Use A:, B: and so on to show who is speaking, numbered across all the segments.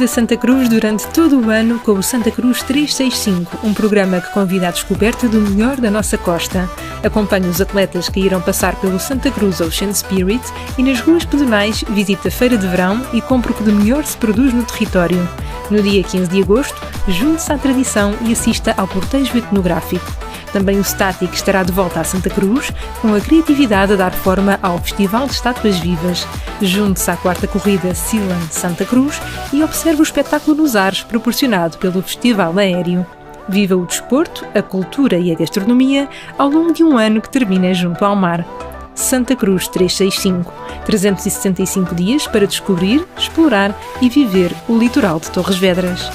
A: Viva Santa Cruz durante todo o ano com o Santa Cruz 365, um programa que convida à descoberta do melhor da nossa costa. Acompanhe os atletas que irão passar pelo Santa Cruz Ocean Spirit e nas ruas pedonais visite a feira de verão e compre o que de melhor se produz no território. No dia 15 de agosto, junte-se à tradição e assista ao cortejo etnográfico. Também o Static estará de volta a Santa Cruz, com a criatividade a dar forma ao Festival de Estátuas Vivas. Junte-se à quarta corrida Silan Santa Cruz e observe o espetáculo nos ares proporcionado pelo Festival Aéreo. Viva o desporto, a cultura e a gastronomia ao longo de um ano que termina junto ao mar. Santa Cruz 365, 365 dias para descobrir, explorar e viver o litoral de Torres Vedras.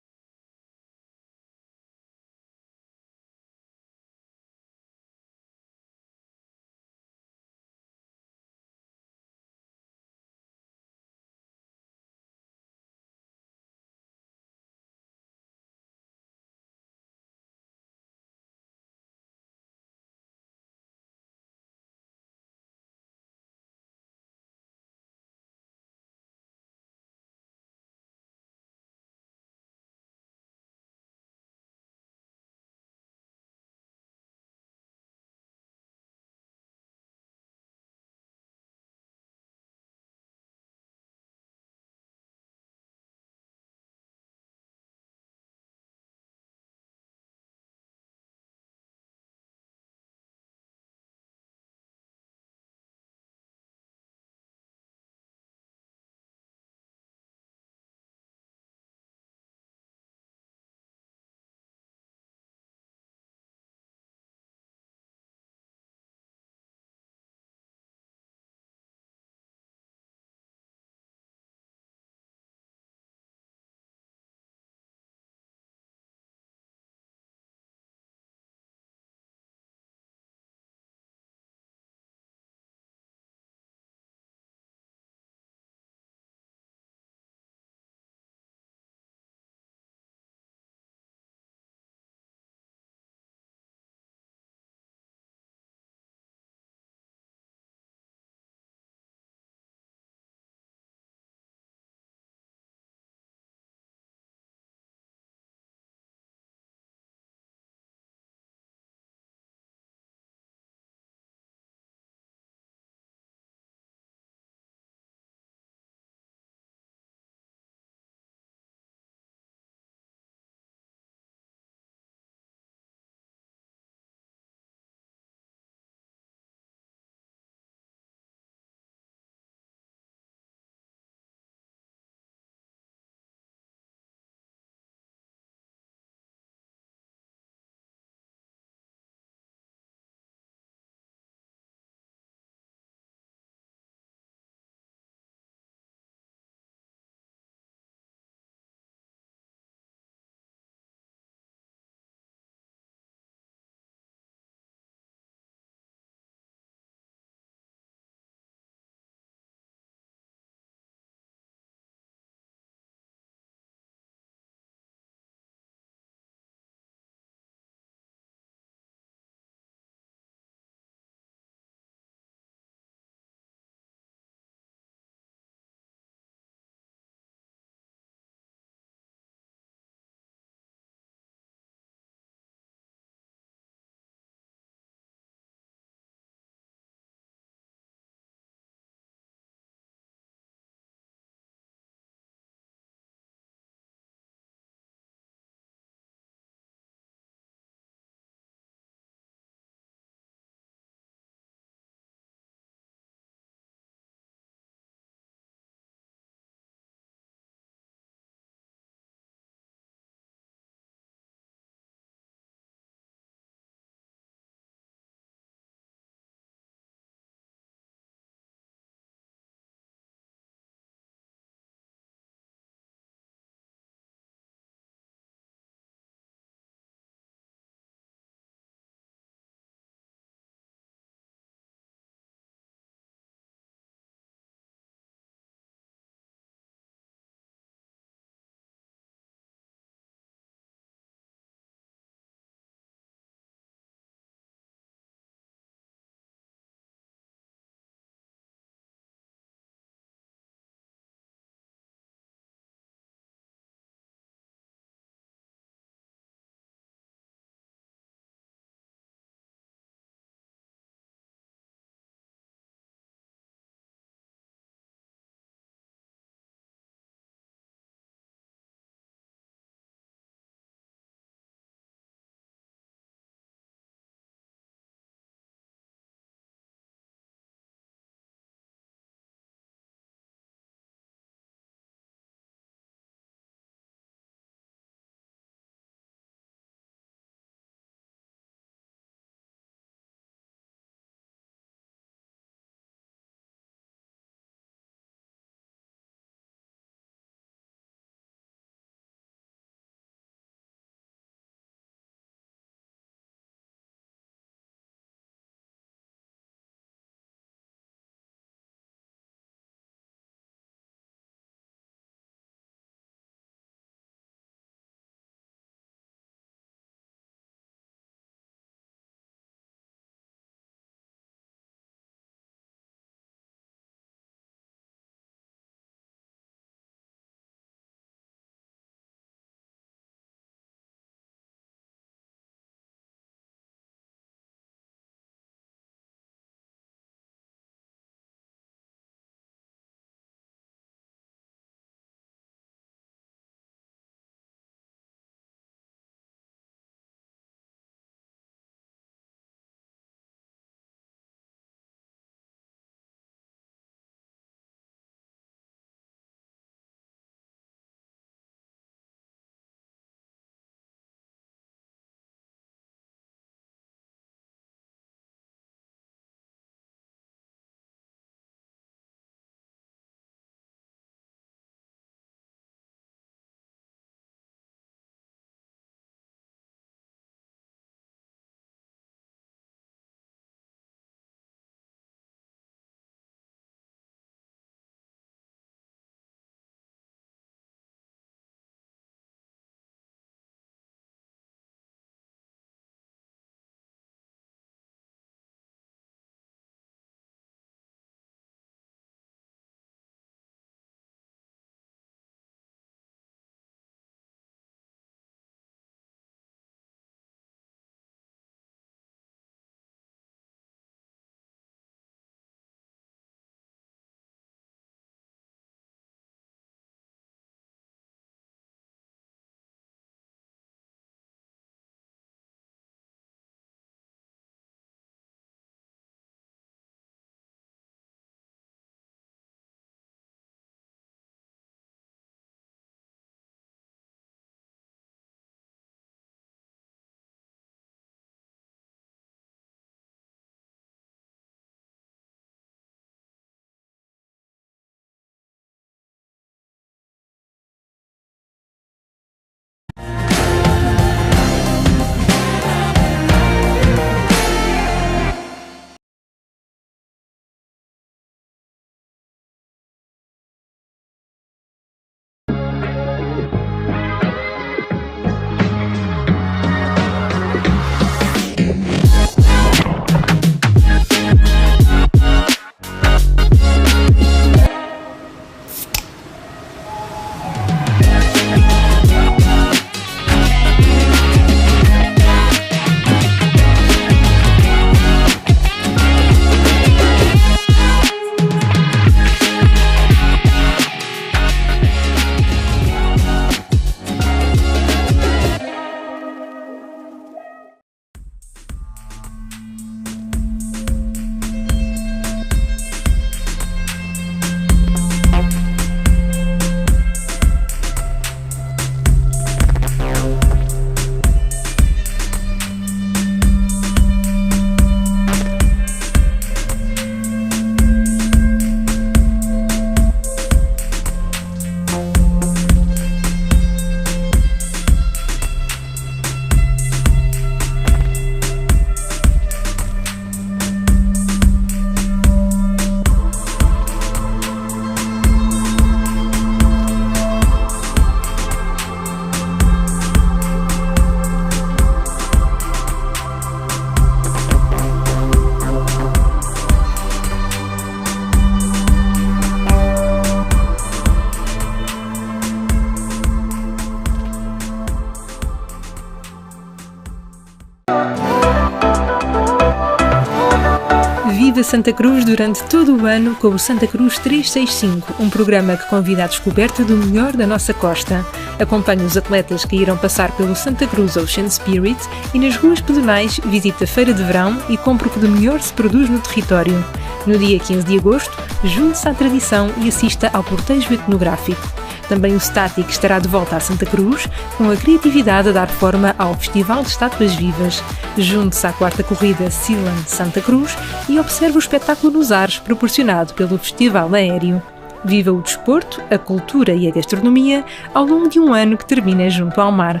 A: Viva Santa Cruz durante todo o ano com o Santa Cruz 365, um programa que convida à descoberta do melhor da nossa costa. Acompanhe os atletas que irão passar pelo Santa Cruz Ocean Spirit e nas ruas pedonais visite a feira de verão e compre o que de melhor se produz no território. No dia 15 de agosto, junte-se à tradição e assista ao cortejo etnográfico. Também o Static estará de volta a Santa Cruz, com a criatividade a dar forma ao Festival de Estátuas Vivas. Junte-se à quarta corrida Sealand Santa Cruz e observe o espetáculo nos ares proporcionado pelo Festival Aéreo. Viva o desporto, a cultura e a gastronomia ao longo de um ano que termina junto ao mar.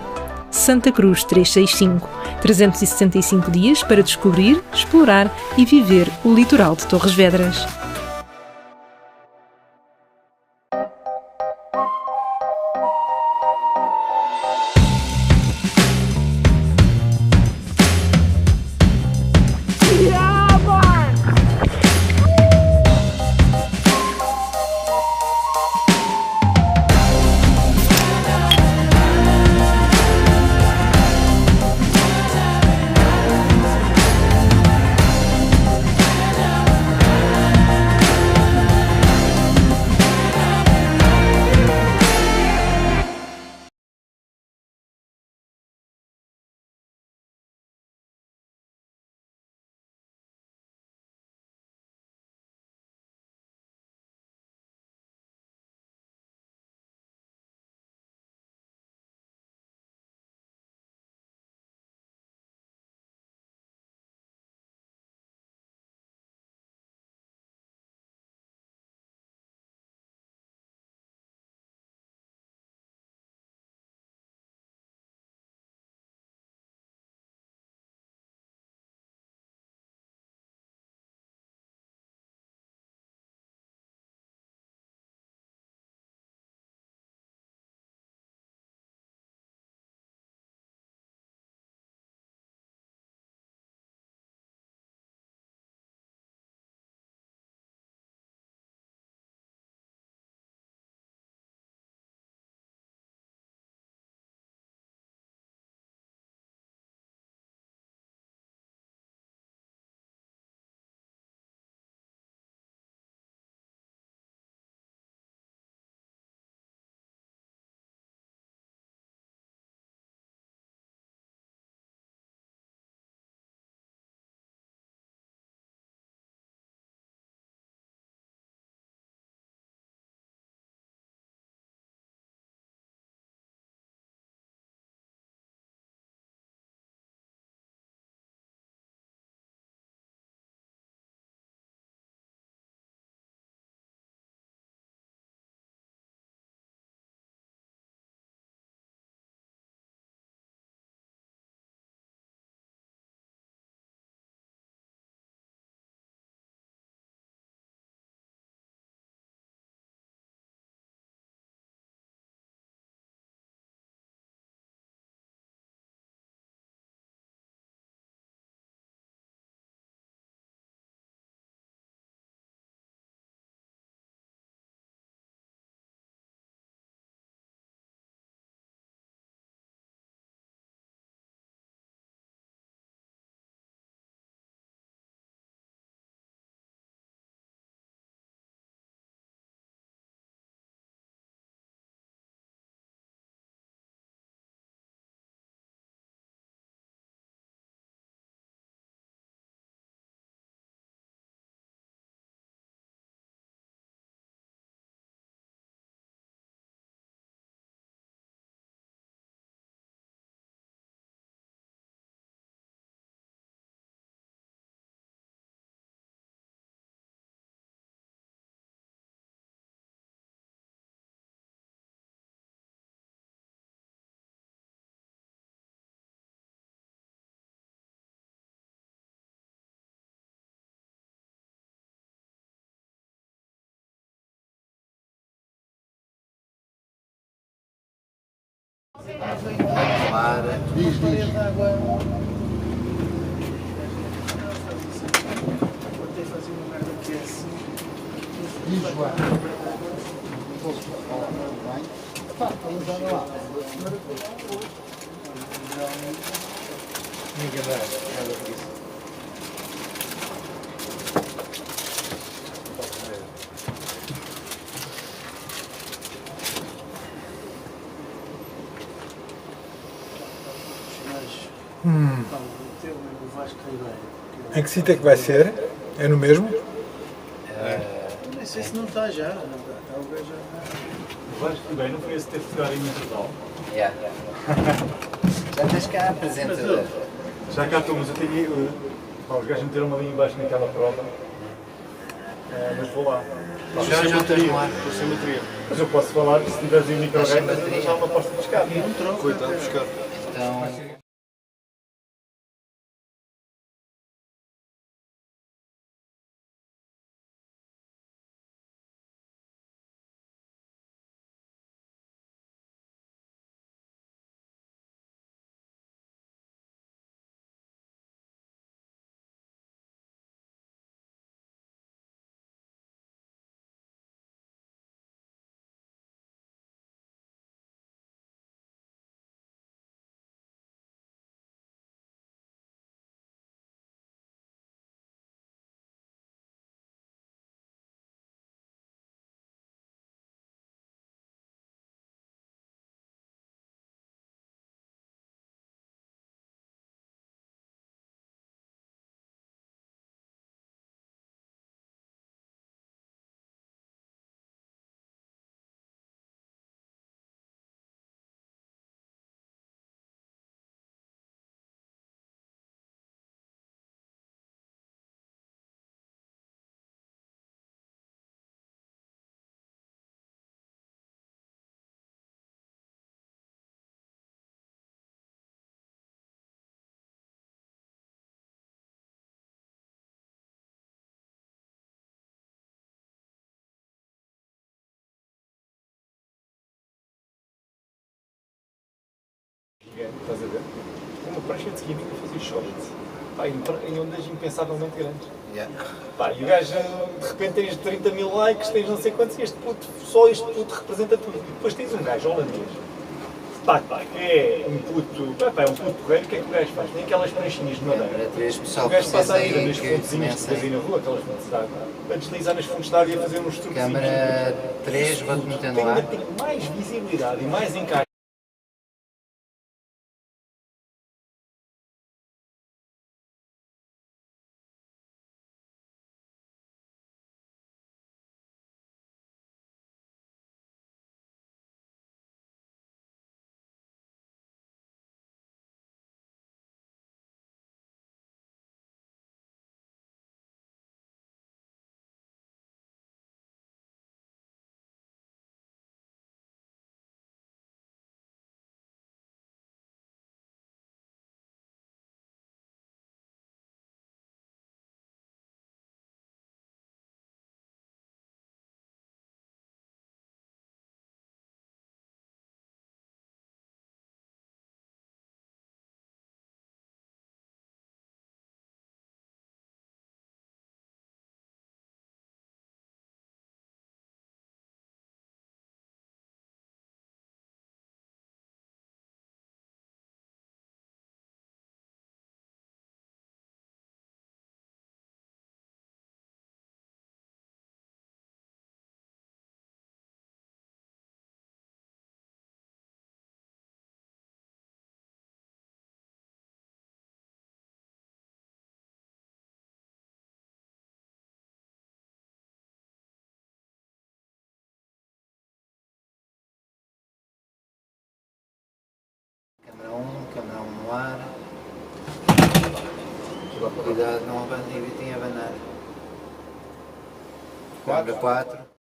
A: Santa Cruz 365, 365 dias para descobrir, explorar e viver o litoral de Torres Vedras.
B: Diz. Diz, João. Posso falar bem? Pá, vamos lá.
C: Ninguém dá nada por isso. Em que sítio é que vai ser? É no mesmo?
D: Não sei se não está já. Não está. Talvez já.
C: Vasco, bem, não foi esse ter fotografado aí no total?
B: Já tens cá apresentador.
C: Já cá estou, mas eu tenho. Os gajos meteram-me ali embaixo naquela prova. Mas vou lá.
B: Já estás no ar.
C: Estou sem bateria. Mas eu posso falar que se tiveres aí o microfone, mas já uma aposta de pescar.
D: Coitado de pescar.
B: Então,
C: Estás a ver? Uma prancha de skiing a fazer shorts. Pá, em ondas impensavelmente grandes. Pá, e o gajo, de repente tens 30 mil likes, tens não sei quantos, e este puto, só este puto representa tudo. E depois tens um gajo holandês. Pá, é um puto, é um puto porreiro, o que é que o gajo faz? Tem aquelas pranchinhas de madeira. O gajo passa a vida nas fontezinhas que tens aí na rua, aquelas fontes de água, a deslizar nas fontes de água e a fazer uns truques.
B: câmara 3, vou-te meter no ar.
C: Tem mais visibilidade e mais encaixe.
B: Câmara 1 no ar. Cuidado, não evitem abanar. Câmara 4.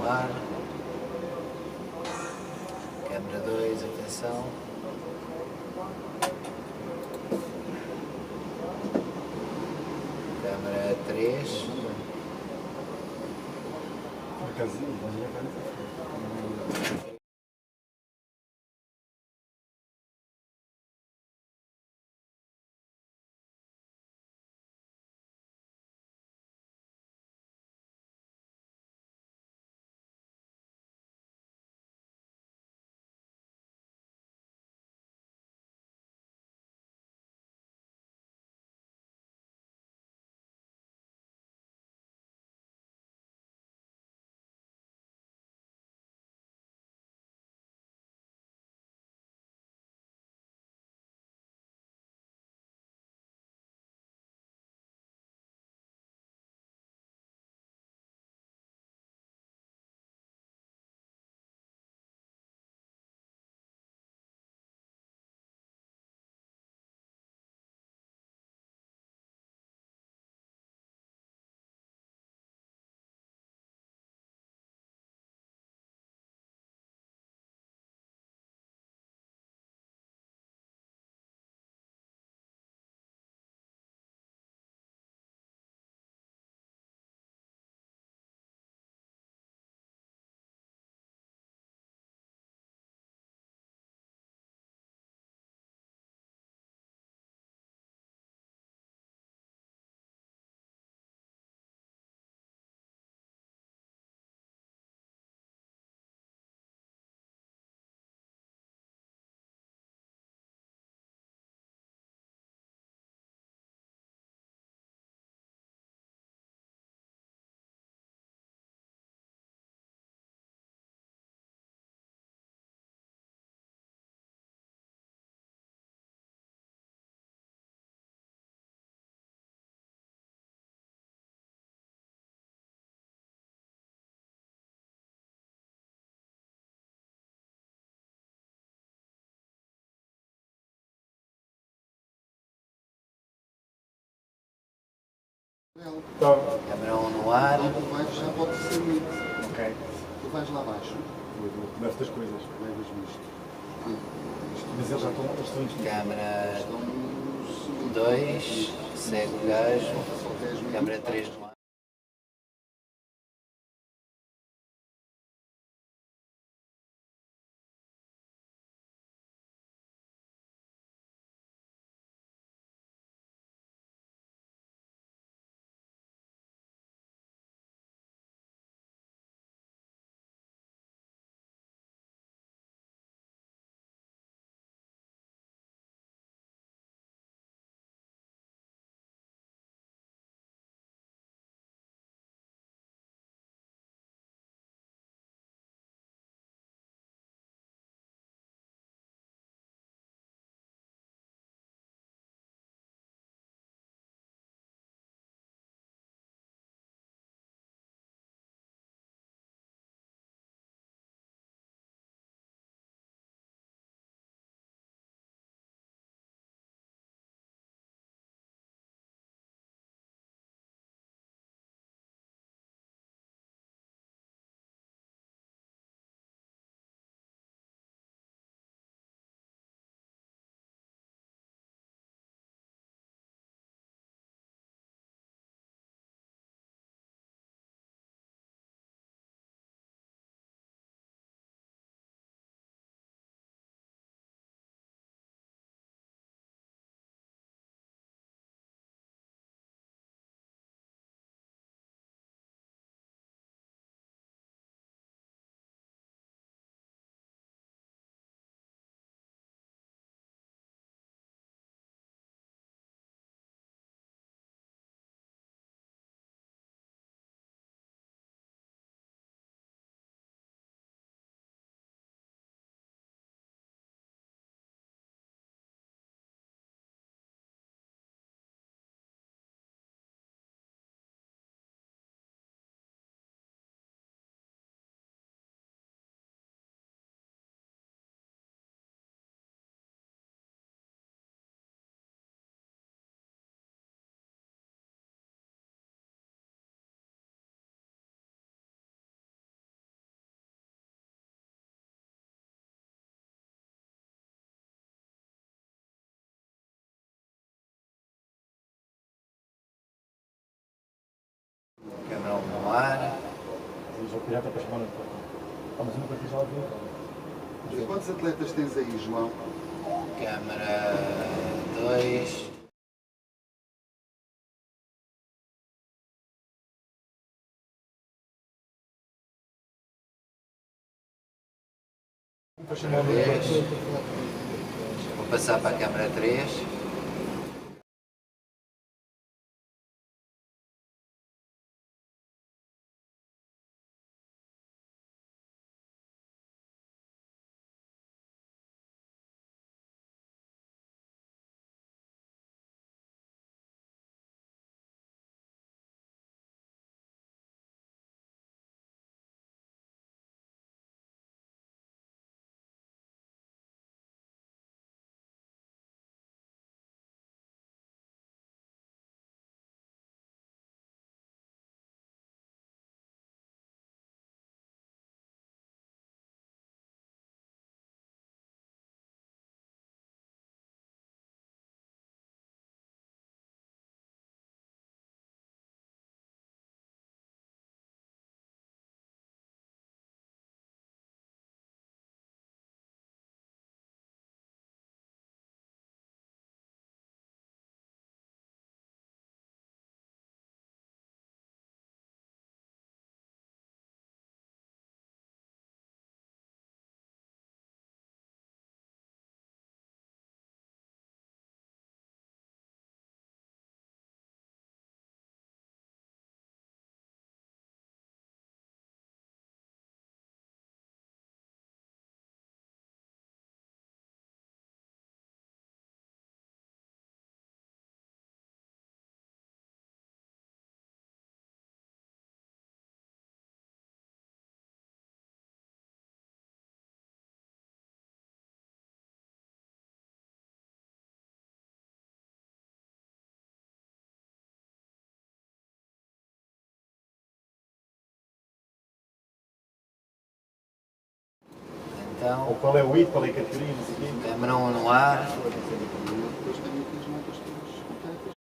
B: ar. Câmara 2, atenção. Câmara 3. Câmara 1 no ar.
D: Tu vais já para o terceiro mito.
C: Ok.
D: Tu vais lá abaixo.
C: Destas coisas.
D: Levas nisto.
C: Mas eles já estão em
B: Câmara 2, segue o gajo. Câmara 3 no ar.
C: já está para chamar no mas eu nunca fiz lá ver.
E: Quantos atletas tens aí, João?
B: Câmara 2. Vou passar para a câmara 3. Então,
C: Qual é o item, qual é a categoria, não sei o quê.
B: câmara 1 no ar.
E: Depois tenho aqui as notas todas completas.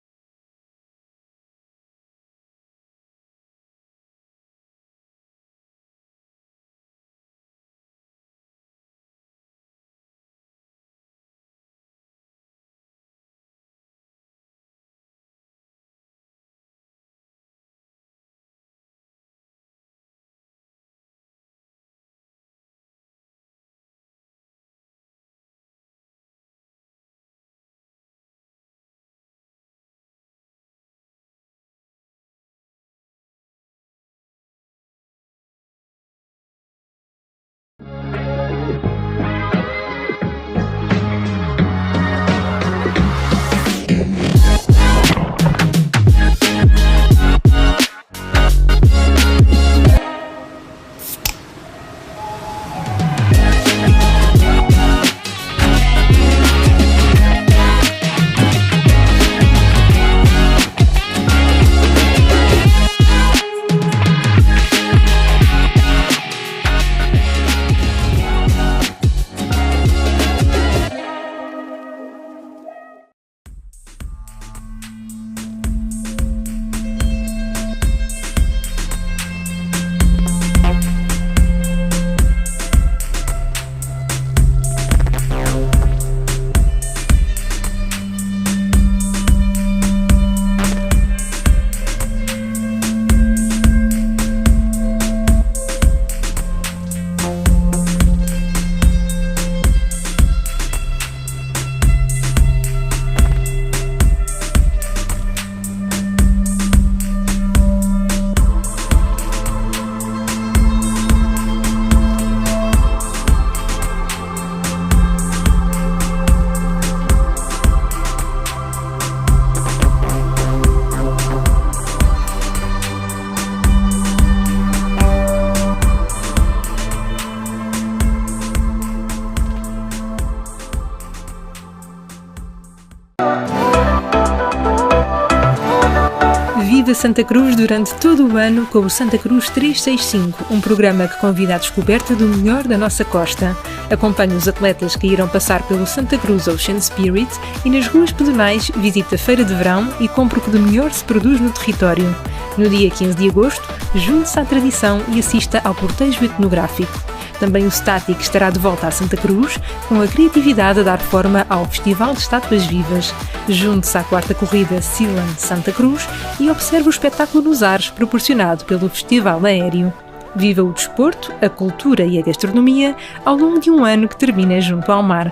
A: Viva Santa Cruz durante todo o ano com o Santa Cruz 365, um programa que convida à descoberta do melhor da nossa costa. Acompanhe os atletas que irão passar pelo Santa Cruz Ocean Spirit e nas ruas pedonais visite a feira de verão e compre o que de melhor se produz no território. No dia 15 de agosto, junte-se à tradição e assista ao cortejo etnográfico. Também o Static estará de volta a Santa Cruz, com a criatividade a dar forma ao Festival de Estátuas Vivas. Junte-se à quarta corrida Silan Santa Cruz e observe o espetáculo nos ares proporcionado pelo Festival Aéreo. Viva o desporto, a cultura e a gastronomia ao longo de um ano que termina junto ao mar.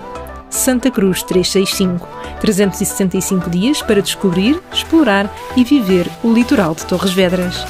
A: Santa Cruz 365. 365 dias para descobrir, explorar e viver o litoral de Torres Vedras.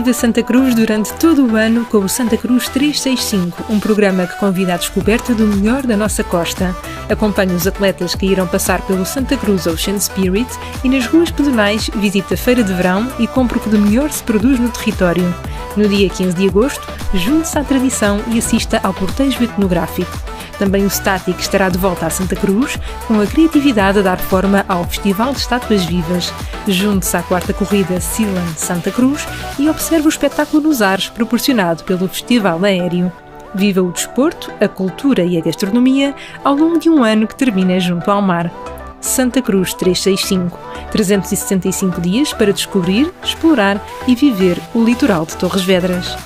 A: Viva Santa Cruz durante todo o ano com o Santa Cruz 365, um programa que convida à descoberta do melhor da nossa costa. Acompanhe os atletas que irão passar pelo Santa Cruz Ocean Spirit e nas ruas pedonais visite a feira de verão e compre o que de melhor se produz no território. No dia 15 de agosto, junte-se à tradição e assista ao cortejo etnográfico. Também o Static estará de volta a Santa Cruz, com a criatividade a dar forma ao Festival de Estátuas Vivas. Junte-se à quarta corrida Sealand Santa Cruz e observe o espetáculo nos ares proporcionado pelo Festival Aéreo. Viva o desporto, a cultura e a gastronomia ao longo de um ano que termina junto ao mar. Santa Cruz 365. 365 dias para descobrir, explorar e viver o litoral de Torres Vedras.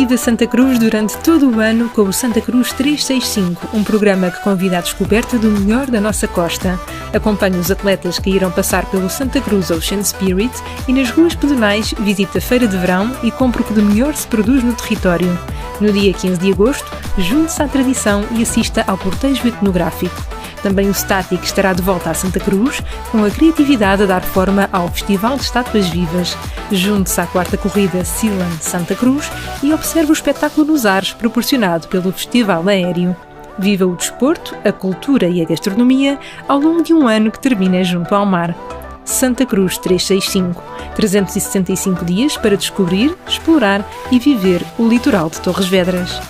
A: Viva Santa Cruz durante todo o ano com o Santa Cruz 365, um programa que convida à descoberta do melhor da nossa costa. Acompanhe os atletas que irão passar pelo Santa Cruz Ocean Spirit e nas ruas pedonais visite a feira de verão e compre o que de melhor se produz no território. No dia 15 de agosto, junte-se à tradição e assista ao cortejo etnográfico. Também o Static estará de volta a Santa Cruz, com a criatividade a dar forma ao Festival de Estátuas Vivas. Junte-se à quarta corrida Sealand Santa Cruz e observe o espetáculo nos ares proporcionado pelo Festival Aéreo. Viva o desporto, a cultura e a gastronomia ao longo de um ano que termina junto ao mar. Santa Cruz 365. 365 dias para descobrir, explorar e viver o litoral de Torres Vedras.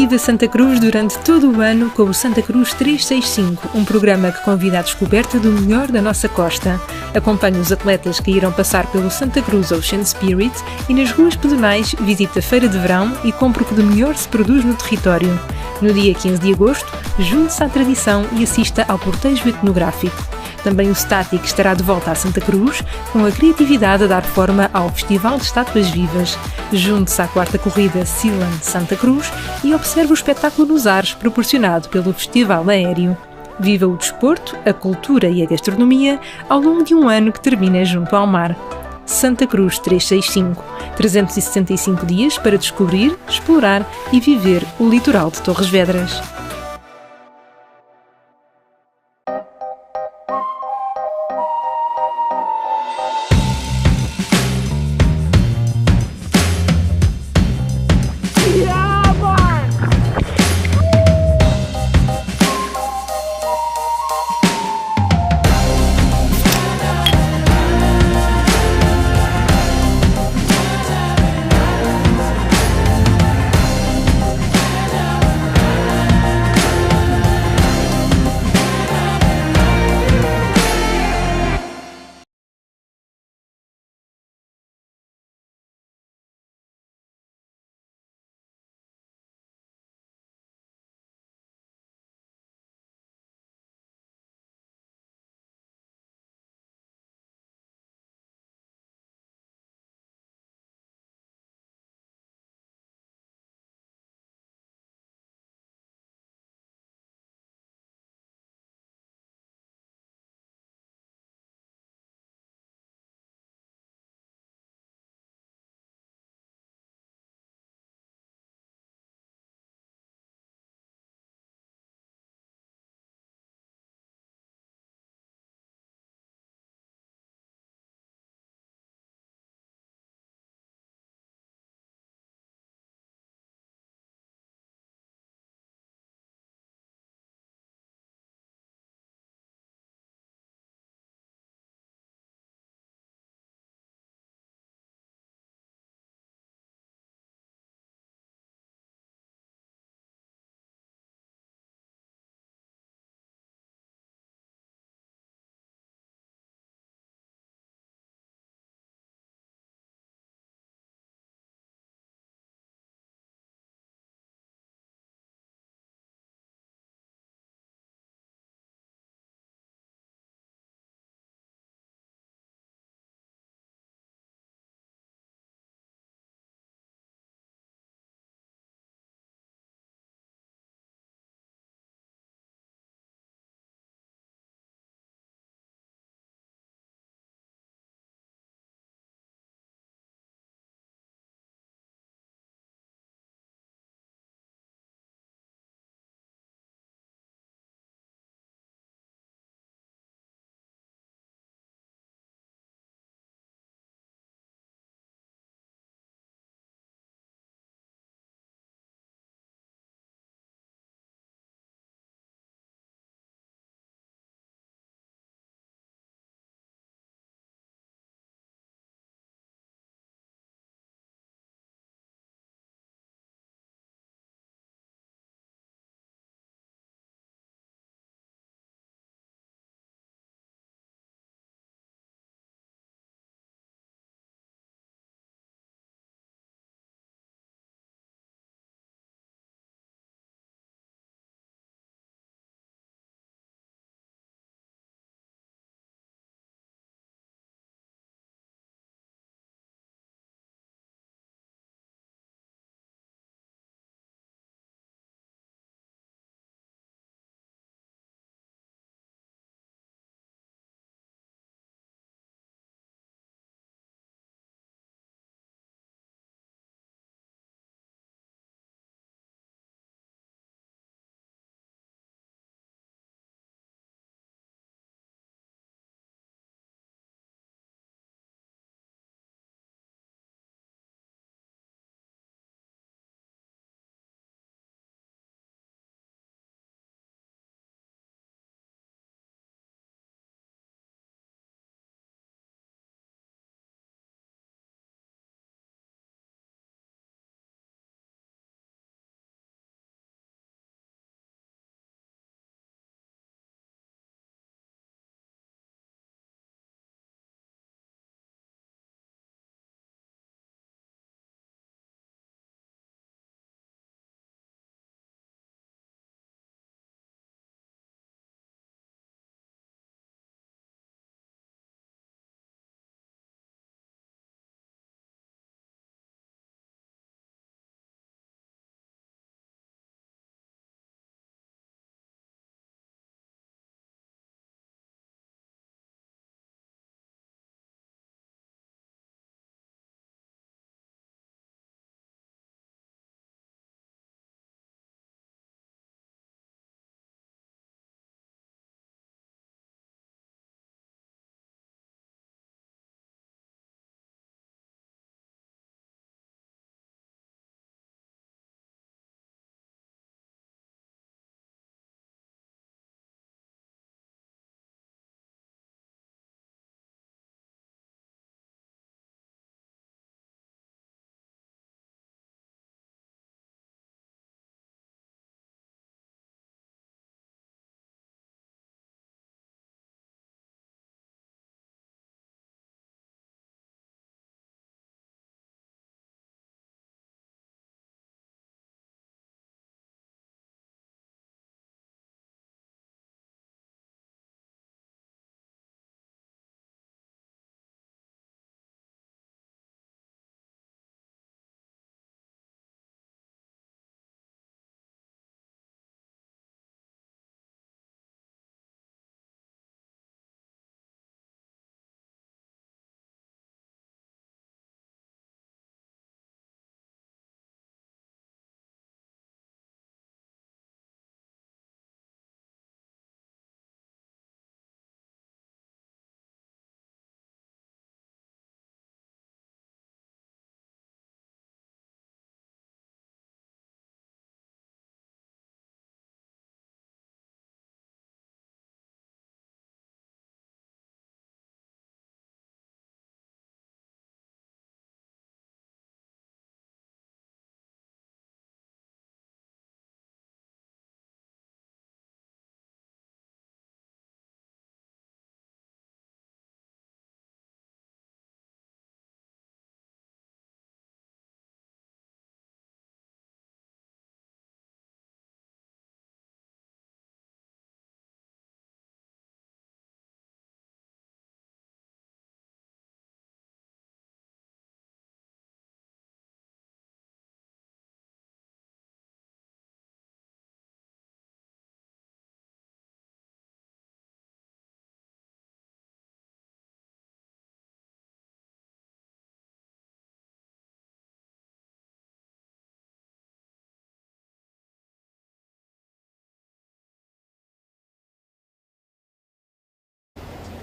A: Viva Santa Cruz durante todo o ano com o Santa Cruz 365, um programa que convida à descoberta do melhor da nossa costa. Acompanhe os atletas que irão passar pelo Santa Cruz Ocean Spirit e nas ruas pedonais visite a feira de verão e compre o que de melhor se produz no território. No dia 15 de agosto, junte-se à tradição e assista ao cortejo etnográfico. Também o Static estará de volta a Santa Cruz, com a criatividade a dar forma ao Festival de Estátuas Vivas. Junte-se à quarta corrida Sealand Santa Cruz e observe o espetáculo nos ares proporcionado pelo Festival Aéreo. Viva o desporto, a cultura e a gastronomia ao longo de um ano que termina junto ao mar. Santa Cruz 365. 365 dias para descobrir, explorar e viver o litoral de Torres Vedras.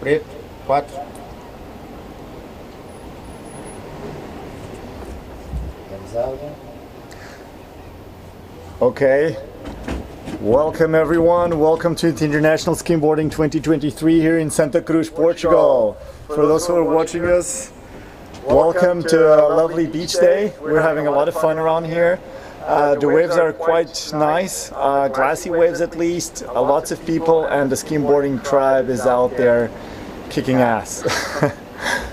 F: preto, 4.
G: Okay. Welcome everyone. Welcome to the International Skimboarding 2023 here in Santa Cruz, Portugal. For those who are watching us, welcome to a lovely beach day. We're having a lot of fun around here. The waves are quite nice, glassy waves at least, lots of people, and the skimboarding tribe is out there kicking ass.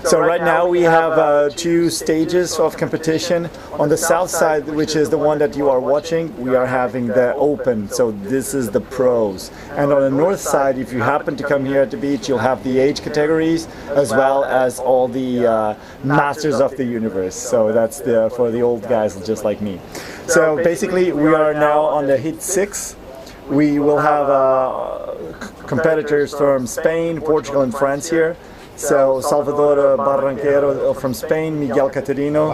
G: So right now we have 2 stages of competition. On the south side, which is the one that you are watching, we are having the open, so this is the pros. And on the north side, if you happen to come here at the beach, you'll have the age categories as well as all the masters of the universe. So that's for the old guys just like me. So basically we are now on the hit 6. We will have competitors from Spain, Portugal and France here. So Salvador Barranquero from Spain, Miguel Caterino,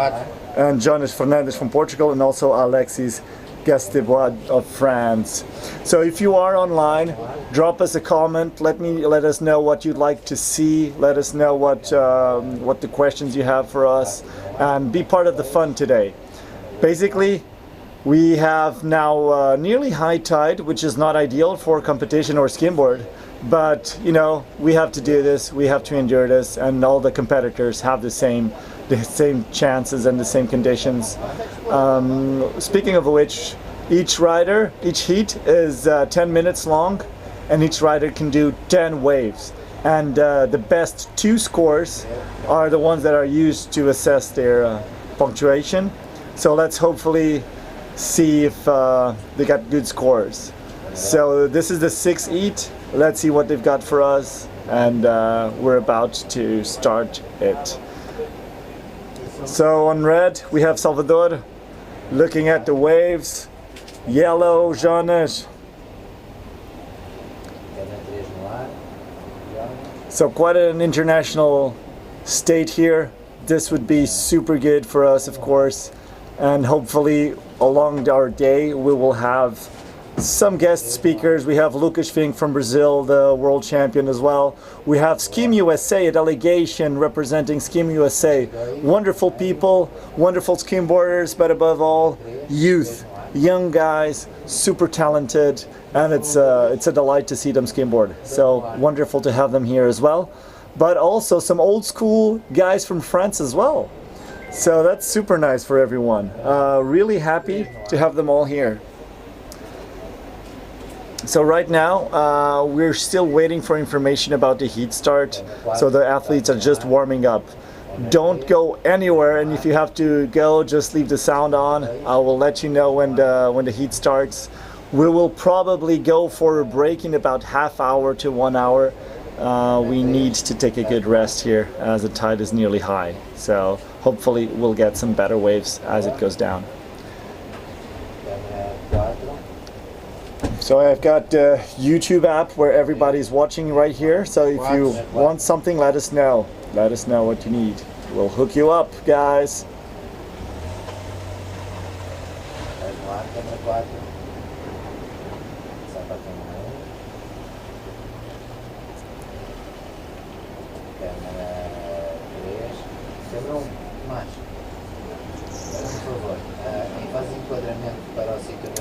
G: and Jonas Fernandes from Portugal, and also Alexis Gastebois of France. So if you are online, drop us a comment. Let us know what you'd like to see. Let us know what the questions you have for us, and be part of the fun today. Basically, we have now nearly high tide, which is not ideal for competition or skimboard. But you know, we have to do this, we have to endure this, and all the competitors have the same chances and the same conditions. Speaking of which, each heat is 10 minutes long, and each rider can do 10 waves. And the best 2 scores are the ones that are used to assess their punctuation. So let's hopefully see if they got good scores. So this is the 6th heat. Let's see what they've got for us, and we're about to start it. So on red we have Salvador looking at the waves. Yellow, Jonas. So quite an international state here. This would be super good for us, of course, and hopefully along our day we will have some guest speakers. We have Lucas Fink from Brazil, the world champion as well. We have Skim USA, a delegation representing Skim USA. Wonderful people, wonderful skimboarders, but above all, youth, young guys, super talented, and it's a delight to see them skimboard. So wonderful to have them here as well. But also some old school guys from France as well. So that's super nice for everyone. Really happy to have them all here. So right now we're still waiting for information about the heat start, so the athletes are just warming up. Don't go anywhere, and if you have to go, just leave the sound on. I will let you know when the heat starts. We will probably go for a break in about half hour to 1 hour. We need to take a good rest here as the tide is nearly high, so hopefully we'll get some better waves as it goes down. So I've got the YouTube app where everybody's watching right here. So if you want something, let us know. Let us know what you need. We'll hook you up, guys.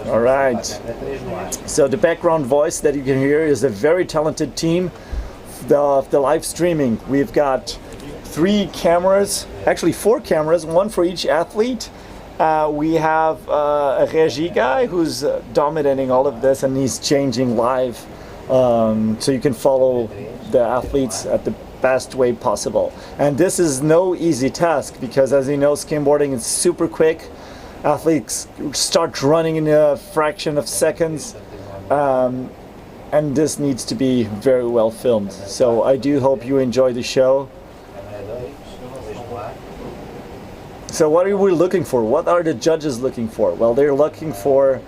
G: All right, so the background voice that you can hear is a very talented team of the live streaming. We've got 3 cameras, actually 4 cameras, 1 for each athlete. We have a regie guy who's dominating all of this, and he's changing live, so you can follow the athletes at the best way possible. And this is no easy task, because as you know, skimboarding is super quick. Athletes start running in a fraction of seconds, and this needs to be very well filmed. So I do hope you enjoy the show. So what are we looking for? What are the judges looking for? Well, they're looking for,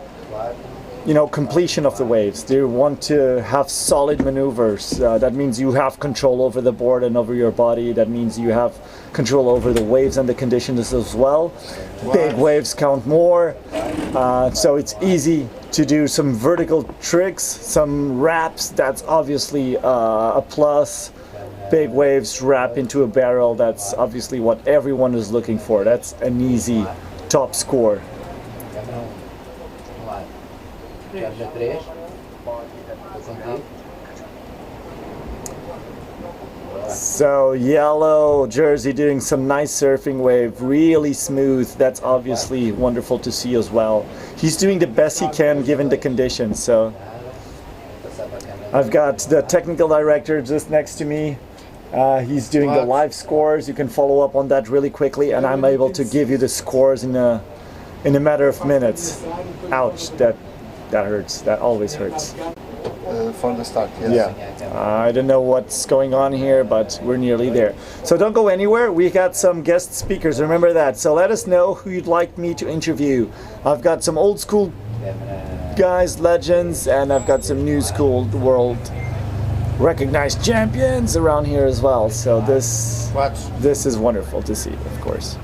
G: you know, completion of the waves. They want to have solid maneuvers. That means you have control over the board and over your body. That means you have control over the waves and the conditions as well. Big waves count more. So it's easy to do some vertical tricks, some wraps. That's obviously a plus. big waves wrap into a barrel. That's obviously what everyone is looking for. That's an easy top score.
B: Câmera 1. Vamos lá. Câmera 3. Estou contigo.
G: So yellow jersey doing some nice surfing wave, really smooth. That's obviously wonderful to see as well. He's doing the best he can given the conditions. So I've got the technical director just next to me. He's doing the live scores. You can follow up on that really quickly, and I'm able to give you the scores in a matter of minutes. Ouch, that hurts. That always hurts.
E: For the start, yes.
G: Yeah, I don't know what's going on here, but we're nearly there. So don't go anywhere. We got some guest speakers, remember that. So let us know who you'd like me to interview. I've got some old school guys, legends, and I've got some new school world recognized champions around here as well. So this is wonderful to see, of course.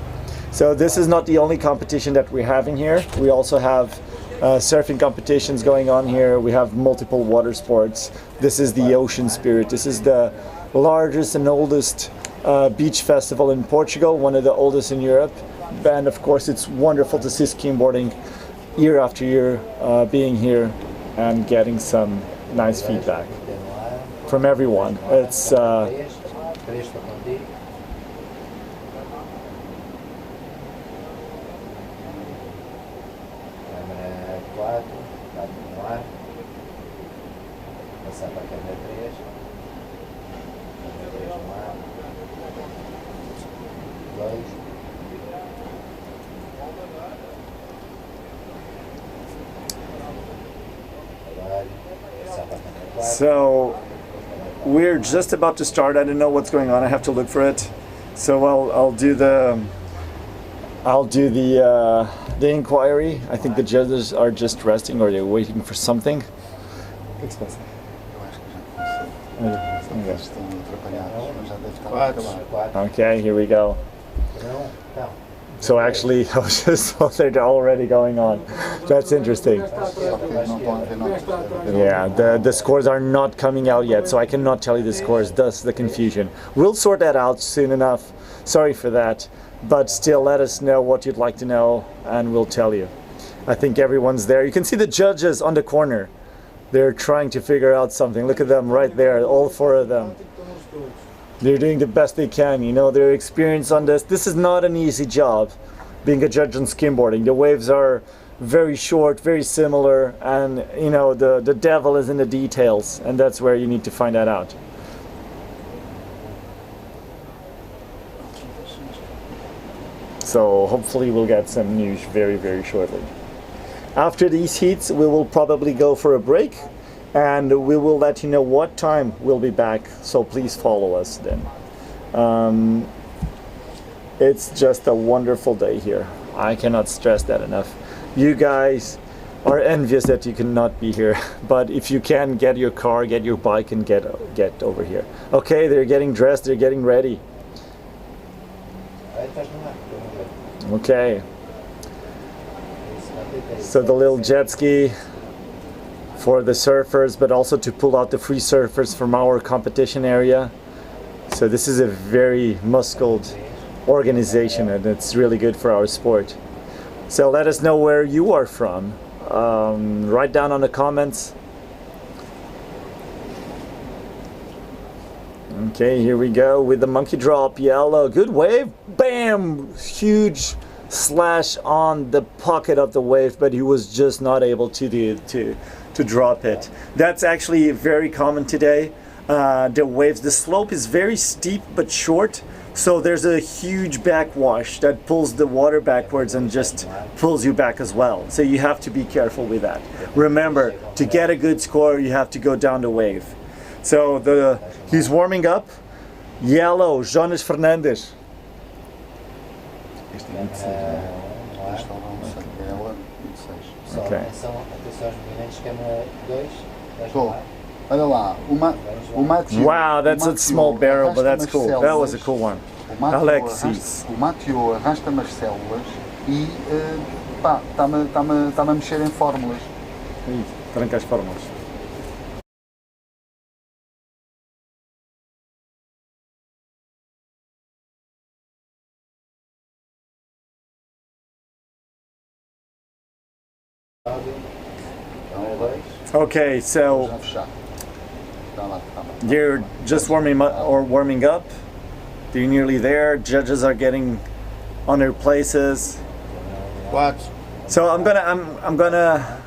G: So this is not the only competition that we're having here. We also have surfing competitions going on here. We have multiple water sports. This is the Ocean Spirit. This is the largest and oldest beach festival in Portugal, one of the oldest in Europe. And of course it's wonderful to see skimboarding year after year being here and getting some nice feedback from everyone. It's so we're just about to start. I don't know what's going on. I have to look for it. So I'll do the inquiry. I think the judges are just resting or they're waiting for something. Okay, here we go. So actually, I was just thought they're already going on. That's interesting. Yeah, the scores are not coming out yet, so I cannot tell you the scores, thus the confusion. We'll sort that out soon enough. Sorry for that, but still let us know what you'd like to know and we'll tell you. I think everyone's there. You can see the judges on the corner. They're trying to figure out something. Look at them right there, all four of them. They're doing the best they can, you know, their experience on this. This is not an easy job, being a judge on skimboarding. The waves are very short, very similar, and you know, the devil is in the details, and that's where you need to find that out. So hopefully we'll get some news very, very shortly. After these heats, we will probably go for a break. And we will let you know what time we'll be back, so please follow us then. It's just a wonderful day here. I cannot stress that enough. You guys are envious that you cannot be here, but if you can, get your car, get your bike and get over here. Okay, they're getting dressed, they're getting ready. Okay. So the little jet ski for the surfers, but also to pull out the free surfers from our competition area. So this is a very muscled organization and it's really good for our sport. So let us know where you are from. Write down on the comments. Okay, here we go with the monkey drop, yellow, good wave, bam, huge slash on the pocket of the wave, but he was just not able to drop it. That's actually very common today. The waves, the slope is very steep but short, so there's a huge backwash that pulls the water backwards and just pulls you back as well. So you have to be careful with that. Remember, to get a good score, you have to go down the wave. So he's warming up. Yellow, Jonas Fernandes. Okay. Wow, that's a small barrel, but that's cool. That was a cool one. Alexis.
E: O Mateo arrasta-me as células e está-me a mexer em fórmulas.
G: Tranca as fórmulas. Okay, so you're just warming up. You're nearly there. Judges are getting on their places.
D: Quatro.
G: So I'm gonna.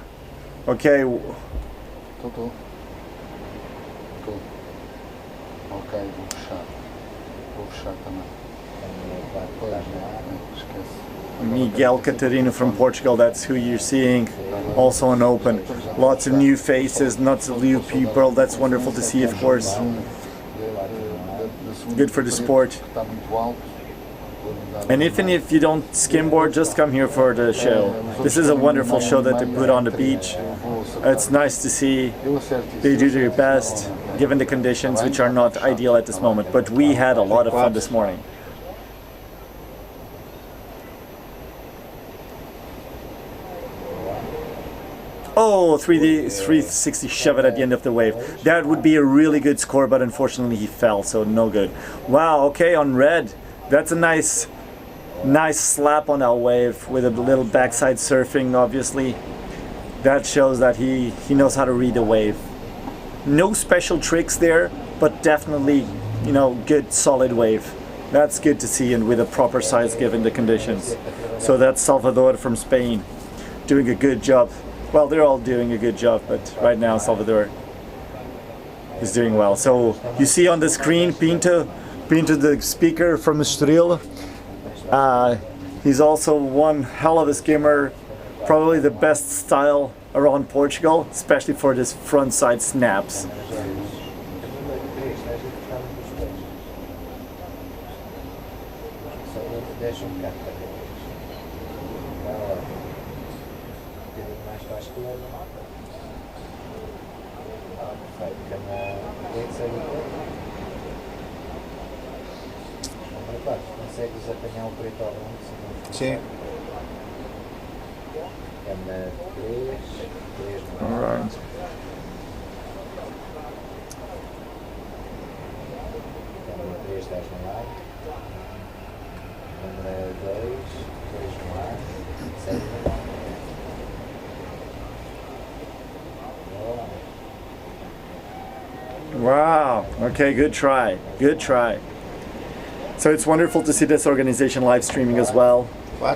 G: Okay.
E: Tô. Ok, vou fechar também. Esquece.
G: Miguel Catarino from Portugal, that's who you're seeing. Also on open. Lots of new faces, lots of new people. That's wonderful to see, of course. Good for the sport. And even if you don't skimboard, just come here for the show. This is a wonderful show that they put on the beach. It's nice to see. They do their best, given the conditions, which are not ideal at this moment. But we had a lot of fun this morning. Oh, 360 shove it at the end of the wave. That would be a really good score, but unfortunately he fell, so no good. Wow, okay, on red. That's a nice slap on that wave with a little backside surfing, obviously. That shows that he knows how to read the wave. No special tricks there, but definitely, you know, good solid wave. That's good to see, and with a proper size given the conditions. So that's Salvador from Spain, doing a good job. Well, they're all doing a good job, but right now Salvador is doing well. So you see on the screen Pinto the speaker from Estoril. He's also one hell of a skimmer, probably the best style around Portugal, especially for this front side snaps.
B: Consegues apanhar o preto ao longo?
D: Sim.
B: Câmara 3 no ar.
G: Alright.
B: Câmara 3 estás no ar. Câmara 2 no ar. 7 no ar.
G: Wow. Okay, good try. Good try. So it's wonderful to see this organization live streaming as well.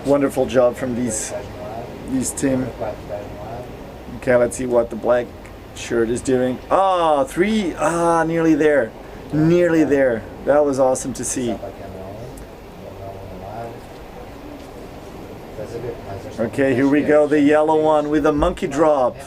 G: Wonderful job from these team. Okay, let's see what the black shirt is doing. Ah, 3. Ah, nearly there. Nearly there. That was awesome to see. Okay, here we go. The yellow one with a monkey drop.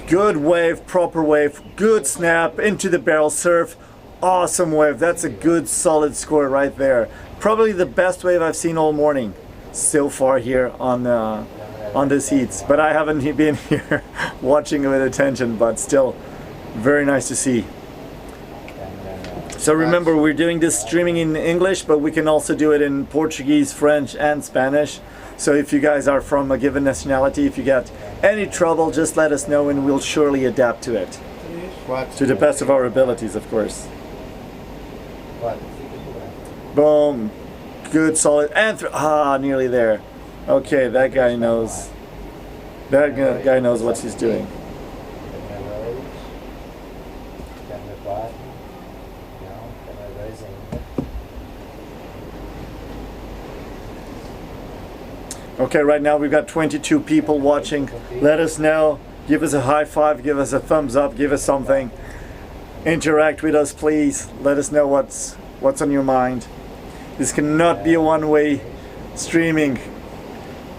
G: Good wave, proper wave. Good snap into the barrel surf. Awesome wave. That's a good solid score right there. Probably the best wave I've seen all morning so far here on the seats. But I haven't been here watching with attention, but still very nice to see. So remember, we're doing this streaming in English, but we can also do it in Portuguese, French and Spanish. So if you guys are from a given nationality, if you get any trouble, just let us know and we'll surely adapt to it. To the best of our abilities, of course. Boom. Good, solid, and nearly there. Okay, that guy knows. That guy knows what he's doing. Okay, right now we've got 22 people watching. Let us know. Give us a high five, give us a thumbs up, give us something. Interact with us, please. Let us know what's on your mind. This cannot be a one-way streaming.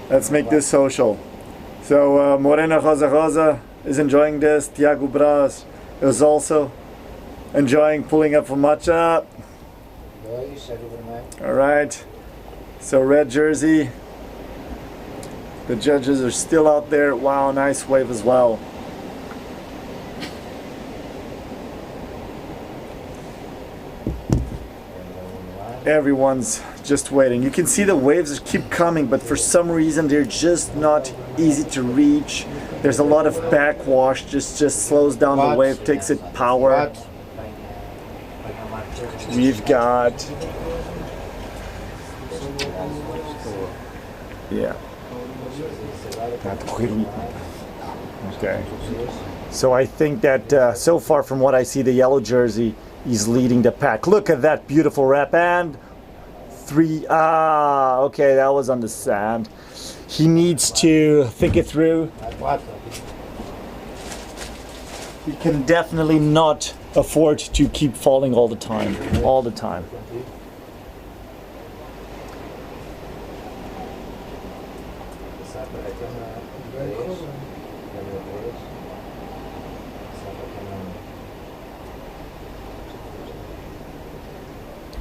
G: Let's make this social. So Morena Rosa is enjoying this. Tiago Braz is also enjoying pulling up for matcha. All right. So red jersey. The judges are still out there. Wow, nice wave as well. Everyone's just waiting. You can see the waves keep coming, but for some reason they're just not easy to reach. There's a lot of backwash, just slows down the wave, takes it power. We've got, yeah. Okay. So I think that so far from what I see, the yellow jersey is leading the pack. Look at that beautiful wrap, and 3. Okay, that was on the sand. He needs to think it through. He can definitely not afford to keep falling all the time. All the time.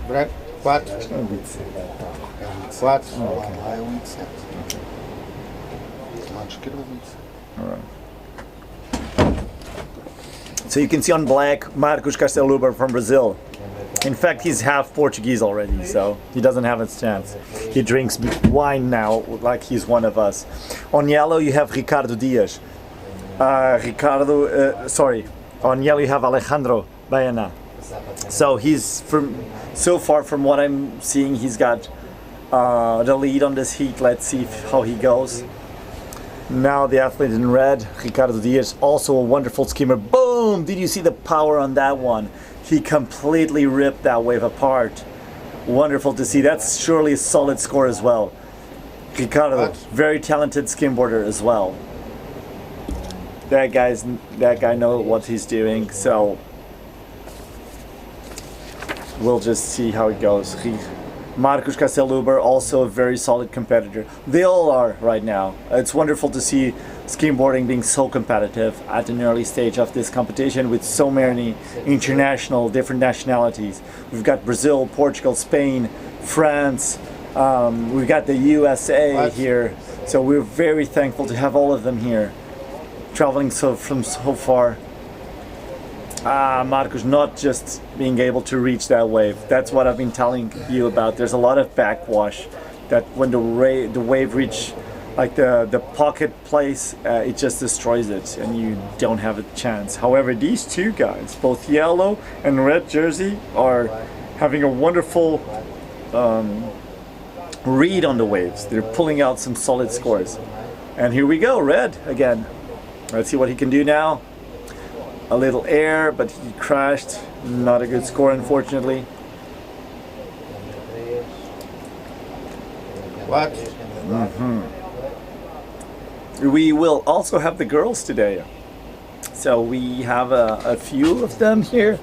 E: Branco, 4. 4.
B: Lá é o 27. Lado esquerdo é o 27.
G: Alright. So you can see on black, Marcos Casteluber from Brazil. In fact, he's half Portuguese already, so he doesn't have a chance. He drinks wine now, like he's one of us. On yellow, you have Ricardo Dias. On yellow, you have Alejandro Baena. So he's so far from what I'm seeing, he's got the lead on this heat. Let's see how he goes. Now the athlete in red, Ricardo Dias, also a wonderful skimmer. Boom! Did you see the power on that one? He completely ripped that wave apart. Wonderful to see. That's surely a solid score as well. Ricardo, very talented skimboarder as well. That guy knows what he's doing, so we'll just see how it goes. Marcos Casteluber, also a very solid competitor. They all are right now. It's wonderful to see skimboarding being so competitive at an early stage of this competition with so many international, different nationalities. We've got Brazil, Portugal, Spain, France. We've got the USA here. So we're very thankful to have all of them here, traveling from so far. Marcos not just being able to reach that wave. That's what I've been telling you about. There's a lot of backwash that when the wave reach like the pocket place, it just destroys it and you don't have a chance. However, these two guys, both yellow and red jersey, are having a wonderful read on the waves. They're pulling out some solid scores. And here we go, red again. Let's see what he can do now. A little air, but he crashed. Not a good score, unfortunately.
E: What?
G: We will also have the girls today. So we have a few of them here.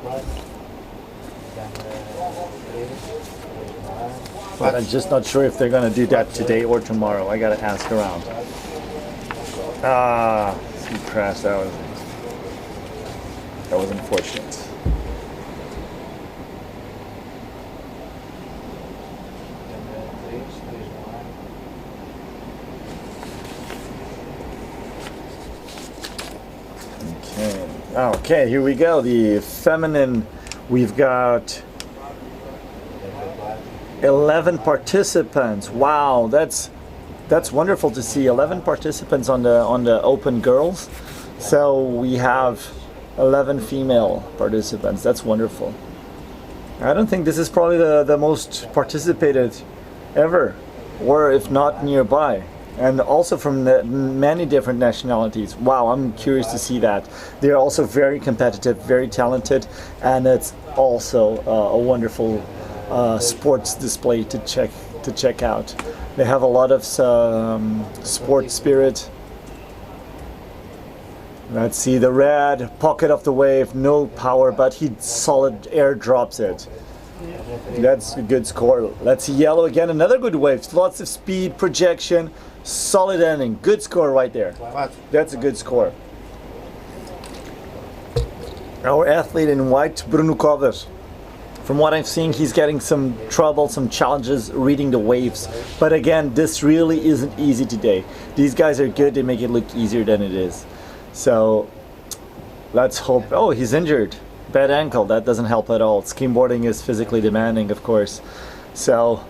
G: But I'm just not sure if they're going to do that today or tomorrow. I got to ask around. He crashed. That was unfortunate. Okay, here we go. The feminine, we've got 11 participants. Wow, that's wonderful to see. 11 participants on the open girls. So we have 11 female participants. That's wonderful. I don't think this is probably the most participated ever, or if not nearby. And also from many different nationalities. Wow, I'm curious to see that. They're also very competitive, very talented, and it's also a wonderful sports display to check out. They have a lot of sport spirit. Let's see, the red, pocket of the wave, no power, but he solid air drops it. That's a good score. Let's see, yellow again, another good wave. Lots of speed, projection, solid ending. Good score right there. That's a good score. Our athlete in white, Bruno Covers. From what I'm seeing, he's getting some trouble, some challenges reading the waves. But again, this really isn't easy today. These guys are good, they make it look easier than it is. So let's hope. Oh, he's injured. Bad ankle. That doesn't help at all. Skimboarding is physically demanding, of course. So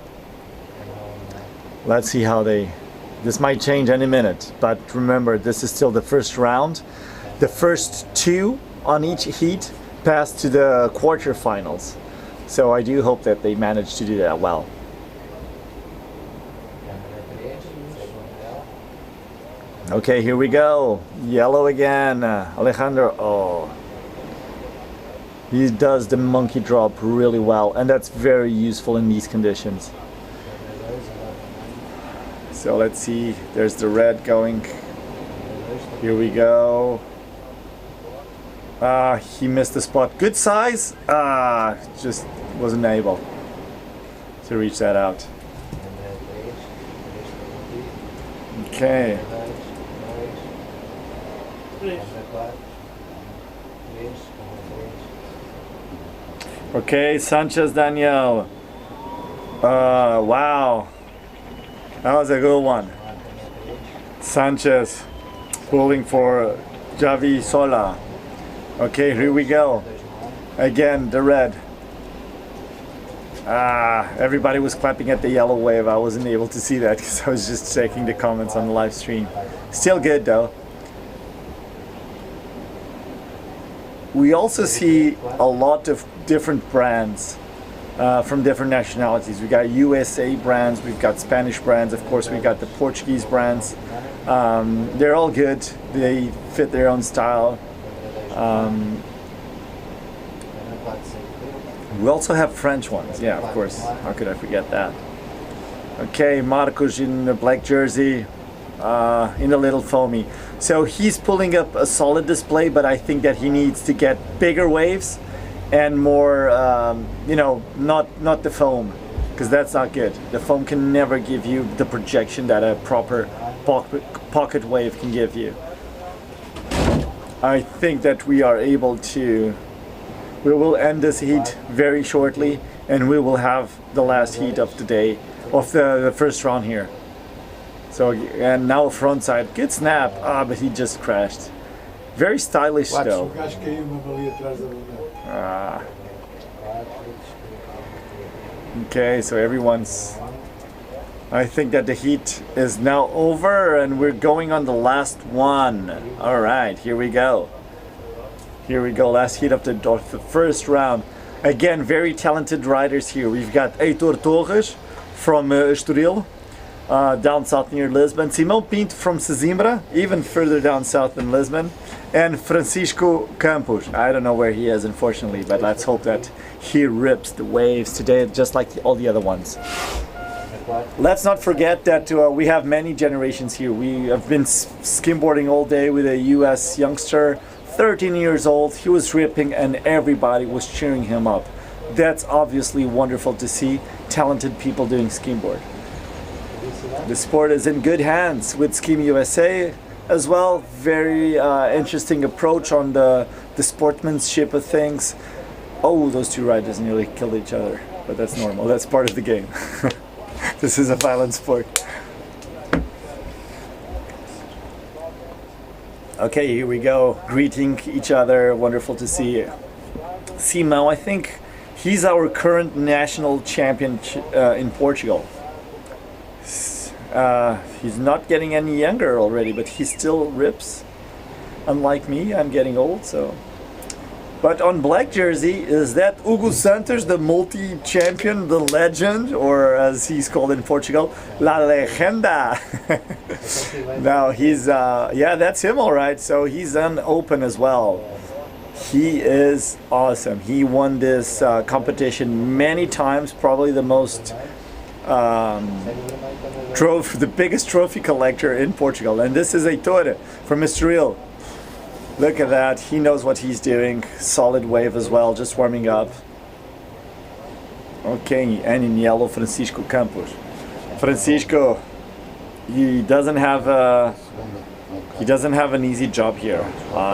G: let's see how this might change any minute. But remember, this is still the first round. The first two on each heat pass to the quarterfinals. So I do hope that they manage to do that well. Okay, here we go. Yellow again. Alejandro. Oh. He does the monkey drop really well, and that's very useful in these conditions. So let's see. There's the red going. Here we go. He missed the spot. Good size. Just wasn't able to reach that out. Okay. Okay, Sanchez Daniel. Wow. That was a good one. Sanchez pulling for Javi Sola. Okay, here we go. Again, the red. Everybody was clapping at the yellow wave. I wasn't able to see that because I was just checking the comments on the live stream. Still good though. We also see a lot of different brands from different nationalities. We got USA brands, we've got Spanish brands, of course we got the Portuguese brands. They're all good. They fit their own style. We also have French ones, yeah, of course. How could I forget that? Okay, Marcos in the black jersey, in a little foamy. So he's pulling up a solid display, but I think that he needs to get bigger waves and more, you know, not the foam, because that's not good. The foam can never give you the projection that a proper pocket wave can give you. I think that we are able to. We will end this heat very shortly, and we will have the last heat of the day, of the first round here. So, and now frontside, good snap, but he just crashed. Very stylish though. Okay, so everyone's. I think that the heat is now over, and we're going on the last one. All right, here we go. Here we go, last heat of the first round. Again, very talented riders here. We've got Heitor Torres from Estoril, down south near Lisbon. Simão Pinto from Sesimbra, even further down south than Lisbon. And Francisco Campos. I don't know where he is, unfortunately, but let's hope that he rips the waves today, just like all the other ones. Let's not forget that we have many generations here. We have been skimboarding all day with a US youngster, 13 years old. He was ripping and everybody was cheering him up. That's obviously wonderful to see talented people doing skimboard. The sport is in good hands with Skim USA as well. Very interesting approach on the sportsmanship of things. Oh, those two riders nearly killed each other, but that's normal. That's part of the game. This is a violent sport. Okay, here we go, greeting each other, wonderful to see. Simão, I think he's our current national champion in Portugal. He's not getting any younger already, but he still rips. Unlike me, I'm getting old, so. But on black jersey, is that Hugo Santos, the multi-champion, the legend, or as he's called in Portugal, La Legenda? Now he's, yeah, that's him all right. So he's on open as well. He is awesome. He won this competition many times, probably the most, the biggest trophy collector in Portugal. And this is Heitor from Estoril. Look at that, he knows what he's doing. Solid wave as well, just warming up. Okay, and in yellow, Francisco Campos. Francisco, he doesn't have an easy job here.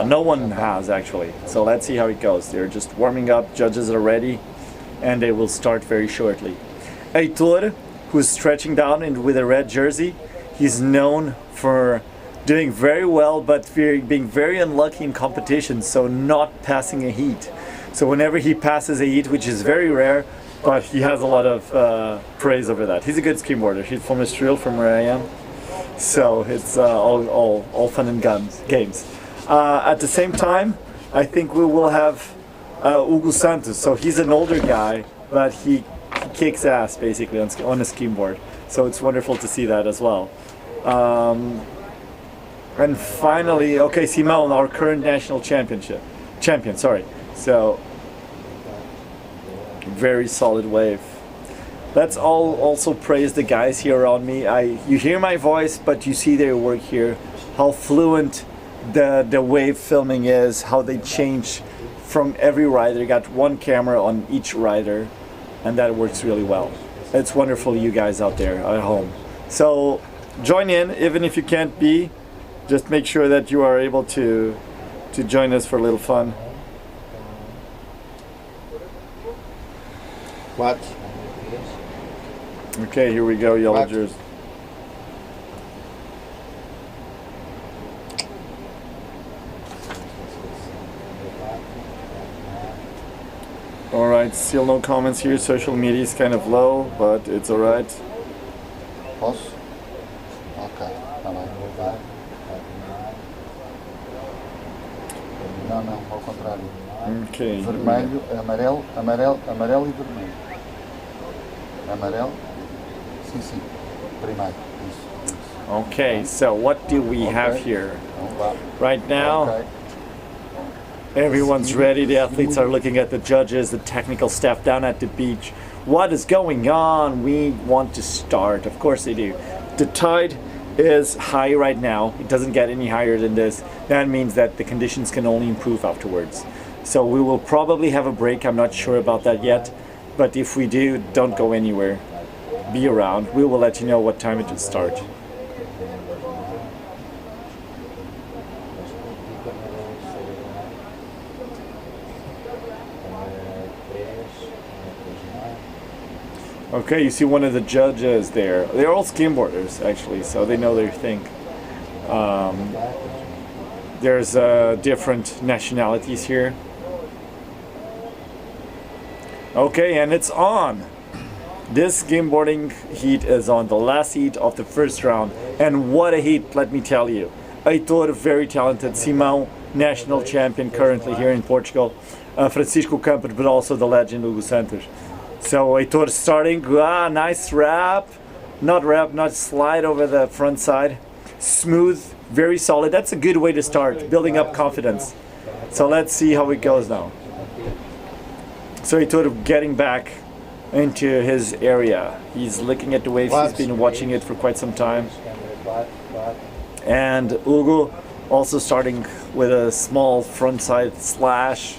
G: No one has actually. So let's see how it goes. They're just warming up, judges are ready, and they will start very shortly. Heitor, who's stretching down with a red jersey, he's known for doing very well, but being very unlucky in competition, so not passing a heat. So whenever he passes a heat, which is very rare, but he has a lot of praise over that. He's a good skimboarder. He's from Estoril, from where I am. So it's all fun and games. At the same time, I think we will have Hugo Santos. So he's an older guy, but he kicks ass basically on a skimboard. So it's wonderful to see that as well. And finally, okay, Simão, our current national champion, sorry. So, very solid wave. Let's all also praise the guys here around me. You hear my voice, but you see their work here. How fluent the wave filming is, how they change from every rider. You got one camera on each rider, and that works really well. It's wonderful, you guys out there at home. So join in, even if you can't be. Just make sure that you are able to join us for a little fun.
E: Quatro.
G: Okay, here we go, yellow jersey. Alright, still no comments here. Social media is kind of low, but it's alright.
E: Posso? Ok, tá bem. Não, não, ao contrário.
G: Okay.
E: Vermelho, amarelo, amarelo, amarelo e vermelho. Amarelo? Sim, sim. Primeiro. Isso.
G: Okay, so what do we have here?
E: Então vá.
G: Right now,
E: Ok.
G: everyone's ready. The athletes are looking at the judges, the technical staff down at the beach. What is going on? We want to start. Of course they do. The tide is high right now. It doesn't get any higher than this. That means that the conditions can only improve afterwards. So we will probably have a break. I'm not sure about that yet. But if we do, don't go anywhere. Be around. We will let you know what time it will start. Okay, you see one of the judges there. They're all skimboarders, actually, so they know their thing. There's different nationalities here. Okay, and it's on. This skimboarding heat is on, the last heat of the first round. And what a heat, let me tell you. Heitor, very talented. Simão, national champion currently here in Portugal. Francisco Campos, but also the legend Hugo Santos. So Heitor starting, nice wrap, not slide over the front side. Smooth, very solid. That's a good way to start, building up confidence. So let's see how it goes now. So Heitor getting back into his area. He's looking at the waves, he's been watching it for quite some time. And Hugo also starting with a small front side slash.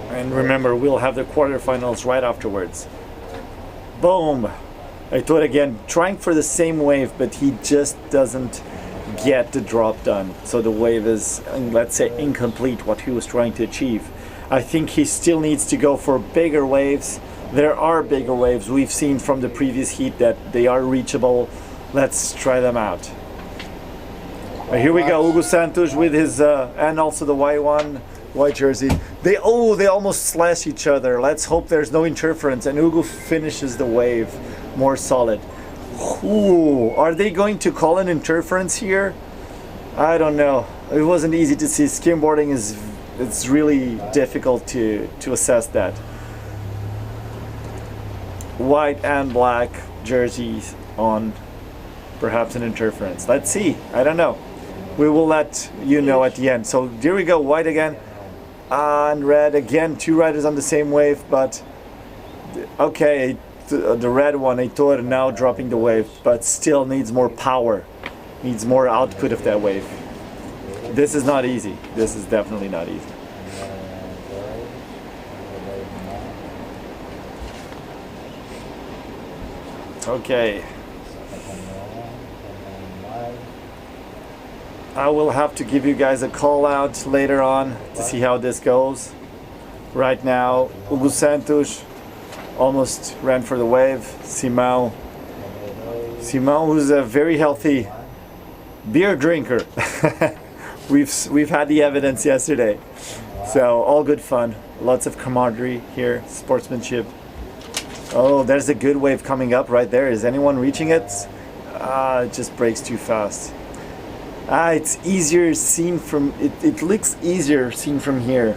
G: And remember, we'll have the quarterfinals right afterwards. Boom! Heitor again, trying for the same wave, but he just doesn't get the drop done. So the wave is, let's say, incomplete, what he was trying to achieve. I think he still needs to go for bigger waves. There are bigger waves. We've seen from the previous heat that they are reachable. Let's try them out. Here we go, Hugo Santos with his, and also the white jersey. They almost slash each other. Let's hope there's no interference and Hugo finishes the wave more solid. Ooh, are they going to call an interference here? I don't know. It wasn't easy to see. Skimboarding it's really difficult to assess that. White and black jerseys on, perhaps an interference. Let's see. I don't know. We will let you know at the end. So here we go, white again. And red again, two riders on the same wave, but okay, the red one, Heitor, now dropping the wave, but still needs more power, needs more output of that wave. This is not easy. This is definitely not easy. Okay. I will have to give you guys a call out later on to see how this goes. Right now, Hugo Santos almost ran for the wave. Simão, who's a very healthy beer drinker. We've had the evidence yesterday. So all good fun, lots of camaraderie here, sportsmanship. Oh, there's a good wave coming up right there. Is anyone reaching it? It just breaks too fast. It's easier seen from, it looks easier seen from here.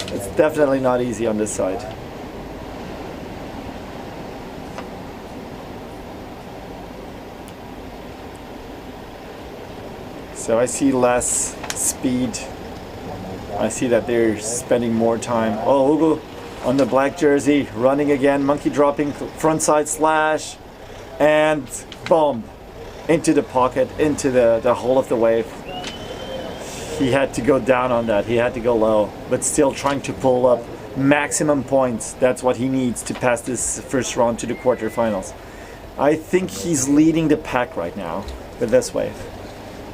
G: It's definitely not easy on this side. So I see less speed. I see that they're spending more time. Oh, Hugo on the black jersey, running again, monkey dropping, front side slash, and boom, into the pocket, into the hole of the wave. He had to go down on that, he had to go low, but still trying to pull up maximum points. That's what he needs to pass this first round to the quarterfinals. I think he's leading the pack right now with this wave,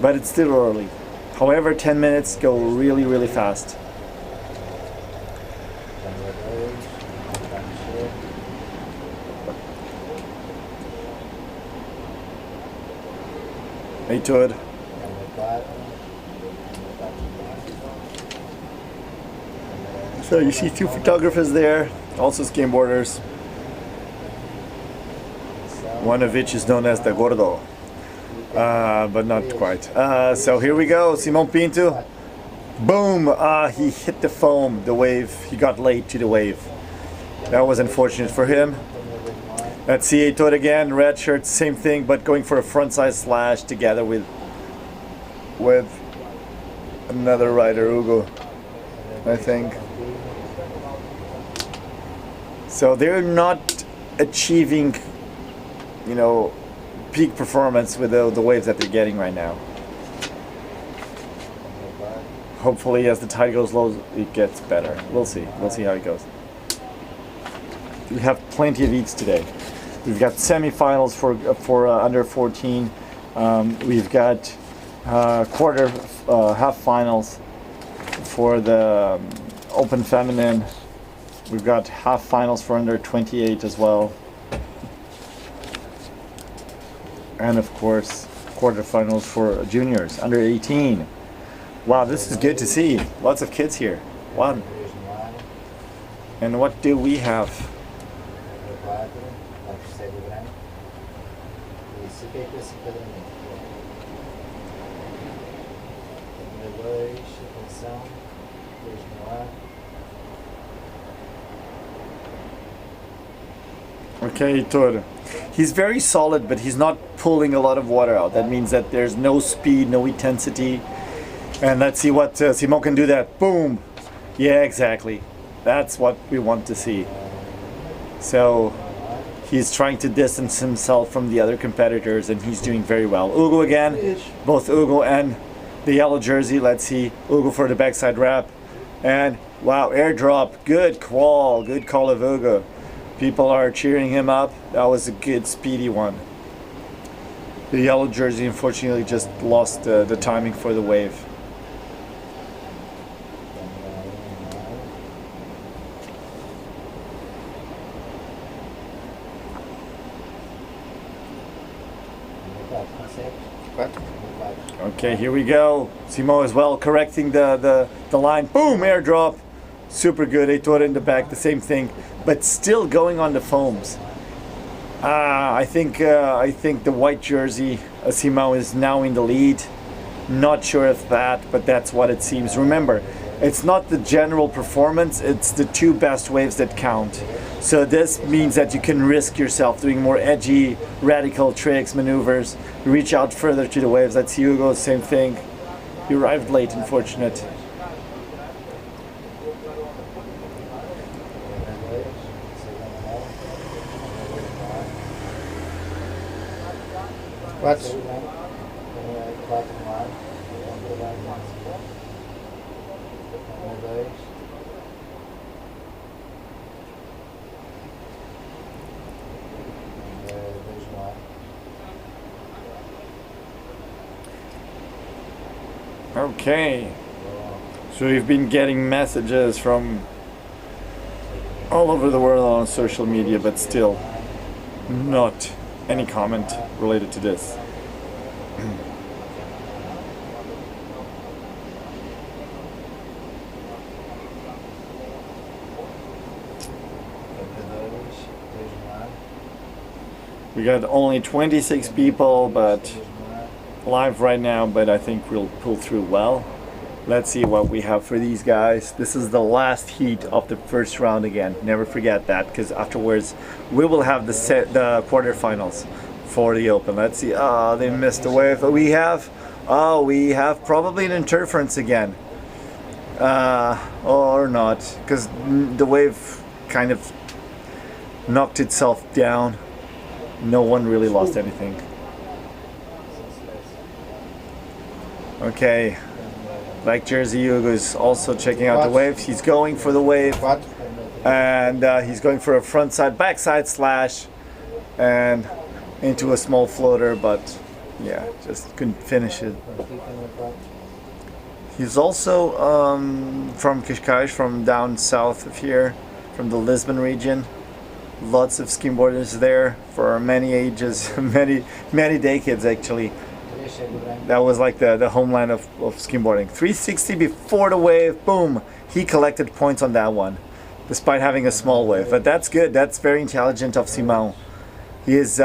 G: but it's still early. However, 10 minutes go really, really fast. Hey, Todd. So you see two photographers there, also skimboarders. One of which is known as the Gordo. But not quite. So here we go, Simon Pinto. Boom! He hit the foam, the wave. He got late to the wave. That was unfortunate for him. Let's see Heitor again, red shirt, same thing, but going for a frontside slash together with another rider, Hugo, I think. So they're not achieving, you know, peak performance with the waves that they're getting right now. Hopefully as the tide goes low it gets better. We'll see how it goes. We have plenty of heats today. We've got semifinals for under 14. We've got half finals for the open feminine. We've got half finals for under 28 as well. And of course, quarterfinals for juniors, under 18. Wow, this is good to see. Lots of kids here. One. And what do we have? Okay, Heitor. He's very solid, but he's not pulling a lot of water out. That means that there's no speed, no intensity. And let's see what Simon can do that. Boom! Yeah, exactly. That's what we want to see. So he's trying to distance himself from the other competitors, and he's doing very well. Hugo again, both Hugo and the yellow jersey. Let's see Hugo for the backside wrap. And wow, airdrop. Good call of Hugo. People are cheering him up. That was a good, speedy one. The yellow jersey unfortunately just lost the timing for the wave. Okay, here we go. Simo as well correcting the line. Boom, airdrop. Super good. Heitor in the back, the same thing, but still going on the foams. I think the white jersey, Simão, is now in the lead. Not sure if that, but that's what it seems. Remember, it's not the general performance, it's the two best waves that count. So this means that you can risk yourself doing more edgy, radical tricks, maneuvers, reach out further to the waves. That's Hugo, same thing. He arrived late, unfortunate.
B: Quatro.
G: Okay, so we've been getting messages from all over the world on social media, but still not any comment related to this. We got only 26 people, but live right now, but I think we'll pull through well. Let's see what we have for these guys. This is the last heat of the first round again. Never forget that, because afterwards we will have the quarterfinals for the Open. Let's see. Oh, they missed the wave. But we have probably an interference again. Or not, because the wave kind of knocked itself down. No one really lost anything. Okay. Black Jersey Hugo is also checking out the waves. He's going for the wave, and he's going for a front side, back side slash, and into a small floater, but yeah, just couldn't finish it. He's also from Cascais, from down south of here, from the Lisbon region. Lots of skimboarders there for many ages, many decades actually. That was like the homeland of skimboarding. 360 before the wave, boom! He collected points on that one, despite having a small wave. But that's good. That's very intelligent of Simão. He's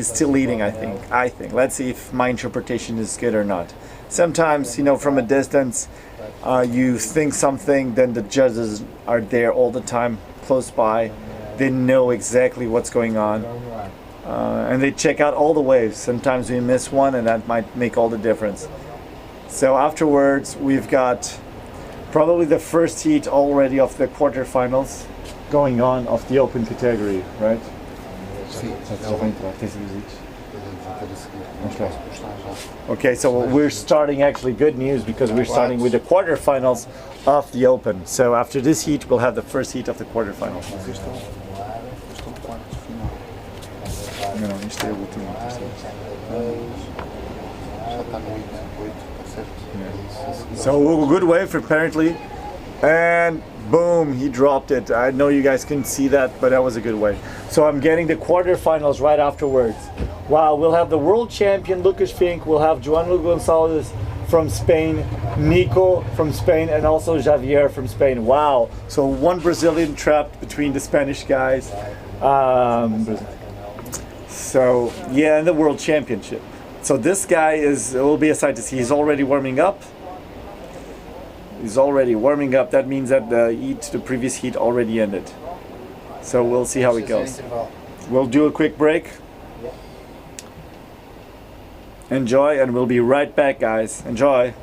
G: still leading, I think. Let's see if my interpretation is good or not. Sometimes, you know, from a distance, you think something, then the judges are there all the time, close by. They know exactly what's going on. And they check out all the waves. Sometimes we miss one, and that might make all the difference. So afterwards, we've got probably the first heat already of the quarterfinals going on of the open category, right? Okay, so we're starting, actually good news, because we're starting with the quarterfinals of the open. So after this heat, we'll have the first heat of the quarterfinals. Não, isto é o último. So a good wave apparently, and boom, he dropped it. I know you guys couldn't see that, but that was a good wave. So I'm getting the quarterfinals right afterwards. Wow, we'll have the world champion Lucas Fink, we'll have João Gonçalves from Spain, Nico from Spain, and also Javier from Spain. Wow, so one Brazilian trapped between the Spanish guys. So yeah, and the world championship. So this guy will be a sight to see. He's already warming up. That means that the previous heat already ended. So we'll see how it goes. We'll do a quick break. Enjoy, and we'll be right back, guys. Enjoy.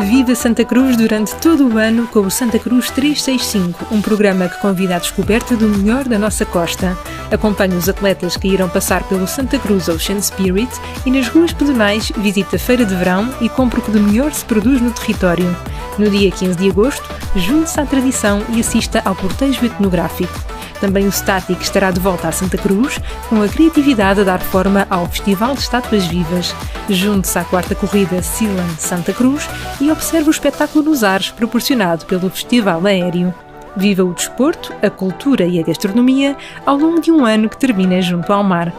A: Viva Santa Cruz durante todo o ano com o Santa Cruz 365, um programa que convida à descoberta do melhor da nossa costa. Acompanhe os atletas que irão passar pelo Santa Cruz Ocean Spirit e nas ruas pedonais visite a feira de verão e compre o que de melhor se produz no território. No dia 15 de agosto, junte-se à tradição e assista ao cortejo etnográfico. Também o Static estará de volta a Santa Cruz, com a criatividade a dar forma ao Festival de Estátuas Vivas. Junte-se à quarta corrida Silan Santa Cruz e observe o espetáculo nos ares proporcionado pelo Festival Aéreo. Viva o desporto, a cultura e a gastronomia ao longo de um ano que termina junto ao mar.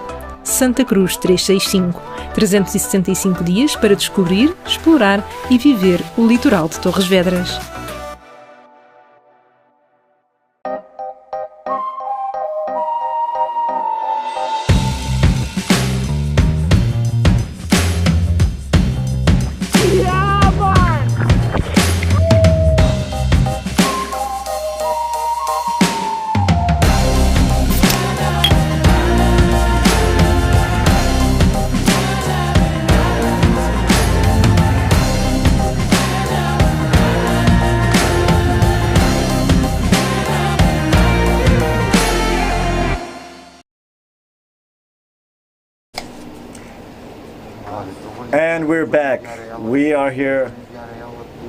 A: Santa Cruz 365. 365 dias para descobrir, explorar e viver o litoral de Torres Vedras.
G: And we're back. We are here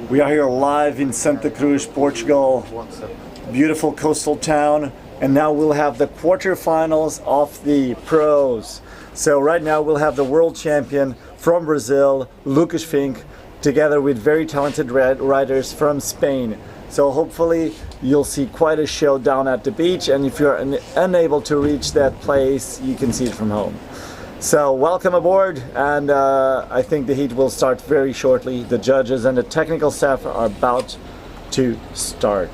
G: live in Santa Cruz, Portugal. Beautiful coastal town. And now we'll have the quarterfinals of the pros. So right now we'll have the world champion from Brazil, Lucas Fink, together with very talented riders from Spain. So hopefully you'll see quite a show down at the beach, and if you're unable to reach that place, you can see it from home. So welcome aboard, and I think the heat will start very shortly. The judges and the technical staff are about to start.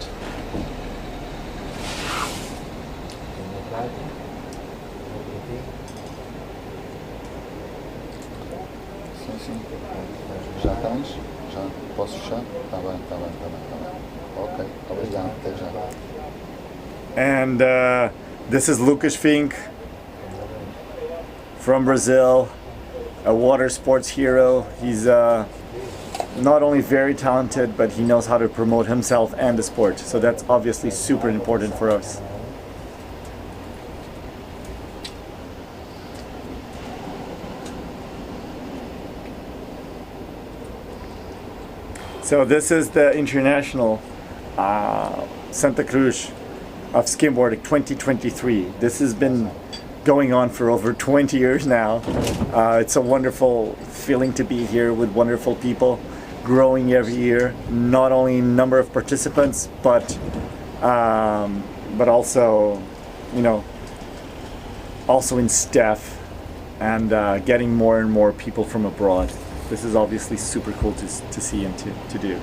E: Sim. Já tens? Já posso fechar? Tá bem. Ok, obrigado, até já.
G: And this is Lucas Fink from Brazil, a water sports hero. He's not only very talented, but he knows how to promote himself and the sport. So that's obviously super important for us. So this is the international Santa Cruz of Skimboarding 2023. This has been going on for over 20 years now. It's a wonderful feeling to be here with wonderful people, growing every year, not only in number of participants, but also, also in staff, and getting more and more people from abroad. This is obviously super cool to see and to do.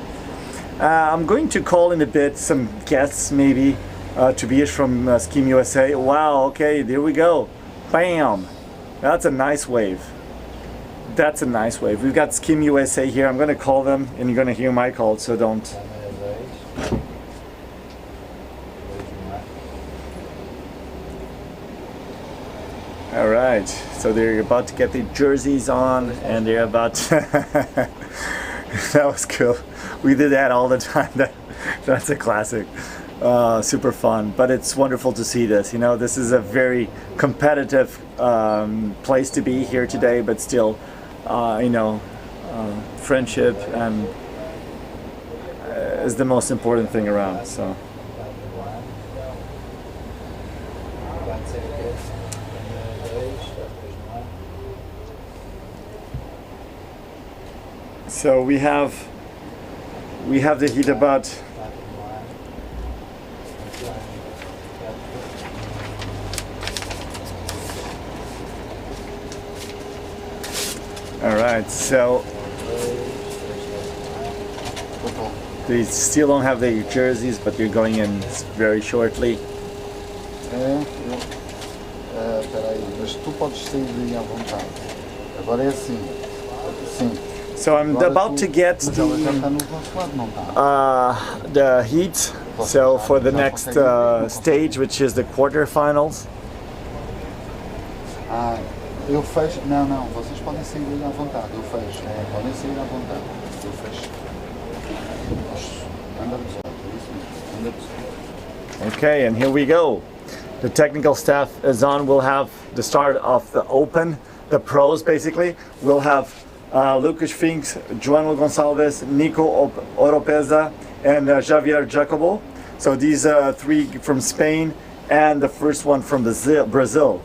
G: I'm going to call in a bit some guests, maybe. Tobias from Skim USA. Wow, okay, there we go. Bam! That's a nice wave. That's a nice wave. We've got Skim USA here. I'm going to call them, and you're going to hear my call, so don't. All right, so they're about to get the jerseys on, and they're about to that was cool. We did that all the time. That's a classic. Super fun, but it's wonderful to see this. This is a very competitive place to be here today, but still, friendship and is the most important thing around. So we have the heat about. All right, so they still don't have their jerseys, but they're going in very shortly.
E: Peraí, mas tu podes sair daí à vontade. Agora é assim. Sim.
G: So I'm about to get the heat. So for the next stage, which is the quarterfinals.
E: Eu fecho. Não, vocês podem sair daí à vontade. Eu fecho. Podem sair à vontade. Eu fecho.
G: Okay, and here we go. The technical staff is on. We'll have the start of the open, the pros basically. We'll have Lucas Finks, João Gonçalves, Nico Oropeza, and Javier Jacobo. So these three from Spain, and the first one from Brazil.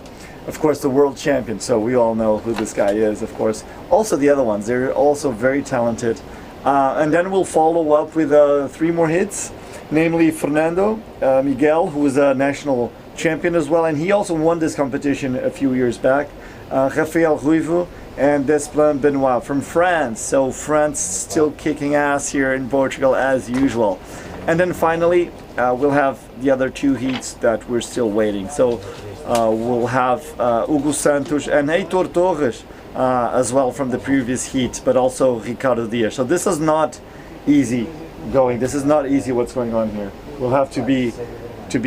G: Of course, the world champion, so we all know who this guy is, of course. Also the other ones, they're also very talented. And then we'll follow up with 3 more hits, namely Fernando, Miguel, who is a national champion as well, and he also won this competition a few years back. Rafael Ruivo and Desde Benoit from France. So France still kicking ass here in Portugal as usual. And then finally, we'll have the other two heats that we're still waiting. So we'll have Hugo Santos and Heitor Torres as well from the previous heat, but also Ricardo Dias. So this is not easy going. This is not easy what's going on here. We'll have to be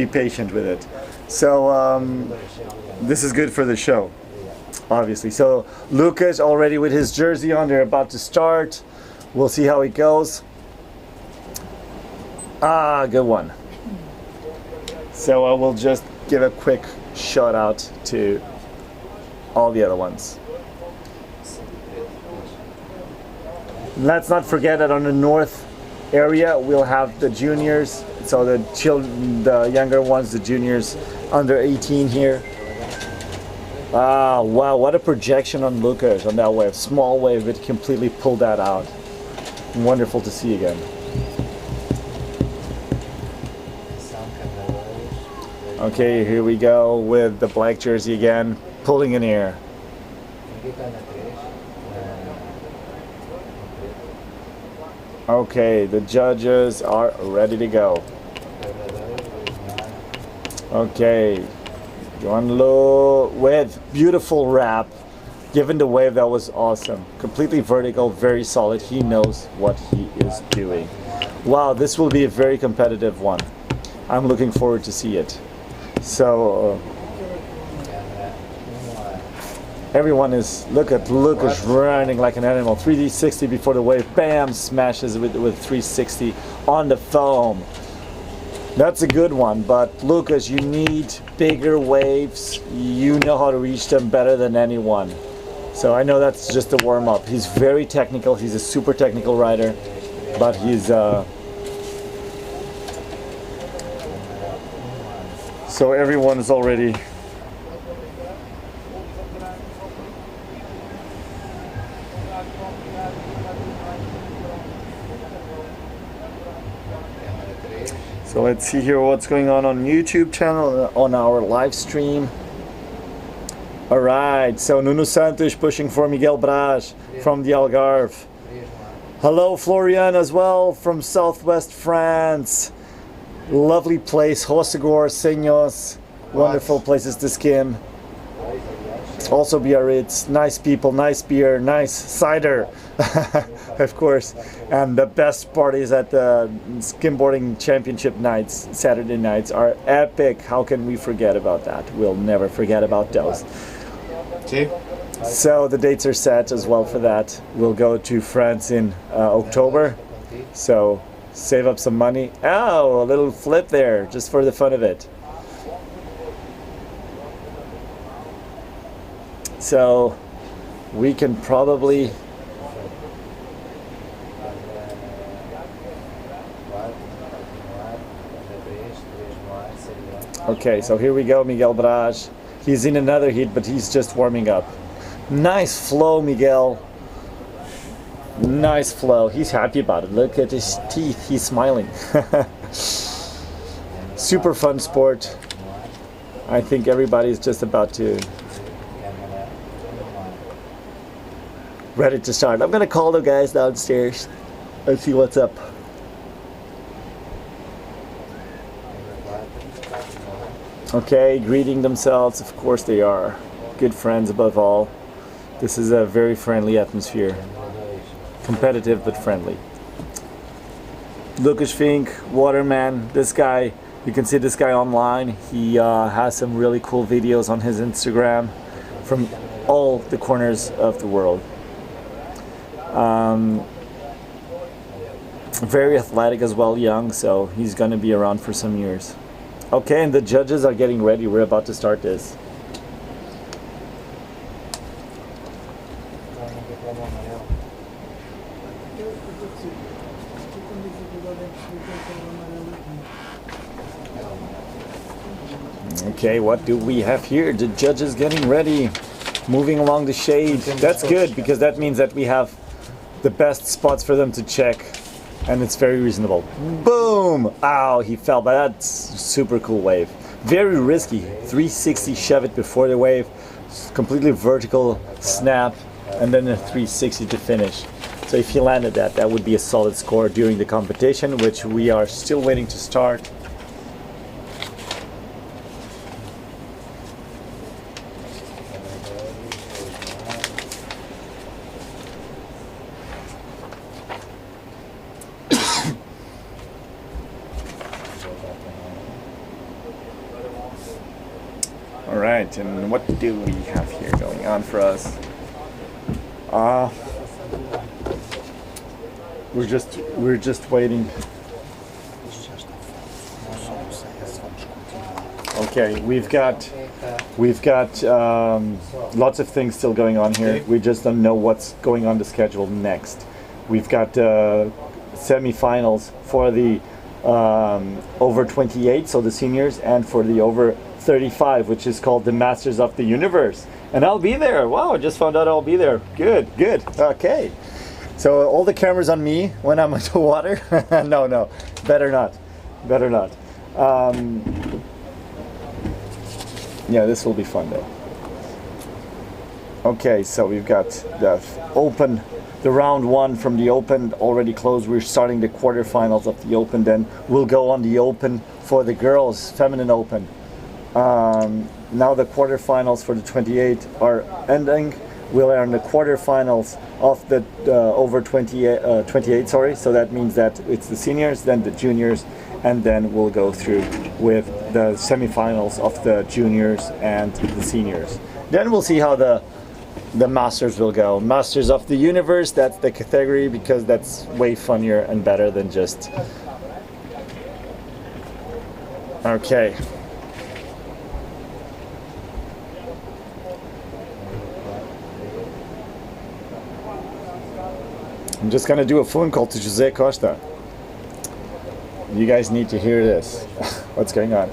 G: patient with it. So this is good for the show, obviously. So Lucas already with his jersey on, they're about to start. We'll see how it goes. Good one. So I will just give a quick shout out to all the other ones. Let's not forget that on the north area we'll have the juniors, so the younger ones, the juniors under 18 here. Wow, what a projection on Lucas on that wave. Small wave, but completely pulled that out. Wonderful to see again. Okay, here we go with the black jersey again, pulling in air. Okay, the judges are ready to go. Okay, Joanlo with beautiful wrap. Given the wave, that was awesome. Completely vertical, very solid. He knows what he is doing. Wow, this will be a very competitive one. I'm looking forward to see it. So everyone is, look at Lucas running like an animal. 360 before the wave, bam, smashes with 360 on the foam. That's a good one, but Lucas, you need bigger waves. You know how to reach them better than anyone. So I know that's just a warm-up. He's very technical. He's a super technical rider, but he's so everyone is already so let's see here what's going on YouTube channel, on our live stream. Alright, so Nuno Santos pushing for Miguel Braz from the Algarve. Hello Florian as well from Southwest France. Lovely place, Hossegor, Senhos, wonderful places to skim. Also Biarritz, nice people, nice beer, nice cider, of course. And the best parties at the skimboarding championship nights, Saturday nights, are epic. How can we forget about that? We'll never forget about those. So the dates are set as well for that. We'll go to France in October. So save up some money. Oh, a little flip there, just for the fun of it. So we can probably okay, so here we go, Miguel Braz. He's in another heat, but he's just warming up. Nice flow, Miguel. Nice flow. He's happy about it. Look at his teeth. He's smiling. Super fun sport. I think everybody's just about to ready to start. I'm gonna call the guys downstairs and see what's up. Okay, greeting themselves. Of course they are. Good friends above all. This is a very friendly atmosphere. Competitive but friendly. Lucas Fink, Waterman, this guy, you can see this guy online. He has some really cool videos on his Instagram from all the corners of the world. Very athletic as well, young, so he's gonna be around for some years. Okay, and the judges are getting ready. We're about to start this. Okay, what do we have here? The judges getting ready, moving along the shade. That's good, because that means that we have the best spots for them to check and it's very reasonable. Boom! Ow, he fell, but that's super cool wave. Very risky, 360 shove it before the wave, completely vertical snap, and then a 360 to finish. So if he landed that, that would be a solid score during the competition, which we are still waiting to start. All right, and what do we have here going on for us? We're just waiting. Okay, we've got lots of things still going on here. We just don't know what's going on the schedule next. We've got semi-finals for the over 28, so the seniors, and for the over 35, which is called the Masters of the Universe. And I'll be there. Wow, I just found out I'll be there. Good. Okay. So all the cameras on me when I'm under water? No, better not. Yeah, this will be fun though. Okay, so we've got the open, the round one from the open already closed. We're starting the quarterfinals of the open, then we'll go on the open for the girls, feminine open. Now the quarterfinals for the 28 are ending. We'll are in the quarterfinals of the over 28, sorry. So that means that it's the seniors, then the juniors, and then we'll go through with the semifinals of the juniors and the seniors. Then we'll see how the Masters will go. Masters of the Universe, that's the category, because that's way funnier and better than just... Okay. I'm just gonna do a phone call to José Costa. You guys need to hear this. What's going on?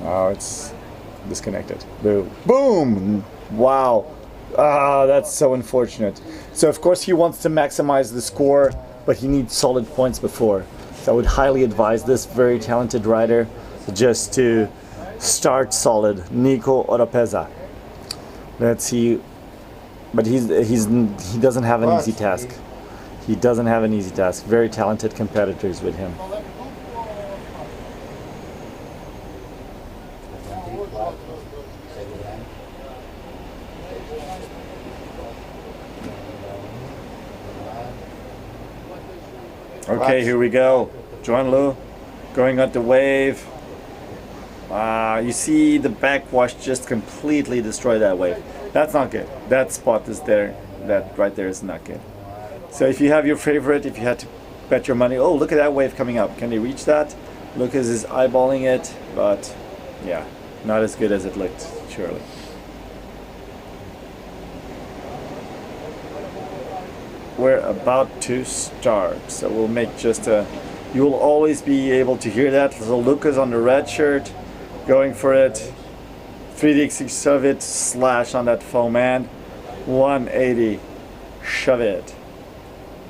G: Oh, it's disconnected. Boom! Wow. Ah, that's so unfortunate. So of course he wants to maximize the score, but he needs solid points before. So I would highly advise this very talented rider just to start solid. Nico Oropeza. Let's see. But he doesn't have an easy task. He doesn't have an easy task. Very talented competitors with him. Okay, here we go. John Lu going at the wave. You see the backwash just completely destroy that wave. That's not good. That spot is there. That right there is not good. So if you have your favorite, if you had to bet your money, oh, look at that wave coming up. Can they reach that? Lucas is eyeballing it, but yeah, not as good as it looked, surely. We're about to start, so we'll make just a... You will always be able to hear that. So Lucas on the red shirt, going for it. 360 shove it, slash on that foam man. 180, shove it.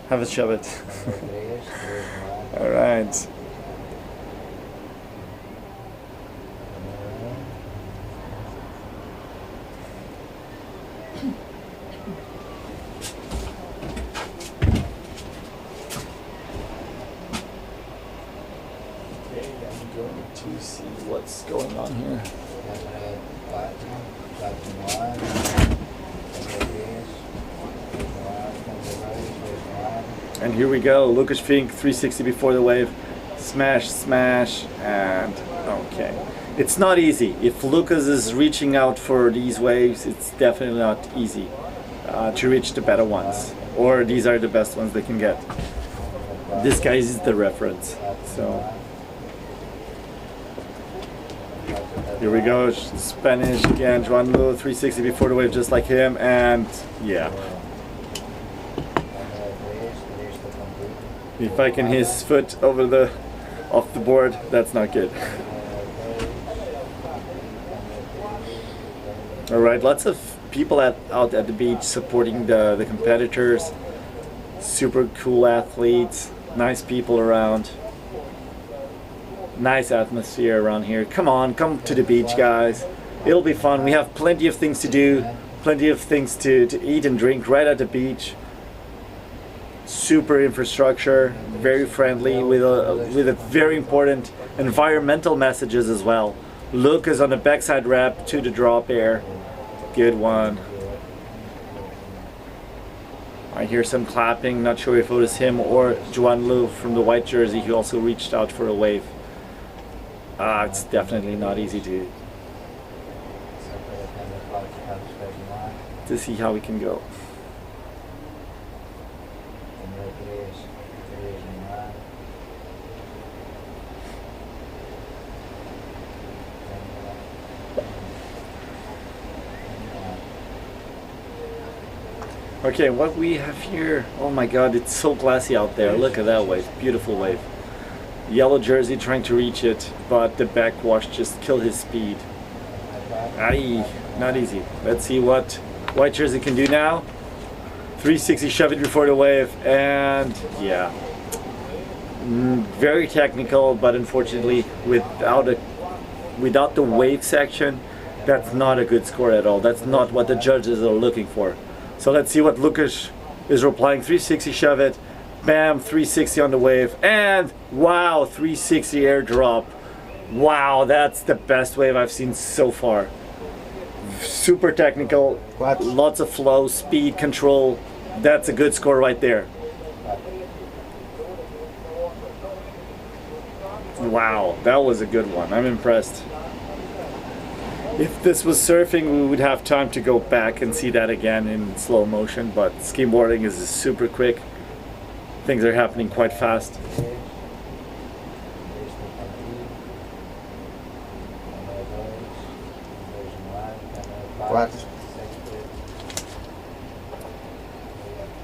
G: Have it shove it. All right. Okay, I'm going to see what's going on here. And here we go, Lucas Fink, 360 before the wave, smash, smash, and okay. It's not easy. If Lucas is reaching out for these waves, it's definitely not easy to reach the better ones, or these are the best ones they can get. This guy is the reference, so. Here we go, Spanish again, Juan Lu, 360 before the wave just like him, and yeah. If I can his foot over off the board, that's not good. Alright, lots of people out at the beach supporting the competitors. Super cool athletes. Nice people around. Nice atmosphere around here. Come on, come to the beach, guys. It'll be fun. We have plenty of things to do, plenty of things to eat and drink right at the beach. Super infrastructure, very friendly, with a very important environmental messages as well. Lucas on the backside wrap to the drop air. Good one. I hear some clapping, not sure if it was him or Juan Lu from the white jersey who also reached out for a wave. It's definitely not easy to see how we can go. Okay, what we have here, oh my god, it's so glassy out there. Look at that wave, beautiful wave. Yellow jersey trying to reach it, but the backwash just killed his speed. Aye, not easy. Let's see what white jersey can do now. 360 shove it before the wave, and yeah. Very technical, but unfortunately without the wave section, that's not a good score at all. That's not what the judges are looking for. So let's see what Lucas is replying. 360 shove it, bam, 360 on the wave, and wow, 360 airdrop. Wow, that's the best wave I've seen so far. Super technical, lots of flow, speed, control. That's a good score right there. Wow, that was a good one. I'm impressed. If this was surfing, we would have time to go back and see that again in slow motion, but skimboarding is super quick. Things are happening quite fast.
E: Quatro.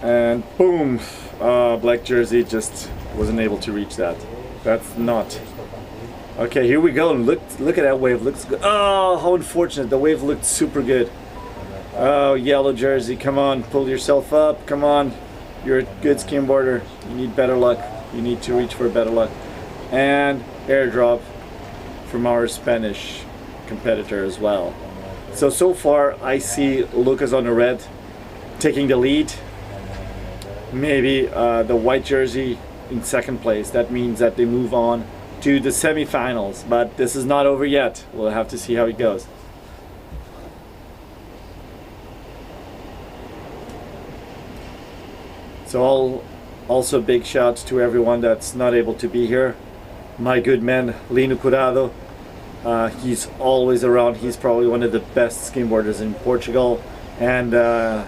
G: And boom, black jersey just wasn't able to reach that. That's not. Okay, here we go. Look at that wave. Looks good. Oh, how unfortunate. The wave looked super good. Oh, yellow jersey. Come on, pull yourself up. Come on. You're a good skimboarder. You need better luck. You need to reach for better luck. And airdrop from our Spanish competitor as well. So far, I see Lucas on the red taking the lead. Maybe the white jersey in second place. That means that they move on to the semifinals, but this is not over yet. We'll have to see how it goes. So also big shout to everyone that's not able to be here. My good man Lino Curado, he's always around. He's probably one of the best skimboarders in Portugal, and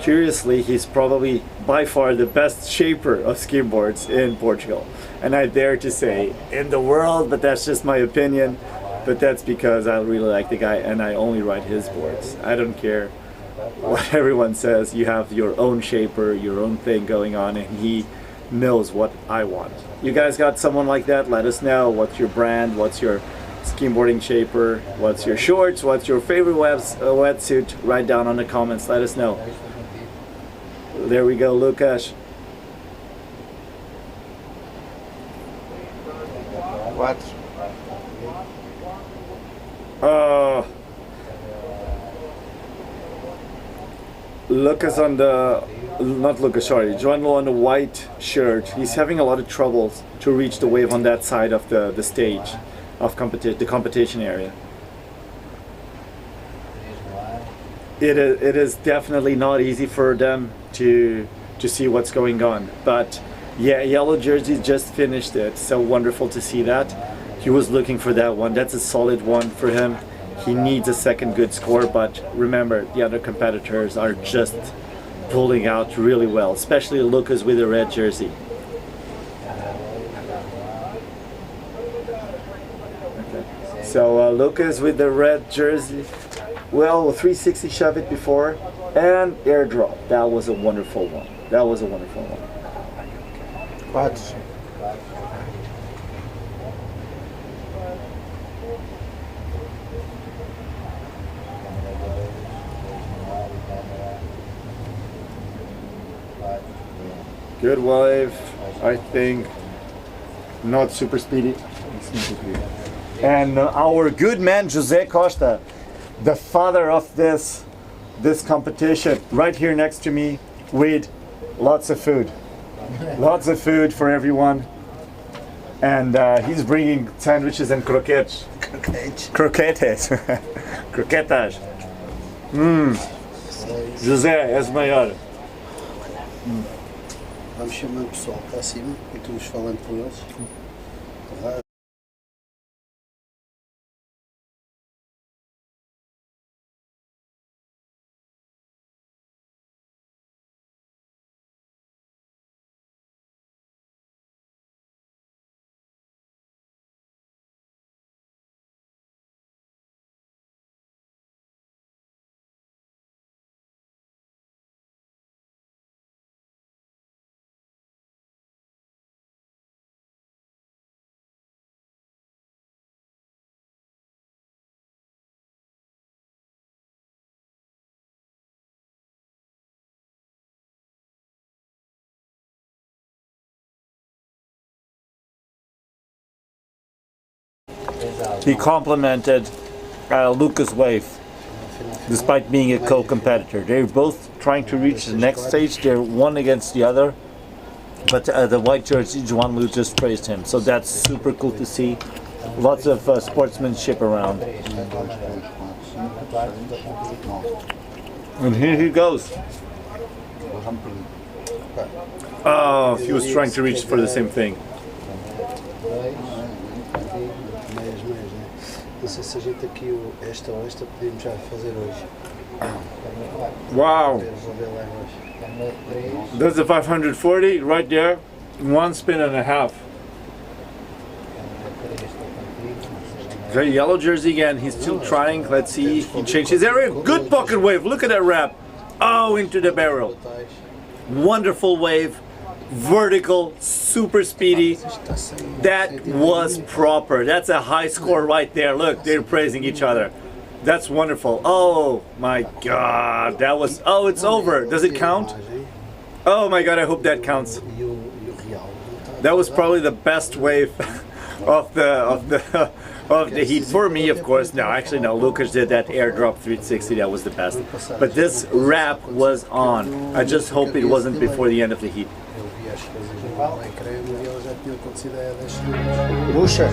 G: curiously, he's probably by far the best shaper of skimboards in Portugal. And I dare to say in the world, but that's just my opinion. But that's because I really like the guy and I only ride his boards. I don't care what everyone says. You have your own shaper, your own thing going on, and he knows what I want. You guys got someone like that? Let us know. What's your brand? What's your skimboarding shaper? What's your shorts? What's your favorite wetsuit? Write down on the comments. Let us know. There we go, Lucas.
E: Quatro.
G: Lucas on the, not Lucas, sorry, Joan on the white shirt. He's having a lot of troubles to reach the wave on that side of the stage of the competition area. It is definitely not easy for them to see what's going on, but yeah, yellow jersey just finished it. So wonderful to see that. He was looking for that one. That's a solid one for him. He needs a second good score, but remember, the other competitors are just pulling out really well, especially Lucas with the red jersey. Okay. So Lucas with the red jersey, well, 360 shove it before, and airdrop. That was a wonderful one. That was a wonderful one.
E: Quatro.
G: Good wave. I think not super speedy. And our good man José Costa, the father of this competition, right here next to me with lots of food. Lots of food for everyone. And he's bringing sandwiches and croquetes. Croquetes. Croquetas. José, és maior.
D: Vamos chamando o pessoal para cima e tu nos falando com eles.
G: He complimented Lucas' wave, despite being a co-competitor. They're both trying to reach the next stage. They're one against the other, but the white jersey Juan Lu just praised him, so that's super cool to see. Lots of sportsmanship around. And here he goes. Oh, he was trying to reach for the same thing.
D: Não sei se a gente aqui, esta ou esta, podíamos já fazer hoje.
G: Wow!
D: Resolver lá hoje.
G: There's the 540 right there. One spin and a half. The yellow jersey again. He's still trying. Let's see. He changed his area. Good pocket wave. Look at that wrap. Oh, into the barrel. Wonderful wave. Vertical, super speedy. That was proper. That's a high score right there. Look, they're praising each other. That's wonderful. Oh my god, that was. Oh, it's over. Does it count? Oh my god, I hope that counts. That was probably the best wave of the heat for me, of course. No, actually no. Lucas did that airdrop 360. That was the best. But this wrap was on. I just hope it wasn't before the end of the heat.
D: As coisas não valem creme e elas já tinham acontecido há 10 segundos. Puxa!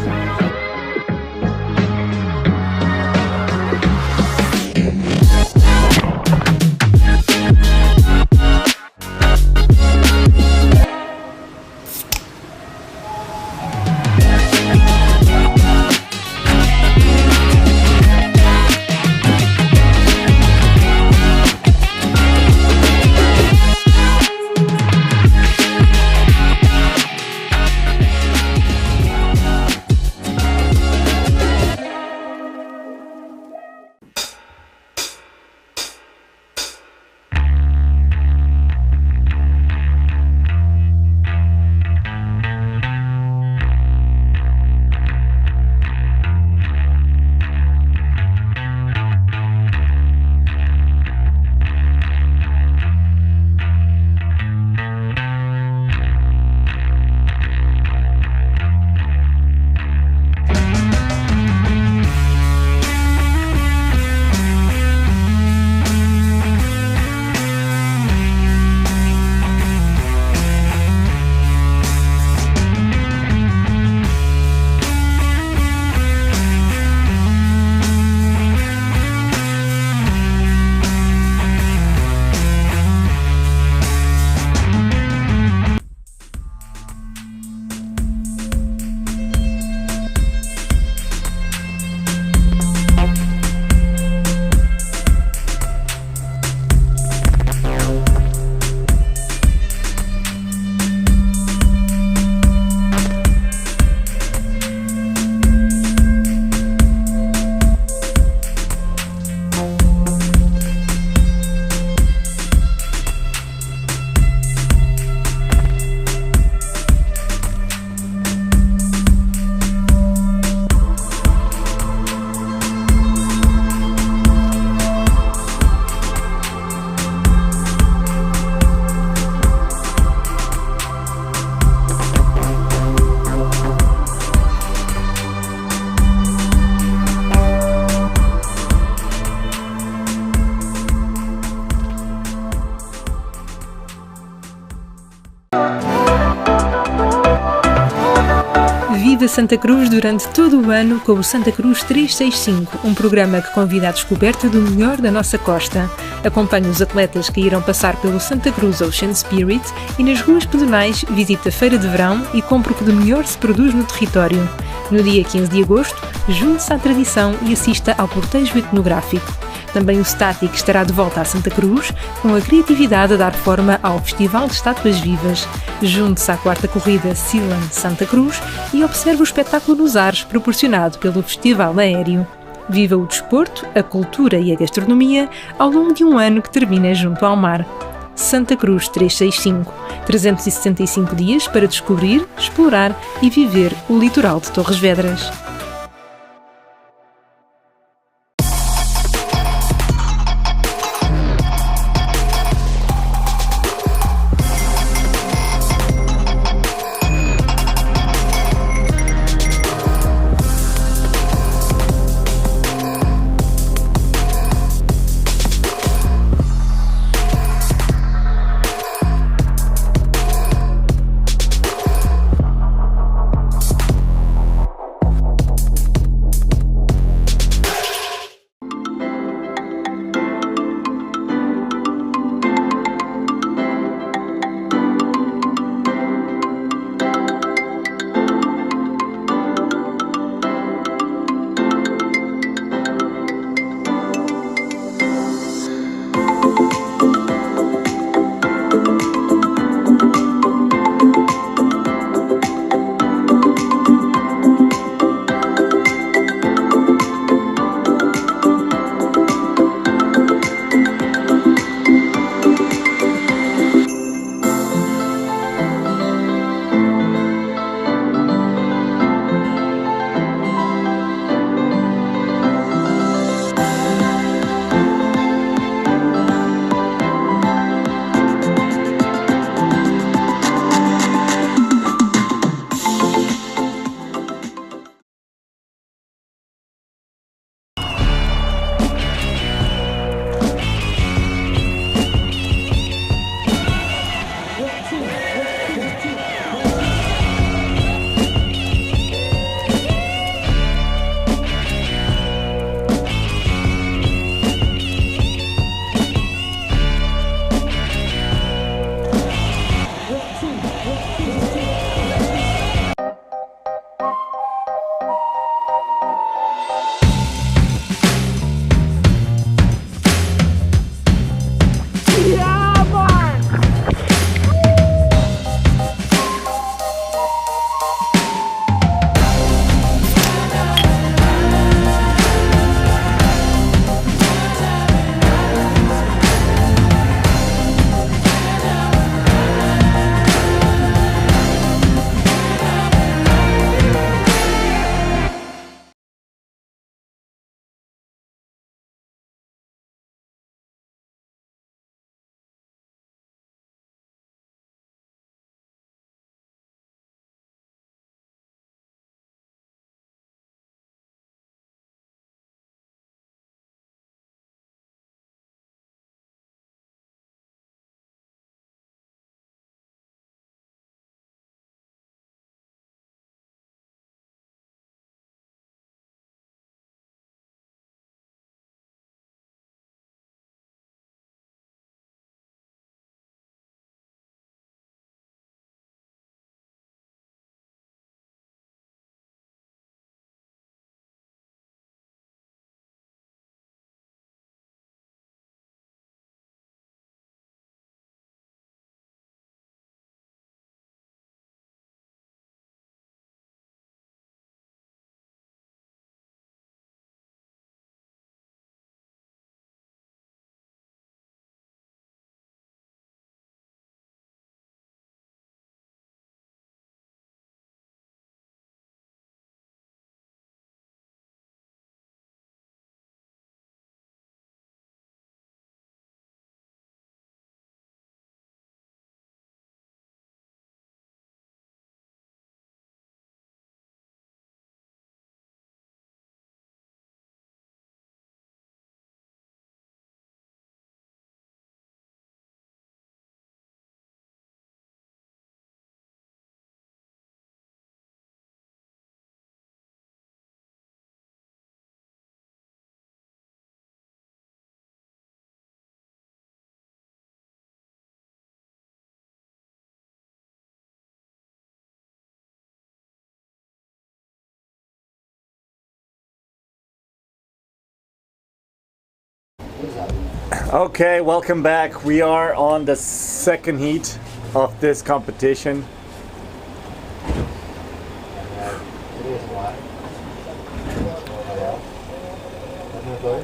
A: viva Santa Cruz durante todo o ano com o Santa Cruz 365, um programa que convida à descoberta do melhor da nossa costa. Acompanhe os atletas que irão passar pelo Santa Cruz Ocean Spirit e nas ruas pedonais visite a feira de verão e compre o que de melhor se produz no território. No dia 15 de agosto, junte-se à tradição e assista ao cortejo etnográfico. Também o Static estará de volta a Santa Cruz, com a criatividade a dar forma ao Festival de Estátuas Vivas. Junte-se à quarta corrida Silan Santa Cruz e observe o espetáculo nos ares proporcionado pelo Festival Aéreo. Viva o desporto, a cultura e a gastronomia ao longo de um ano que termina junto ao mar. Santa Cruz 365. 365 dias para descobrir, explorar e viver o litoral de Torres Vedras.
G: Okay, welcome back. We are on the second heat of this competition.
B: Três no ar. Dois.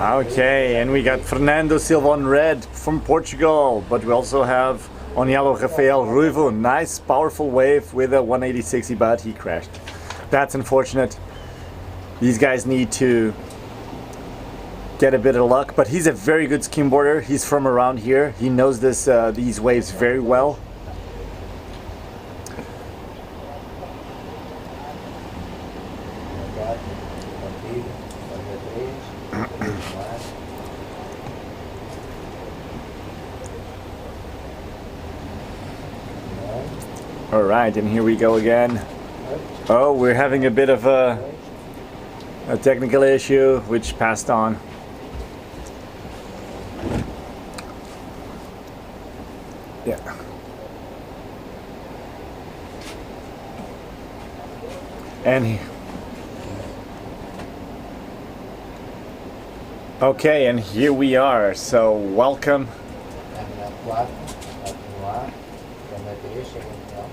G: Okay, and we got Fernando Silva on red from Portugal, but we also have on yellow Rafael Ruivo. Nice, powerful wave with a 180-60, but he crashed. That's unfortunate. These guys need to get a bit of luck, but he's a very good skimboarder. He's from around here. He knows these waves very well. All right, and here we go again. Oh, we're having a bit of a technical issue, which passed on. Yeah. And okay, and here we are. So welcome.
B: Quatro, no ar. Chega então.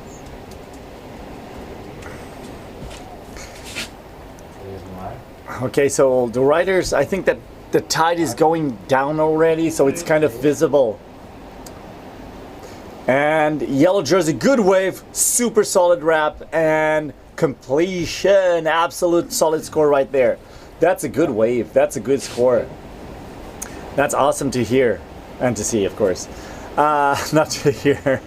B: Três no ar.
G: Okay, so the riders, I think that the tide is going down already, so it's kind of visible. And yellow jersey, good wave, super solid wrap, and completion, absolute solid score right there. That's a good wave, that's a good score. That's awesome to hear, and to see, of course. Not to hear,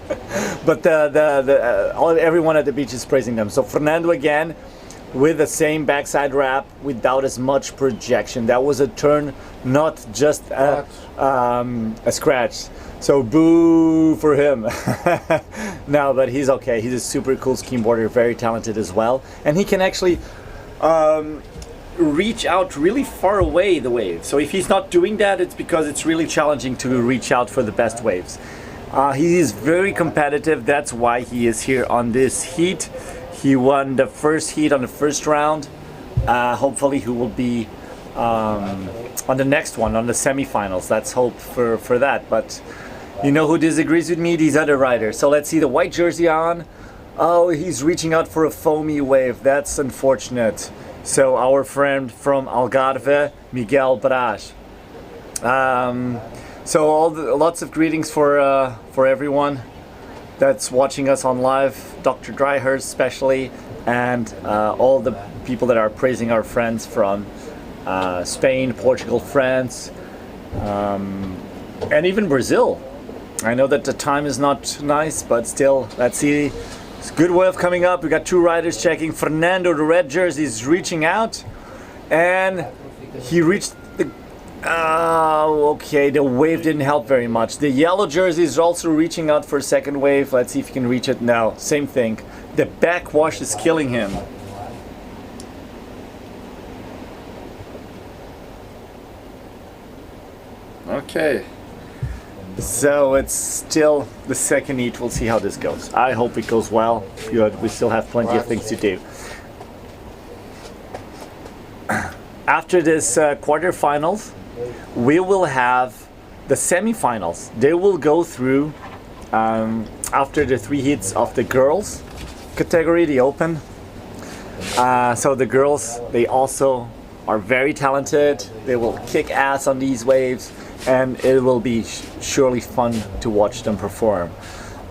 G: but everyone at the beach is praising them. So Fernando again, with the same backside wrap without as much projection. That was a turn, not just a scratch. So boo for him. No, but he's okay. He's a super cool skimboarder, very talented as well. And he can actually reach out really far away the wave. So if he's not doing that, it's because it's really challenging to reach out for the best waves. He is very competitive. That's why he is here on this heat. He won the first heat on the first round. Hopefully he will be on the next one, on the semifinals. Let's hope for that. But you know who disagrees with me? These other riders. So let's see the white jersey on. Oh, he's reaching out for a foamy wave. That's unfortunate. So our friend from Algarve, Miguel Braz. So lots of greetings for everyone that's watching us on live, Dr. Dryhurst especially, and all the people that are praising our friends from Spain, Portugal, France, and even Brazil. I know that the time is not nice, but still, let's see. It's a good wave coming up. We got two riders checking. Fernando, the red jersey, is reaching out, and he reached the... okay, the wave didn't help very much. The yellow jersey is also reaching out for a second wave. Let's see if he can reach it now. Same thing. The backwash is killing him. Okay. So it's still the second heat. We'll see how this goes. I hope it goes well. Good. We still have plenty of things to do. After this quarterfinals, we will have the semifinals. They will go through after the three heats of the girls category, the open. So the girls, they also are very talented. They will kick ass on these waves, and it will be surely fun to watch them perform.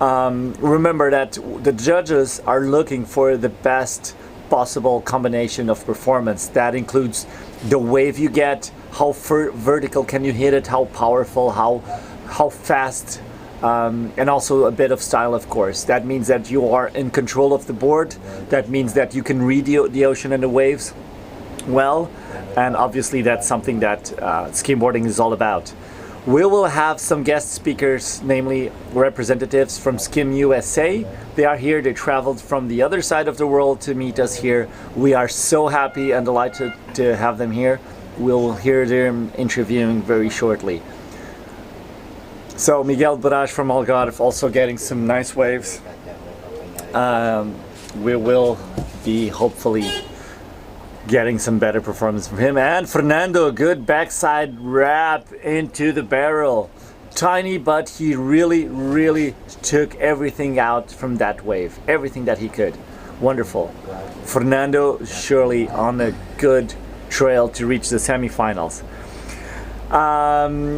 G: Remember that the judges are looking for the best possible combination of performance. That includes the wave you get, how vertical can you hit it, how powerful, how fast, and also a bit of style, of course. That means that you are in control of the board. That means that you can read the ocean and the waves well, and obviously that's something that skimboarding is all about. We will have some guest speakers, namely representatives from Skim USA. They are here. They traveled from the other side of the world to meet us here. We are so happy and delighted to have them here. We'll hear them interviewing very shortly. So Miguel Braz from Algarve also getting some nice waves. We will be hopefully getting some better performance from him. And Fernando, good backside wrap into the barrel. Tiny, but he really took everything out from that wave, everything that he could. Wonderful. Fernando surely on a good trail to reach the semifinals.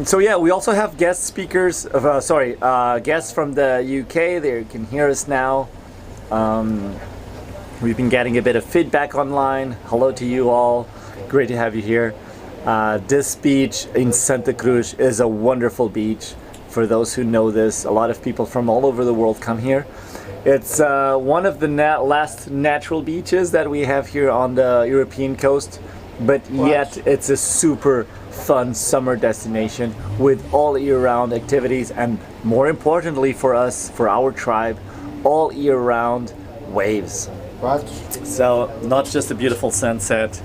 G: So yeah, we also have guest speakers, guests from the UK. They can hear us now. We've been getting a bit of feedback online. Hello to you all. Great to have you here. This beach in Santa Cruz is a wonderful beach. For those who know this, a lot of people from all over the world come here. It's one of the last natural beaches that we have here on the European coast, but yet it's a super fun summer destination with all year-round activities, and more importantly for us, for our tribe, all year-round waves. So not just a beautiful sunset.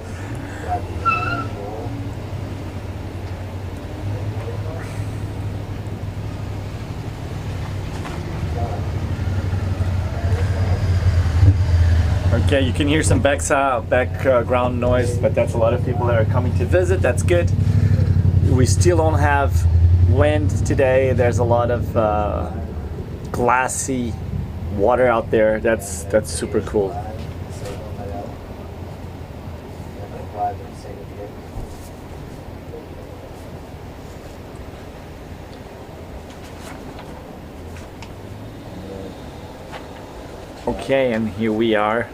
G: Okay, you can hear some background noise, but that's a lot of people that are coming to visit. That's good. We still don't have wind today. There's a lot of glassy water out there. That's super cool. Okay, and here we are.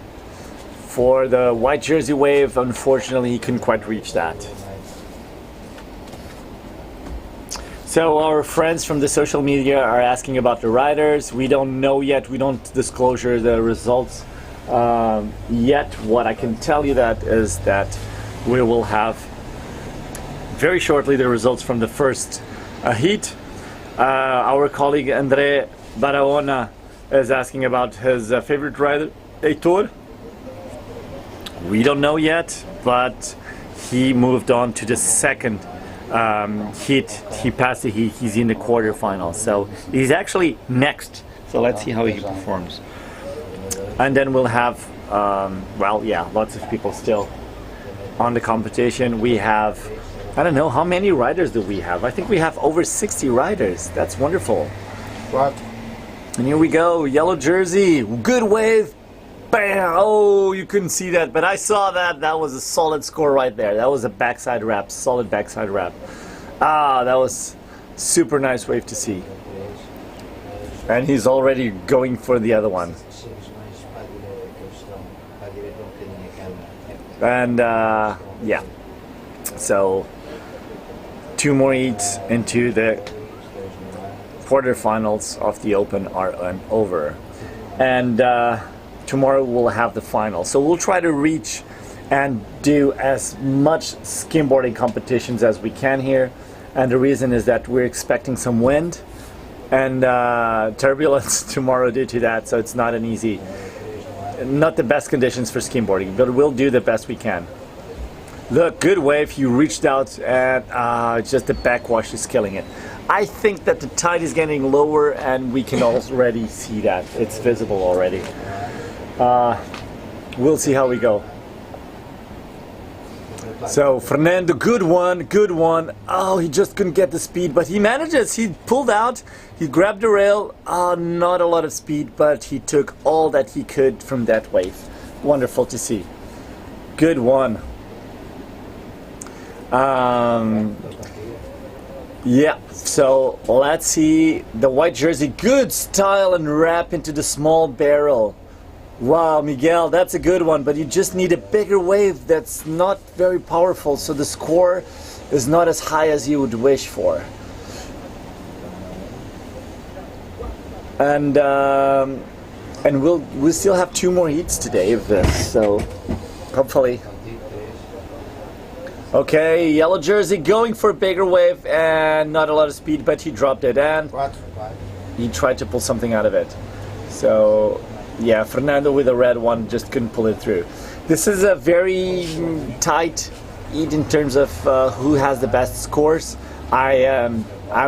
G: For the white jersey wave, unfortunately he couldn't quite reach that. So our friends from the social media are asking about the riders. We don't know yet, we don't disclose the results yet. What I can tell you that is that we will have very shortly the results from the first heat. Our colleague Andre Barahona is asking about his favorite rider, Heitor. We don't know yet, but he moved on to the second heat. He passed the heat. He's in the quarterfinals, so he's actually next. So let's see how he performs. And then we'll have, lots of people still on the competition. We have, I don't know, how many riders do we have? I think we have over 60 riders. That's wonderful.
E: What?
G: And here we go, yellow jersey, good wave. Bam! Oh, you couldn't see that, but I saw that. That was a solid score right there. That was a backside wrap, solid backside wrap. Ah, that was super nice wave to see. And he's already going for the other one. And yeah, so 2 more heats into the quarterfinals of the Open are over. And tomorrow we'll have the final. So we'll try to reach and do as much skimboarding competitions as we can here. And the reason is that we're expecting some wind and turbulence tomorrow due to that. So it's not the best conditions for skimboarding, but we'll do the best we can. Look, good wave. He reached out and just the backwash is killing it. I think that the tide is getting lower and we can already see that. It's visible already. We'll see how we go. So Fernando, good one. Oh, he just couldn't get the speed, but he manages. He pulled out, he grabbed the rail. Not a lot of speed, but he took all that he could from that wave. Wonderful to see. Good one. Yeah, so let's see the white jersey. Good style and wrap into the small barrel. Wow, Miguel, that's a good one, but you just need a bigger wave that's not very powerful, so the score is not as high as you would wish for. And we'll still have 2 more heats today of this, so hopefully. Okay, yellow jersey going for a bigger wave and not a lot of speed, but he dropped it and he tried to pull something out of it. So yeah, Fernando with a red one just couldn't pull it through. This is a very tight heat in terms of who has the best scores. I'm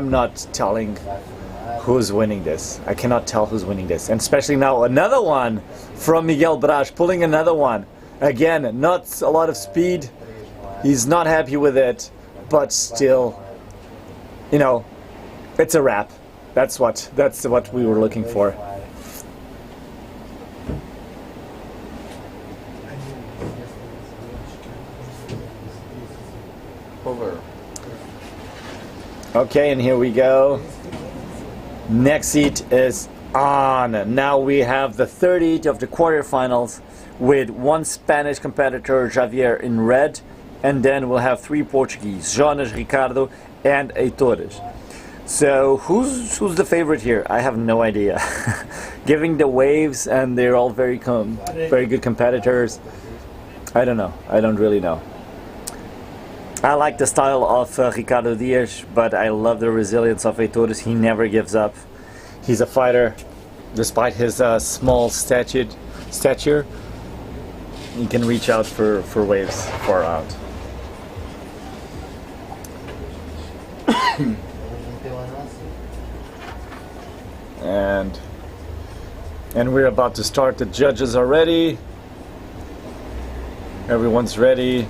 G: not telling who's winning this. I cannot tell who's winning this, and especially now another one from Miguel Braz pulling another one. Again, not a lot of speed. He's not happy with it, but still, you know, it's a wrap. That's what we were looking for.
E: Over.
G: Okay, and here we go. Next seat is on. Now we have the third heat of the quarterfinals with one Spanish competitor, Javier, in red, and then we'll have three Portuguese, Jonas, Ricardo, and Heitores. So who's the favorite here? I have no idea. Giving the waves, and they're all very good competitors. I don't know. I don't really know. I like the style of Ricardo Dias, but I love the resilience of Heitores. He never gives up. He's a fighter, despite his small stature. He can reach out for waves far out. And we're about to start. The judges are ready. Everyone's ready.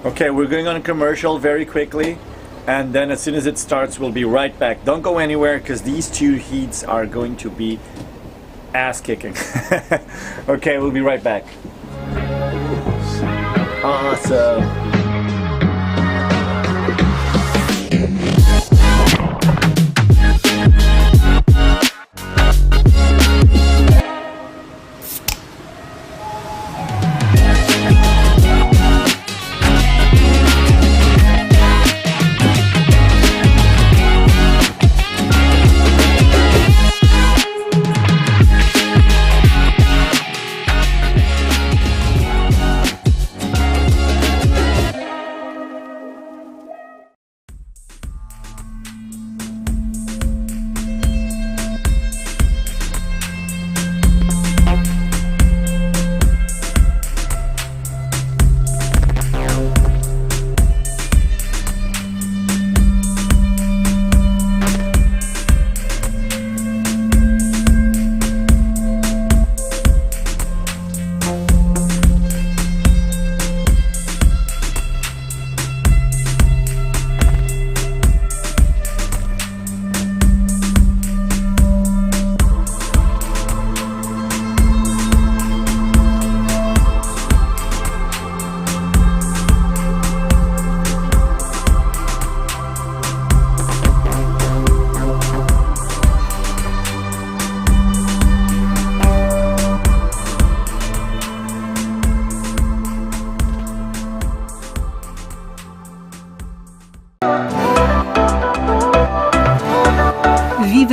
G: Okay, we're going on a commercial very quickly, and then as soon as it starts, we'll be right back. Don't go anywhere, because these two heats are going to be ass-kicking. Okay, we'll be right back. Awesome.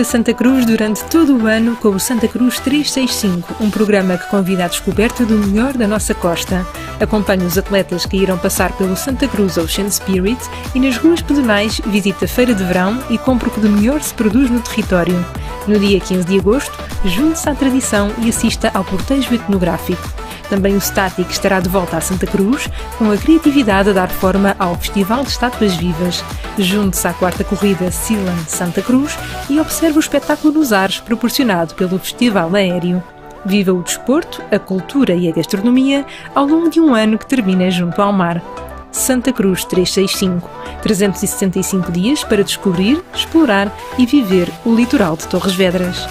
A: Viva Santa Cruz durante todo o ano com o Santa Cruz 365, um programa que convida à descoberta do melhor da nossa costa. Acompanhe os atletas que irão passar pelo Santa Cruz Ocean Spirit e nas ruas pedonais visite a feira de verão e compre o que de melhor se produz no território. No dia 15 de agosto, junte-se à tradição e assista ao cortejo etnográfico. Também o Static estará de volta a Santa Cruz, com a criatividade a dar forma ao Festival de Estátuas Vivas. Junte-se à quarta corrida Silan Santa Cruz e observe o espetáculo nos ares proporcionado pelo Festival Aéreo. Viva o desporto, a cultura e a gastronomia ao longo de um ano que termina junto ao mar. Santa Cruz 365, 365 dias para descobrir, explorar e viver o litoral de Torres Vedras.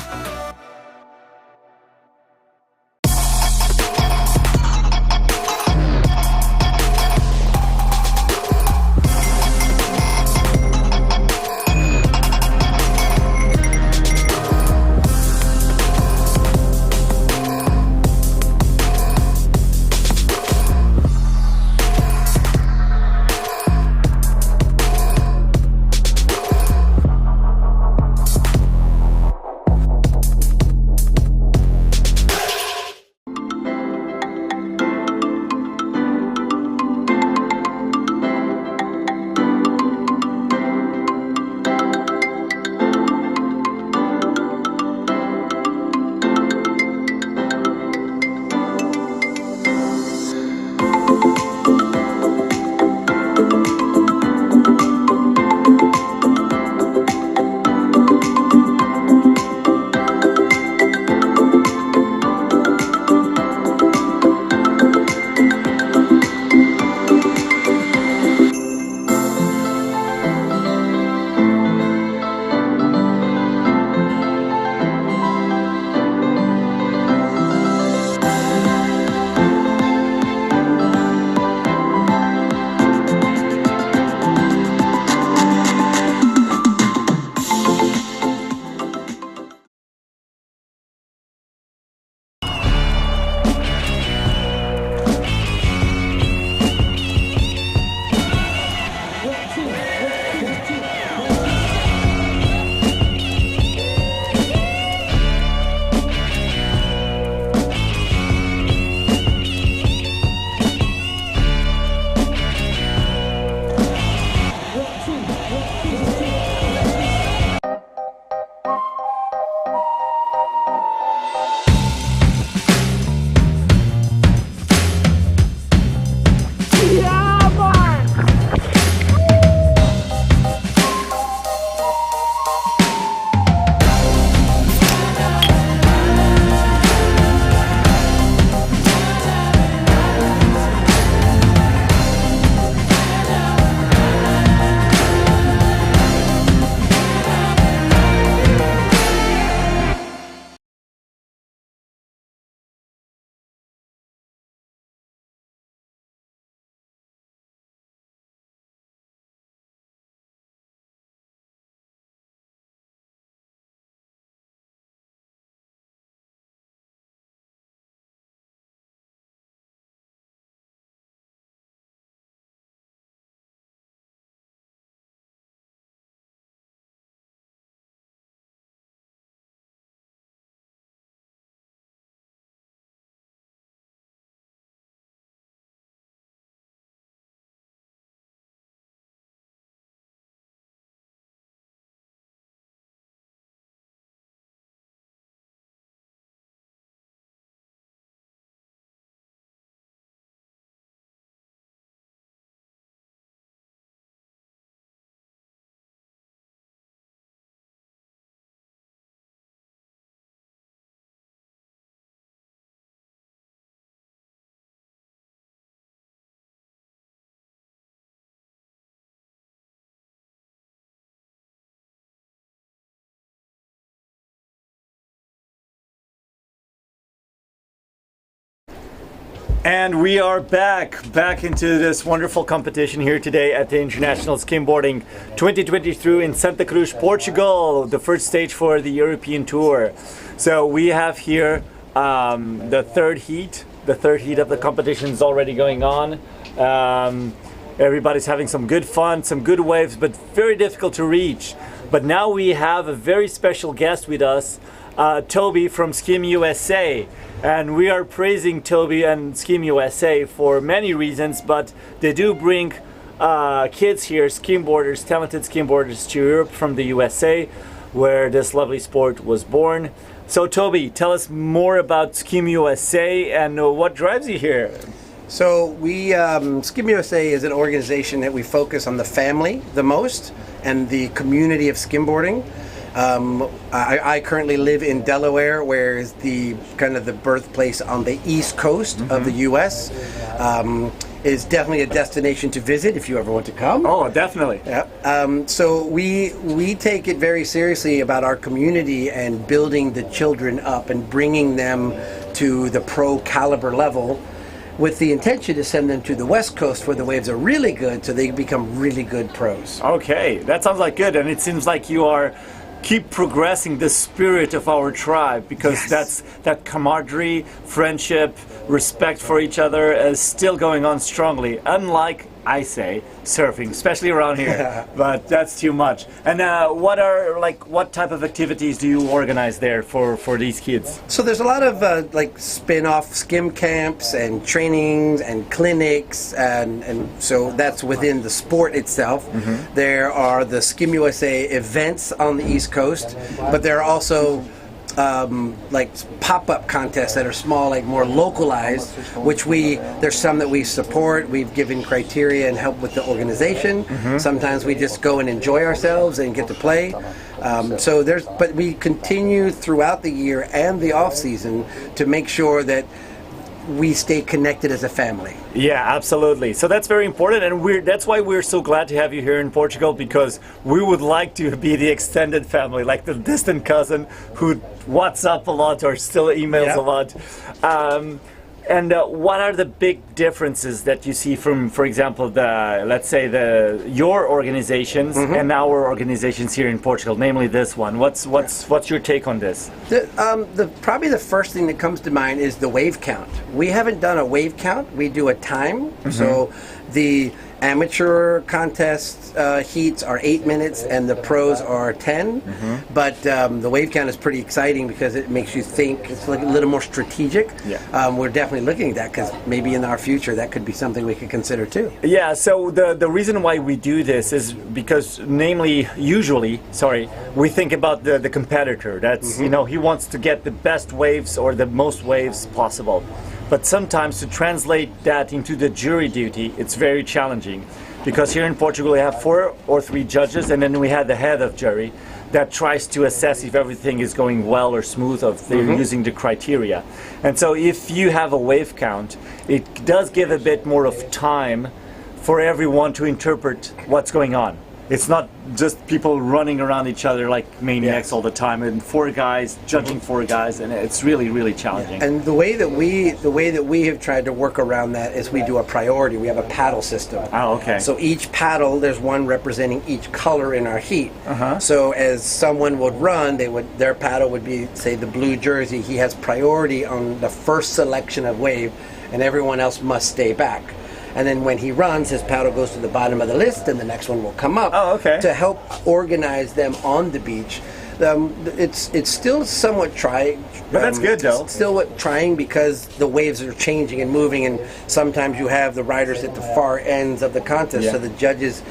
G: And we are back into this wonderful competition here today at the International Skimboarding 2023 in Santa Cruz, Portugal, the first stage for the European Tour. So we have here the third heat. The third heat of the competition is already going on. Everybody's having some good fun, some good waves, but very difficult to reach. But now we have a very special guest with us, Toby from Skim USA. And we are praising Toby and Skim USA for many reasons, but they do bring kids here, skimboarders, talented skimboarders to Europe from the USA, where this lovely sport was born. So Toby, tell us more about Skim USA and what drives you here.
F: So we, Skim USA is an organization that we focus on the family the most and the community of skimboarding. I currently live in Delaware, where is the kind of the birthplace on the East Coast of the U.S. Is definitely a destination to visit if you ever want to come.
G: Oh, definitely.
F: Yeah. So we take it very seriously about our community and building the children up and bringing them to the pro caliber level, with the intention to send them to the West Coast where the waves are really good, so they become really good pros.
G: Okay, that sounds like good, and it seems like you are keep progressing the spirit of our tribe, because that's that camaraderie, friendship, respect for each other is still going on strongly, unlike, I say, surfing, especially around here. But that's too much. And what type of activities do you organize there for these kids?
F: So there's a lot of spin-off skim camps and trainings and clinics, and so that's within the sport itself. There are the Skim USA events on the East Coast, but there are also pop-up contests that are small, like more localized, which there's some that we support. We've given criteria and help with the organization. Sometimes we just go and enjoy ourselves and get to play. But we continue throughout the year and the off season to make sure that we stay connected as a family.
G: Yeah, absolutely. So that's very important, and that's why we're so glad to have you here in Portugal, because we would like to be the extended family, like the distant cousin who WhatsApp a lot or still emails a lot. And what are the big differences that you see from, for example, your organizations and our organizations here in Portugal, namely this one? What's your take on this?
F: Probably the first thing that comes to mind is the wave count. We haven't done a wave count. We do a time. So the amateur contest heats are 8 minutes and the pros are 10. But the wave count is pretty exciting because it makes you think. It's like a little more strategic. We're definitely looking at that, because maybe in our future that could be something we could consider too.
G: Yeah, so the reason why we do this is because usually we think about the competitor. That's he wants to get the best waves or the most waves possible. But sometimes to translate that into the jury duty, it's very challenging, because here in Portugal we have 4 or 3 judges, and then we have the head of jury that tries to assess if everything is going well or smooth, or if they're using the criteria. And so if you have a wave count, it does give a bit more of time for everyone to interpret what's going on. It's not just people running around each other like maniacs all the time, and 4 guys judging 4 guys, and it's really, really challenging.
F: And the way that we have tried to work around that is we do a priority. We have a paddle system.
G: Oh, okay.
F: So each paddle, there's one representing each color in our heat. So as someone would run, their paddle would be, say, the blue jersey. He has priority on the first selection of wave, and everyone else must stay back. And then when he runs, his paddle goes to the bottom of the list, and the next one will come up to help organize them on the beach. It's still somewhat trying.
G: But that's good, though.
F: It's still trying, because the waves are changing and moving, and sometimes you have the riders at the far ends of the contest, so the judges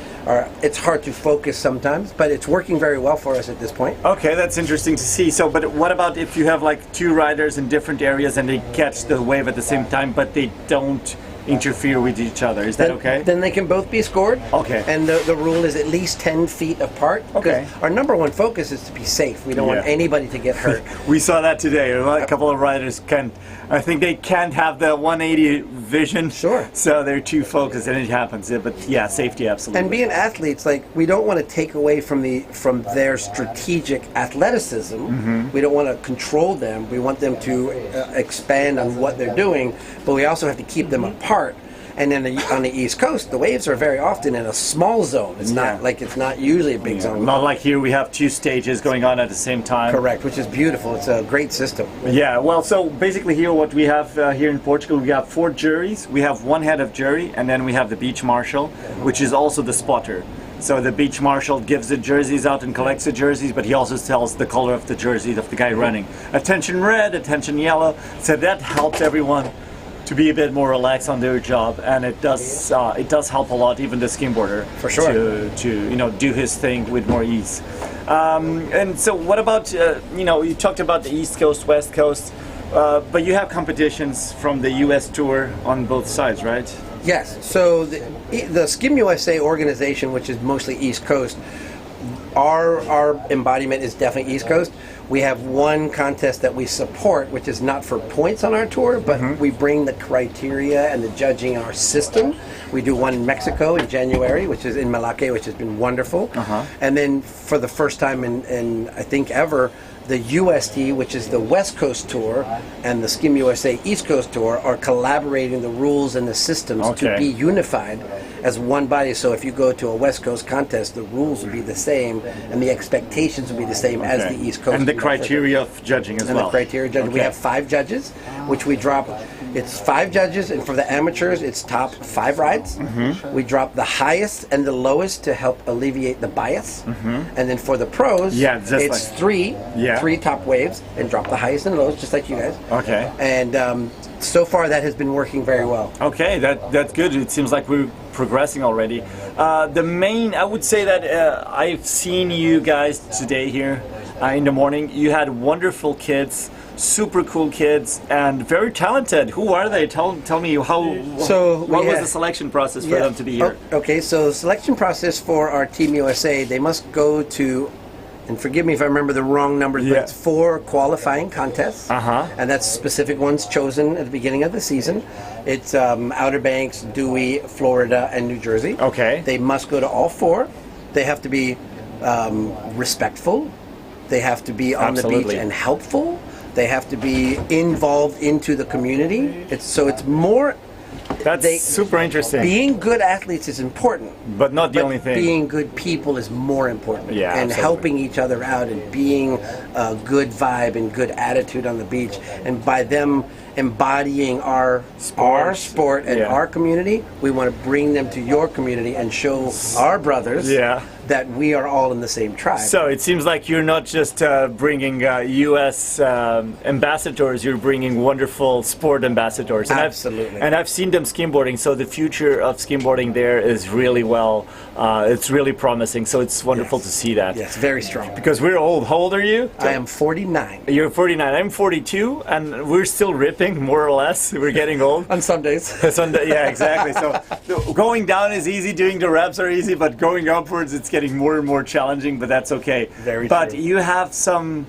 F: it's hard to focus sometimes, but it's working very well for us at this point.
G: Okay, that's interesting to see. So, but what about if you have 2 riders in different areas and they catch the wave at the same time, but they don't interfere with each other. Is that okay?
F: Then they can both be scored.
G: Okay.
F: And the rule is at least 10 feet apart.
G: Okay.
F: Our number one focus is to be safe. We don't want anybody to get hurt.
G: We saw that today. A couple of riders I think they can't have the 180 vision.
F: Sure.
G: So they're too focused and it happens. But yeah, safety absolutely.
F: And being athletes, like, we don't want to take away from their strategic athleticism.
G: Mm-hmm.
F: We don't want to control them. We want them to expand on what they're doing, but we also have to keep them apart. And then on the East Coast, the waves are very often in a small zone. It's not usually a big zone.
G: Not like here we have 2 stages going on at the same time.
F: Correct, which is beautiful. It's a great system.
G: Yeah, well, so basically here what we have here in Portugal, we have 4 juries. We have 1 head of jury, and then we have the beach marshal, which is also the spotter. So the beach marshal gives the jerseys out and collects the jerseys, but he also tells the color of the jersey of the guy running. Attention red, attention yellow. So that helps everyone to be a bit more relaxed on their job, and it does help a lot, even the skimboarder,
F: for sure,
G: to do his thing with more ease. And so, what about you talked about the East Coast, West Coast, but you have competitions from the U.S. tour on both sides, right?
F: Yes. So the Skim USA organization, which is mostly East Coast, our embodiment is definitely East Coast. We have 1 contest that we support, which is not for points on our tour, but we bring the criteria and the judging in our system. We do one in Mexico in January, which is in Malake, which has been wonderful. And then for the first time in I think ever, the UST, which is the West Coast Tour, and the Skim USA East Coast Tour are collaborating the rules and the systems to be unified as one body. So if you go to a West Coast contest, the rules will be the same, and the expectations will be the same as the East Coast.
G: And the criteria of judging as well.
F: And the criteria judging. We have 5 judges, which we drop. It's 5 judges, and for the amateurs, it's top 5 rides. We drop the highest and the lowest to help alleviate the bias. And then for the pros, it's 3 top waves, and drop the highest and lowest, just like you guys.
G: Okay.
F: And so far, that has been working very well.
G: Okay, that's good. It seems like we're progressing already. I would say that I've seen you guys today here in the morning. You had wonderful kids, super cool kids, and very talented. Who are they? Tell me what was the selection process for them to be here?
F: Okay, so selection process for our Team USA, they must go to, and forgive me if I remember the wrong numbers, but it's 4 qualifying contests, and that's specific ones chosen at the beginning of the season. It's Outer Banks, Dewey, Florida, and New Jersey.
G: Okay.
F: They must go to all 4. They have to be respectful. They have to be on the beach and helpful. They have to be involved into the community. It's more.
G: That's super interesting.
F: Being good athletes is important,
G: but not the only thing.
F: Being good people is more important.
G: Yeah,
F: and
G: absolutely.
F: helping each other out and being a good vibe and good attitude on the beach, and by them embodying our sport and our community, we want to bring them to your community and show our brothers that we are all in the same tribe.
G: So it seems like you're not just bringing U.S. ambassadors, you're bringing wonderful sport ambassadors. And
F: Absolutely.
G: I've seen them skimboarding, so the future of skimboarding there is really it's really promising, so it's wonderful to see that.
F: Yes, very strong.
G: Because we're old. How old are you?
F: I am 49.
G: You're 49. I'm 42, and we're still ripping, more or less. We're getting old.
F: On some days.
G: Yeah, exactly. So going down is easy, doing the reps are easy, but going upwards, it's getting more and more challenging, but that's okay.
F: Very
G: But
F: true.
G: you have some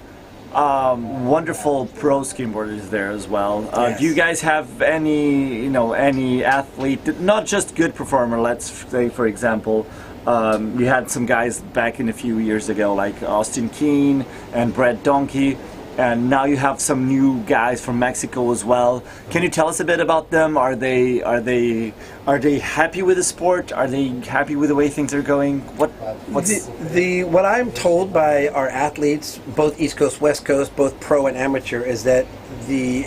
G: wonderful pro skimboarders there as well. Do you guys have any athlete, not just good performer, let's say, for example, you had some guys back in a few years ago, like Austin Keene and Brett Donkey, and now you have some new guys from Mexico as well. Can you tell us a bit about them? Are they happy with the sport? Are they happy with the way things are going?
F: What I'm told by our athletes, both East Coast, West Coast, both pro and amateur, is that the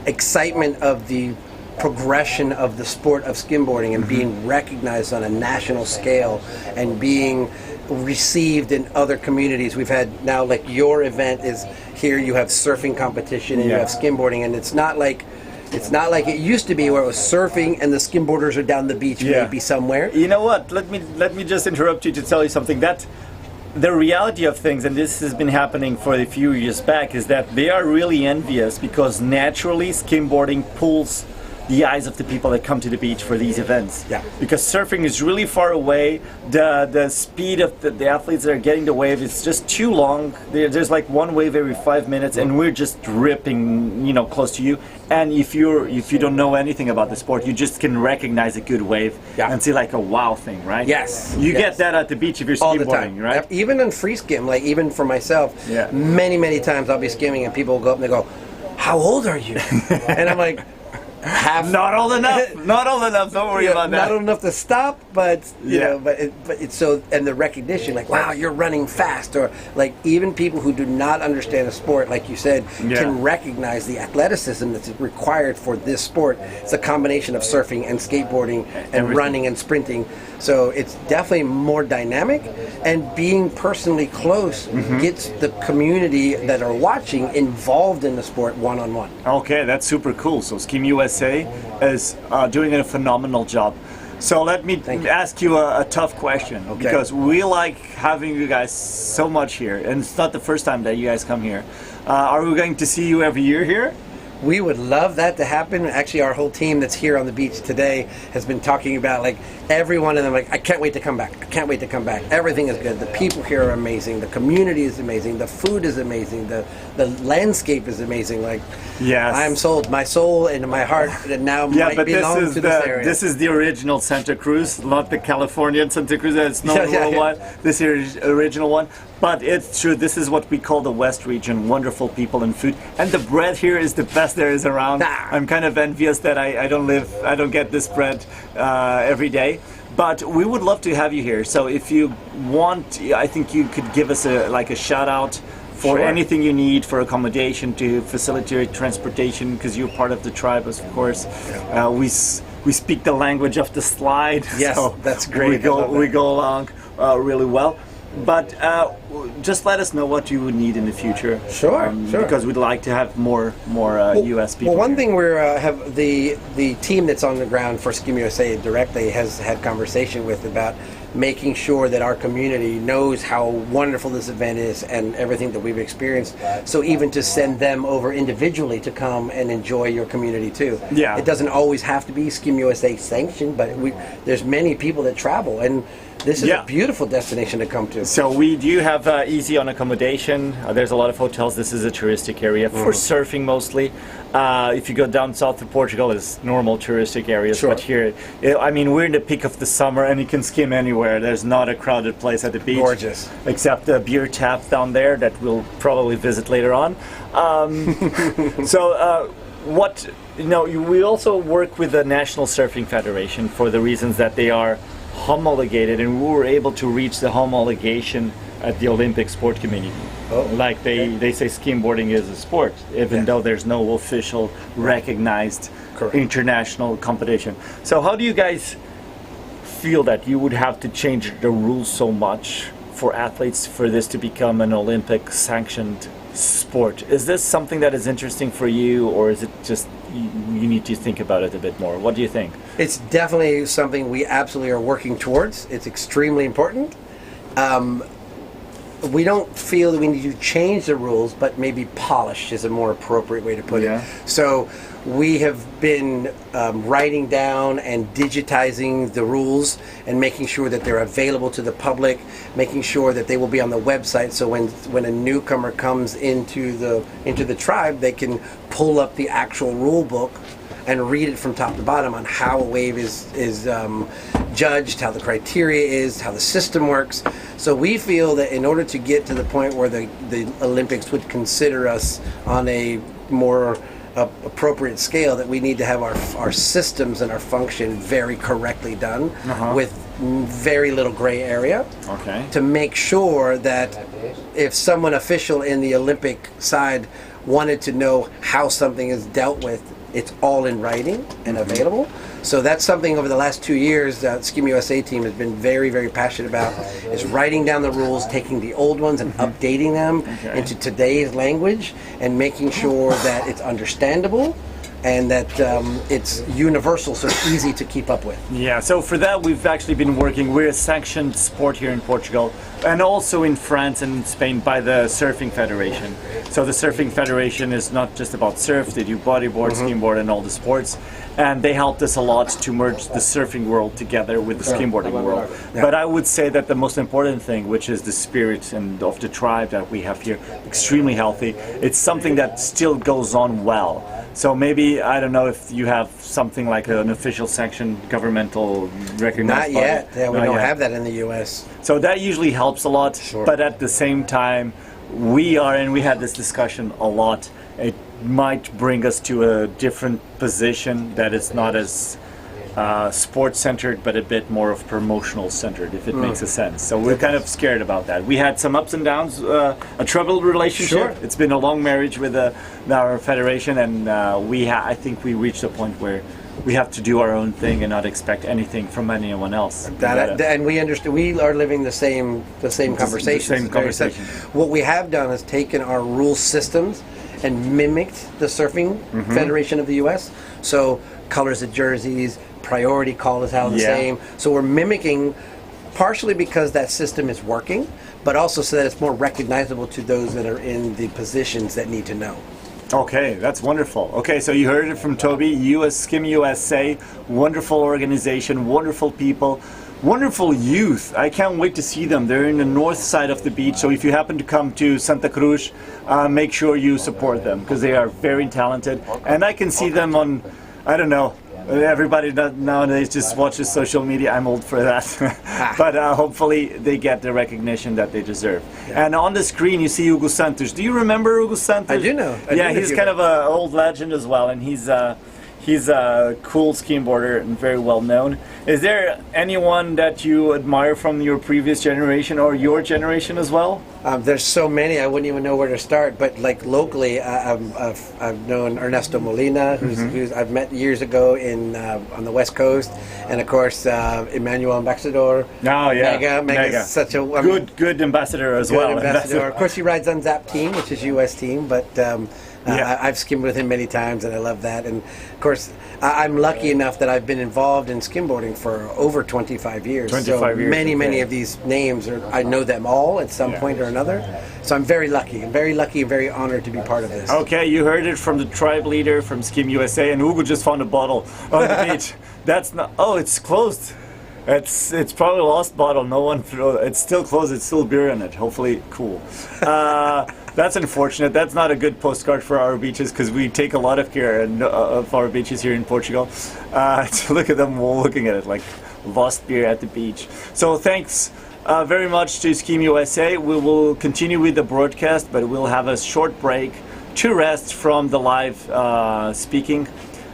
F: excitement of the progression of the sport of skimboarding and being recognized on a national scale and being received in other communities. We've had now, like, your event is here, you have surfing competition and you have skimboarding, and it's not like it used to be where it was surfing and the skimboarders are down the beach maybe somewhere.
G: You know what, let me just interrupt you to tell you something. That the reality of things, and this has been happening for a few years back, is that they are really envious because naturally skimboarding pulls the eyes of the people that come to the beach for these events.
F: Yeah.
G: Because surfing is really far away. The speed of the athletes that are getting the wave is just too long. There's like one wave every 5 minutes, and we're just ripping, you know, close to you. And if you don't know anything about the sport, you just can recognize a good wave and see like a wow thing, right?
F: Yes.
G: You get that at the beach if you're
F: All the
G: skimboarding,
F: time,
G: right?
F: Even in free skim, like even for myself, many times I'll be skimming and people will go up and they go, "How old are you?" And I'm like,
G: not old enough. Not old enough. Don't worry about that.
F: Not old enough to stop, but you know, but it's so, and the recognition, like, wow, you're running fast, or like even people who do not understand a sport, like you said, can recognize the athleticism that's required for this sport. It's a combination of surfing and skateboarding and running and sprinting. So it's definitely more dynamic, and being personally close gets the community that are watching involved in the sport one-on-one.
G: Okay, that's super cool. So Skim USA is doing a phenomenal job. So let me ask you a tough question, because we like having you guys so much here, and it's not the first time that you guys come here. Are we going to see you every year here?
F: We would love that to happen. Actually, our whole team that's here on the beach today has been talking about, like, every one of them, like, I can't wait to come back. I can't wait to come back. Everything is good. The people here are amazing. The community is amazing. The food is amazing. The landscape is amazing. Like, I'm sold. My soul and my heart now might belong to this area.
G: This is the original Santa Cruz, not the Californian Santa Cruz that's known worldwide. This is the original one. But it's true, this is what we call the West region, wonderful people and food. And the bread here is the best there is around. I'm kind of envious that I don't get this bread every day. But we would love to have you here. So if you want, I think you could give us a shout out for anything you need for accommodation, to facilitate transportation, because you're part of the tribe, of course. We speak the language of the slide.
F: Yes,
G: so
F: that's great.
G: We go along really well. But just let us know what you would need in the future.
F: Sure.
G: Because we'd like to have more U.S. people.
F: Well, one thing we have the team that's on the ground for Skim USA directly has had conversation with about making sure that our community knows how wonderful this event is and everything that we've experienced. So even to send them over individually to come and enjoy your community too. Yeah. It doesn't always have to be Skim USA sanctioned, but there's many people that travel, and this is a beautiful destination to come to.
G: So we do have easy on accommodation. There's a lot of hotels. This is a touristic area for surfing mostly. If you go down south of Portugal, it's normal touristic areas. But here, I mean, we're in the peak of the summer, and you can skim anywhere. There's not a crowded place at the beach.
F: Gorgeous.
G: Except the beer tap down there that we'll probably visit later on. We also work with the National Surfing Federation for the reasons that they are homologated, and we were able to reach the homologation at the Olympic Sport Committee. Like they say skimboarding is a sport, even though there's no official recognized international competition. So how do you guys feel that you would have to change the rules so much for athletes for this to become an Olympic sanctioned sport? Is this something that is interesting for you, or is it just you need to think about it a bit more? What do you think?
F: It's definitely something we absolutely are working towards. It's extremely important. We don't feel that we need to change the rules, but maybe polish is a more appropriate way to put it. So we have been writing down and digitizing the rules and making sure that they're available to the public, making sure that they will be on the website, so when a newcomer comes into the tribe, they can pull up the actual rule book and read it from top to bottom on how a wave is judged, how the criteria is, how the system works. So we feel that in order to get to the point where the Olympics would consider us on a more appropriate scale, that we need to have our systems and our function very correctly done with very little gray area to make sure that if someone official in the Olympic side wanted to know how something is dealt with, it's all in writing and available. So that's something over the last 2 years that Skim USA team has been very, very passionate about, is writing down the rules, taking the old ones and updating them into today's language, and making sure that it's understandable and that it's universal, so it's easy to keep up with.
C: Yeah, so for that we've actually been working. We're a sanctioned sport here in Portugal and also in France and Spain by the Surfing Federation. So the Surfing Federation is not just about surf, they do bodyboard, skimboard and all the sports. And they helped us a lot to merge the surfing world together with the skimboarding world.
F: Yeah.
C: But I would say that the most important thing, which is the spirit and of the tribe that we have here, extremely healthy. It's something that still goes on well. So maybe, I don't know if you have something like an official sanction, governmental recognized
F: Not yet.
C: body.
F: Yeah, we
C: Not
F: don't
C: yet.
F: have that in the U.S.
C: So that usually helps a lot.
F: Sure.
C: But at the same time, we are, and we had this discussion a lot, it might bring us to a different position that is not as sports centered, but a bit more of promotional centered, if it makes a sense. So we're kind of scared about that. We had some ups and downs, a troubled relationship.
F: Sure.
C: It's been a long marriage with our federation, and I think we reached a point where we have to do our own thing and not expect anything from anyone else.
F: And we understand. We are living the same conversation.
C: The same conversation.
F: What we have done is taken our rule systems and mimicked the Surfing Federation of the U.S. So colors of jerseys, priority call is how the same. So we're mimicking, partially because that system is working, but also so that it's more recognizable to those that are in the positions that need to know.
C: Okay, that's wonderful. Okay, so you heard it from Toby, Skim USA, wonderful organization, wonderful people, wonderful youth. I can't wait to see them. They're in the north side of the beach, so if you happen to come to Santa Cruz, make sure you support them because they are very talented. And I can see them on, I don't know, everybody nowadays just watches social media. I'm old for that. But hopefully they get the recognition that they deserve. Yeah. And on the screen you see Hugo Santos. Do you remember Hugo Santos?
F: I do know.
C: He's kind of an old legend as well, and he's a cool skimboarder and very well known. Is there anyone that you admire from your previous generation or your generation as well?
F: There's so many, I wouldn't even know where to start. But like locally, I've known Ernesto Molina, who's I've met years ago on the West Coast, and of course Emmanuel Ambassador.
C: Oh yeah,
F: Mega's such a
C: good ambassador as well.
F: Ambassador. Of course, he rides on Zap team, which is U.S. team, but. I've skimmed with him many times, and I love that. And of course, I'm lucky enough that I've been involved in skimboarding for over 25 years. Many of these names I know them all at some point or another. So I'm very lucky and very honored to be part of this.
C: Okay, you heard it from the tribe leader from Skim USA, and Hugo just found a bottle on the beach. That's not. Oh, it's closed. It's probably a lost bottle. No one threw. It's still closed. It's still beer in it. Hopefully, cool. That's unfortunate. That's not a good postcard for our beaches because we take a lot of care of our beaches here in Portugal. To look at them while looking at it like lost beer at the beach. So thanks very much to Skim USA. We will continue with the broadcast, but we'll have a short break to rest from the live speaking.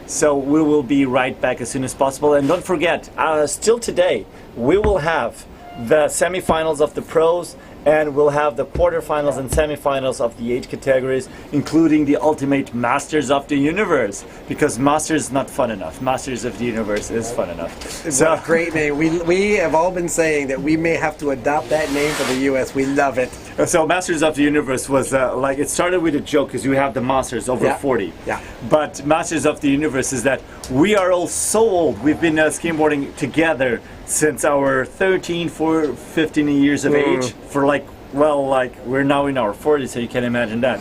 C: So we will be right back as soon as possible. And don't forget, still today, we will have the semifinals of the pros, and we'll have the quarterfinals and semifinals of the age categories, including the ultimate Masters of the Universe, because Masters is not fun enough. Masters of the Universe is fun enough.
F: It's a great name. We have all been saying that we may have to adopt that name for the U.S. We love it.
C: So Masters of the Universe was like, it started with a joke because you have the Masters over 40.
F: Yeah.
C: But Masters of the Universe is that we are all so old. We've been skimboarding together since our 13, 15 years of age for we're now in our 40s, so you can imagine that.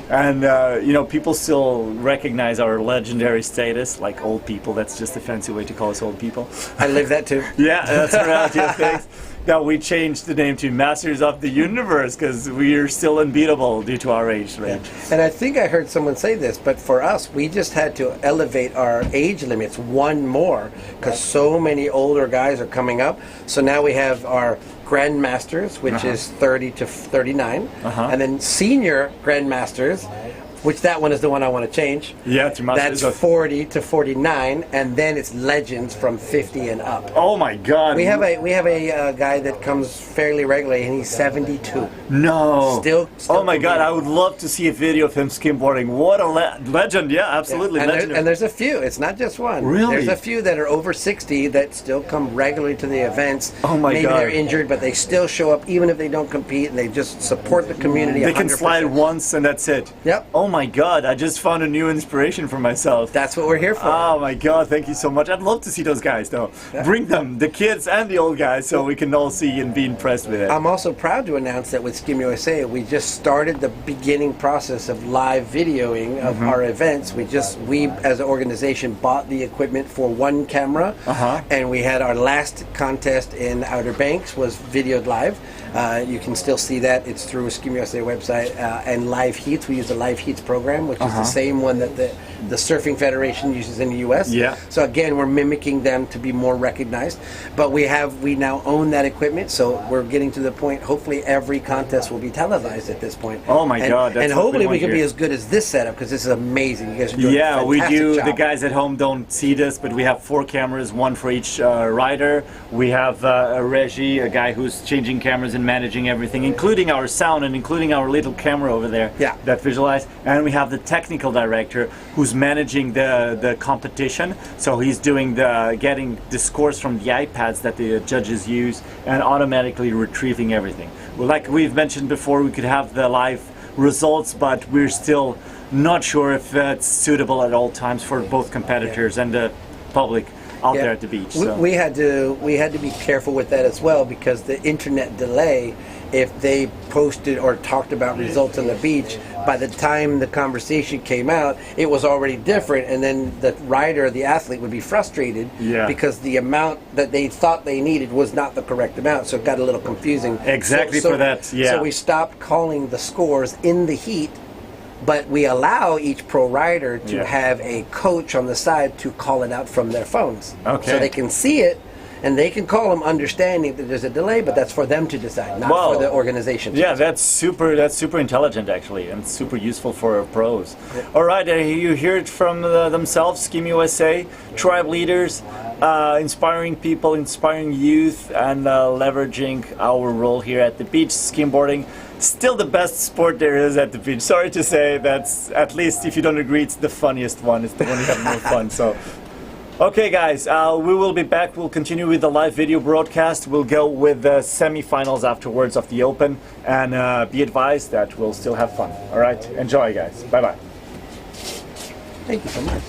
C: And people still recognize our legendary status, like old people. That's just a fancy way to call us old people.
F: I live that too.
C: Yeah, that's a reality of things. Now we changed the name to Masters of the Universe because we are still unbeatable due to our age range.
F: Yeah. And I think I heard someone say this, but for us, we just had to elevate our age limits one more because so many older guys are coming up. So now we have our Grandmasters, which is 30 to 39, and then Senior Grandmasters, which that one is the one I want to change.
C: Yeah, it's
F: That's 40 to 49, and then it's Legends from 50 and up.
C: Oh my God!
F: We have a guy that comes fairly regularly, and he's 72.
C: No.
F: Still
C: oh my God! I would love to see a video of him skimboarding. What a legend! Yeah, absolutely.
F: Yeah. And there's a few. It's not just one.
C: Really?
F: There's a few that are over 60 that still come regularly to the events.
C: Oh my God!
F: Maybe they're injured, but they still show up even if they don't compete, and they just support the community.
C: They can
F: 100%.
C: slide once, and that's it.
F: Yep.
C: Oh
G: my God, I just found a new inspiration for myself.
F: That's what we're here for.
G: Oh my God, thank you so much. I'd love to see those guys though.
F: Yeah.
G: Bring them, the kids and the old guys, so we can all see and be impressed with it.
F: I'm also proud to announce that with Skim USA, we just started the beginning process of live videoing of our events. We as an organization bought the equipment for one camera, and we had our last contest in Outer Banks was videoed live. You can still see that. It's through Skim USA website and Live Heats. We use the Live Heats program, which is the same one that the Surfing Federation uses in the U.S.
G: Yeah.
F: So again, we're mimicking them to be more recognized. But we now own that equipment, so we're getting to the point. Hopefully, every contest will be televised at this point.
G: Oh my God! That's
F: and
G: what
F: hopefully we
G: want
F: can be
G: here.
F: as good as this setup, because this is amazing. You guys are doing a
G: Yeah, we
F: fantastic
G: do.
F: job.
G: The guys at home don't see this, but we have 4 cameras, one for each rider. We have a regie, a guy who's changing cameras and managing everything, including our sound and including our little camera over there that visualize. And we have the technical director who's managing the competition. So he's doing getting the scores from the iPads that the judges use and automatically retrieving everything. Well, like we've mentioned before, we could have the live results, but we're still not sure if that's suitable at all times for both competitors and the public out there at the beach. So.
F: We had to be careful with that as well, because the internet delay, if they posted or talked about results on the beach, by the time the conversation came out, it was already different, and then the rider, the athlete, would be frustrated because the amount that they thought they needed was not the correct amount, so it got a little confusing.
G: Exactly for that,
F: So we stopped calling the scores in the heat, but we allow each pro rider to have a coach on the side to call it out from their phones.
G: Okay.
F: So they can see it, and they can call them understanding that there's a delay, but that's for them to decide, not for the organization.
G: Yeah, that's super intelligent actually, and super useful for pros. All right, you hear it from themselves, Skim USA, tribe leaders, inspiring people, inspiring youth, and leveraging our role here at the beach. Skimboarding, still the best sport there is at the beach. Sorry to say, that's, at least if you don't agree, it's the funniest one. It's the one you have more fun. So. Okay guys, we will be back. We'll continue with the live video broadcast. We'll go with the semi-finals afterwards of the Open, and be advised that we'll still have fun. All right, enjoy guys. Bye-bye.
F: Thank you so much.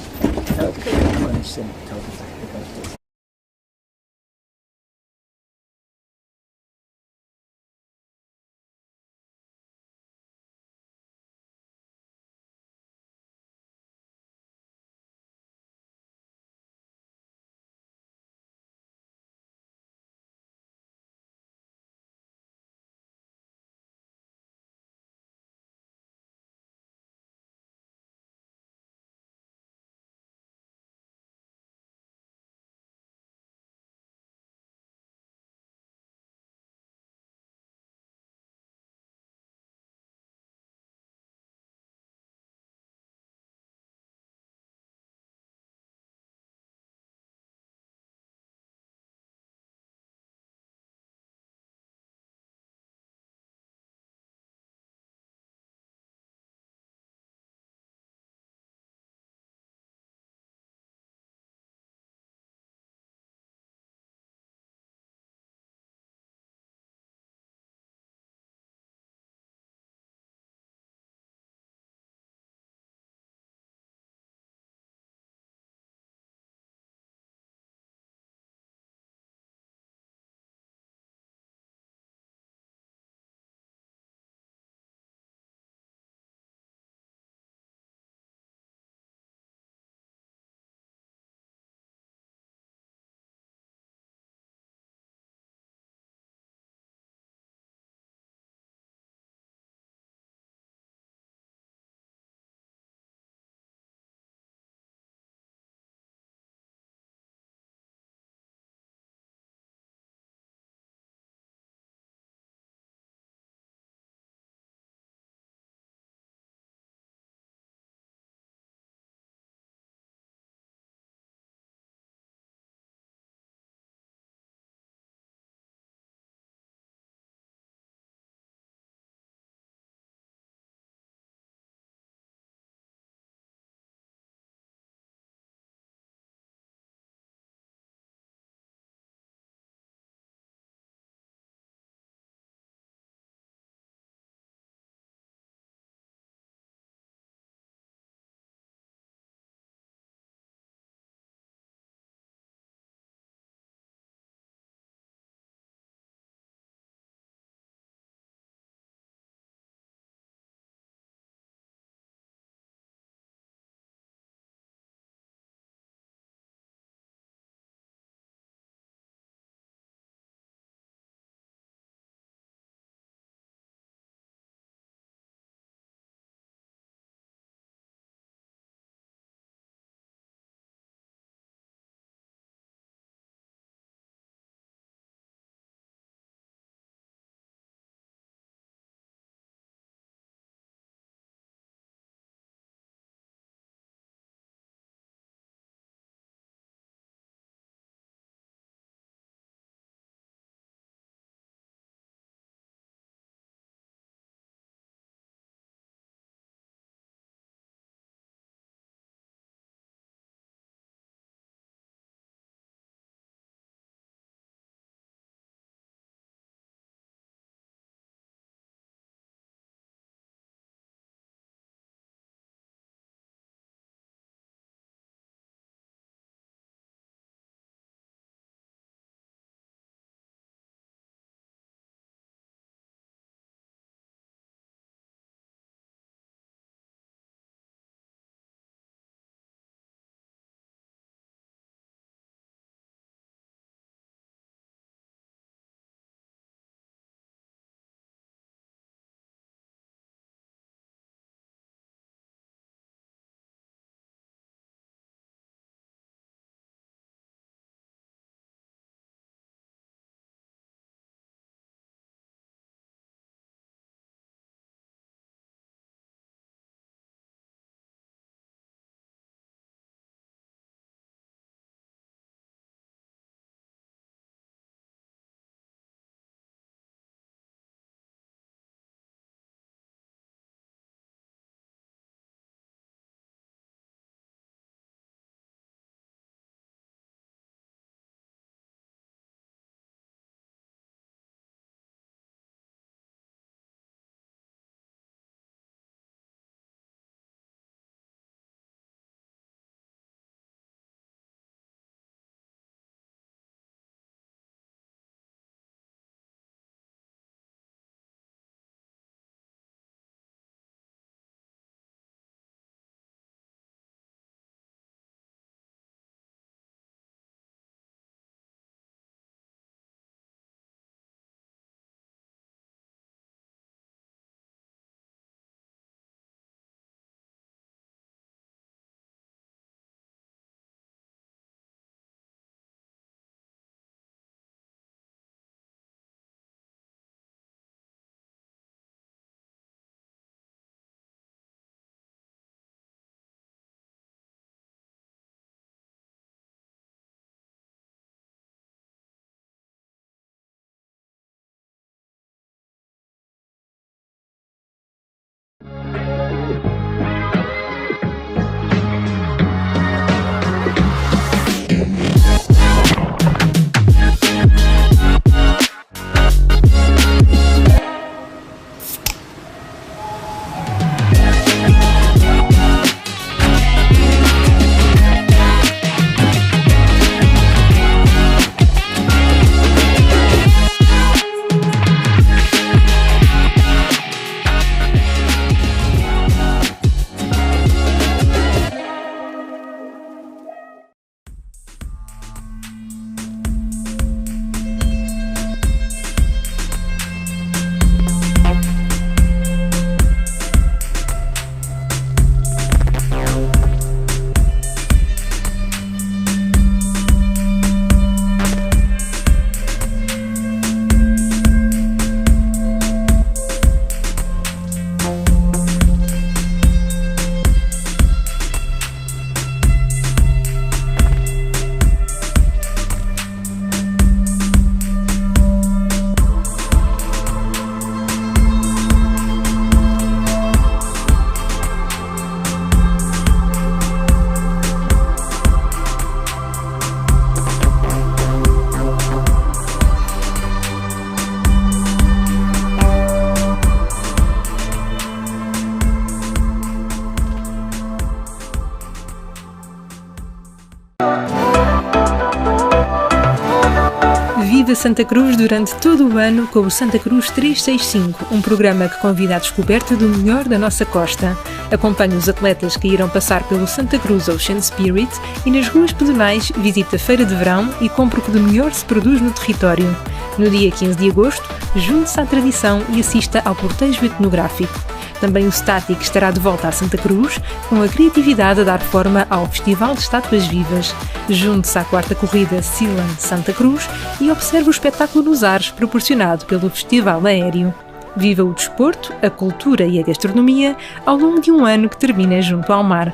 A: Viva Santa Cruz durante todo o ano com o Santa Cruz 365, um programa que convida à descoberta do melhor da nossa costa. Acompanhe os atletas que irão passar pelo Santa Cruz Ocean Spirit e nas ruas pedonais visite a feira de verão e compre o que de melhor se produz no território. No dia 15 de agosto, junte-se à tradição e assista ao cortejo etnográfico. Também o Static estará de volta a Santa Cruz, com a criatividade a dar forma ao Festival de Estátuas Vivas. Junte-se à quarta corrida Sealand Santa Cruz e observe o espetáculo nos ares proporcionado pelo Festival Aéreo. Viva o desporto, a cultura e a gastronomia ao longo de um ano que termina junto ao mar.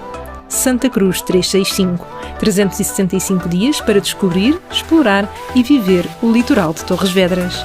A: Santa Cruz 365. 365 dias para descobrir, explorar e viver o litoral de Torres Vedras.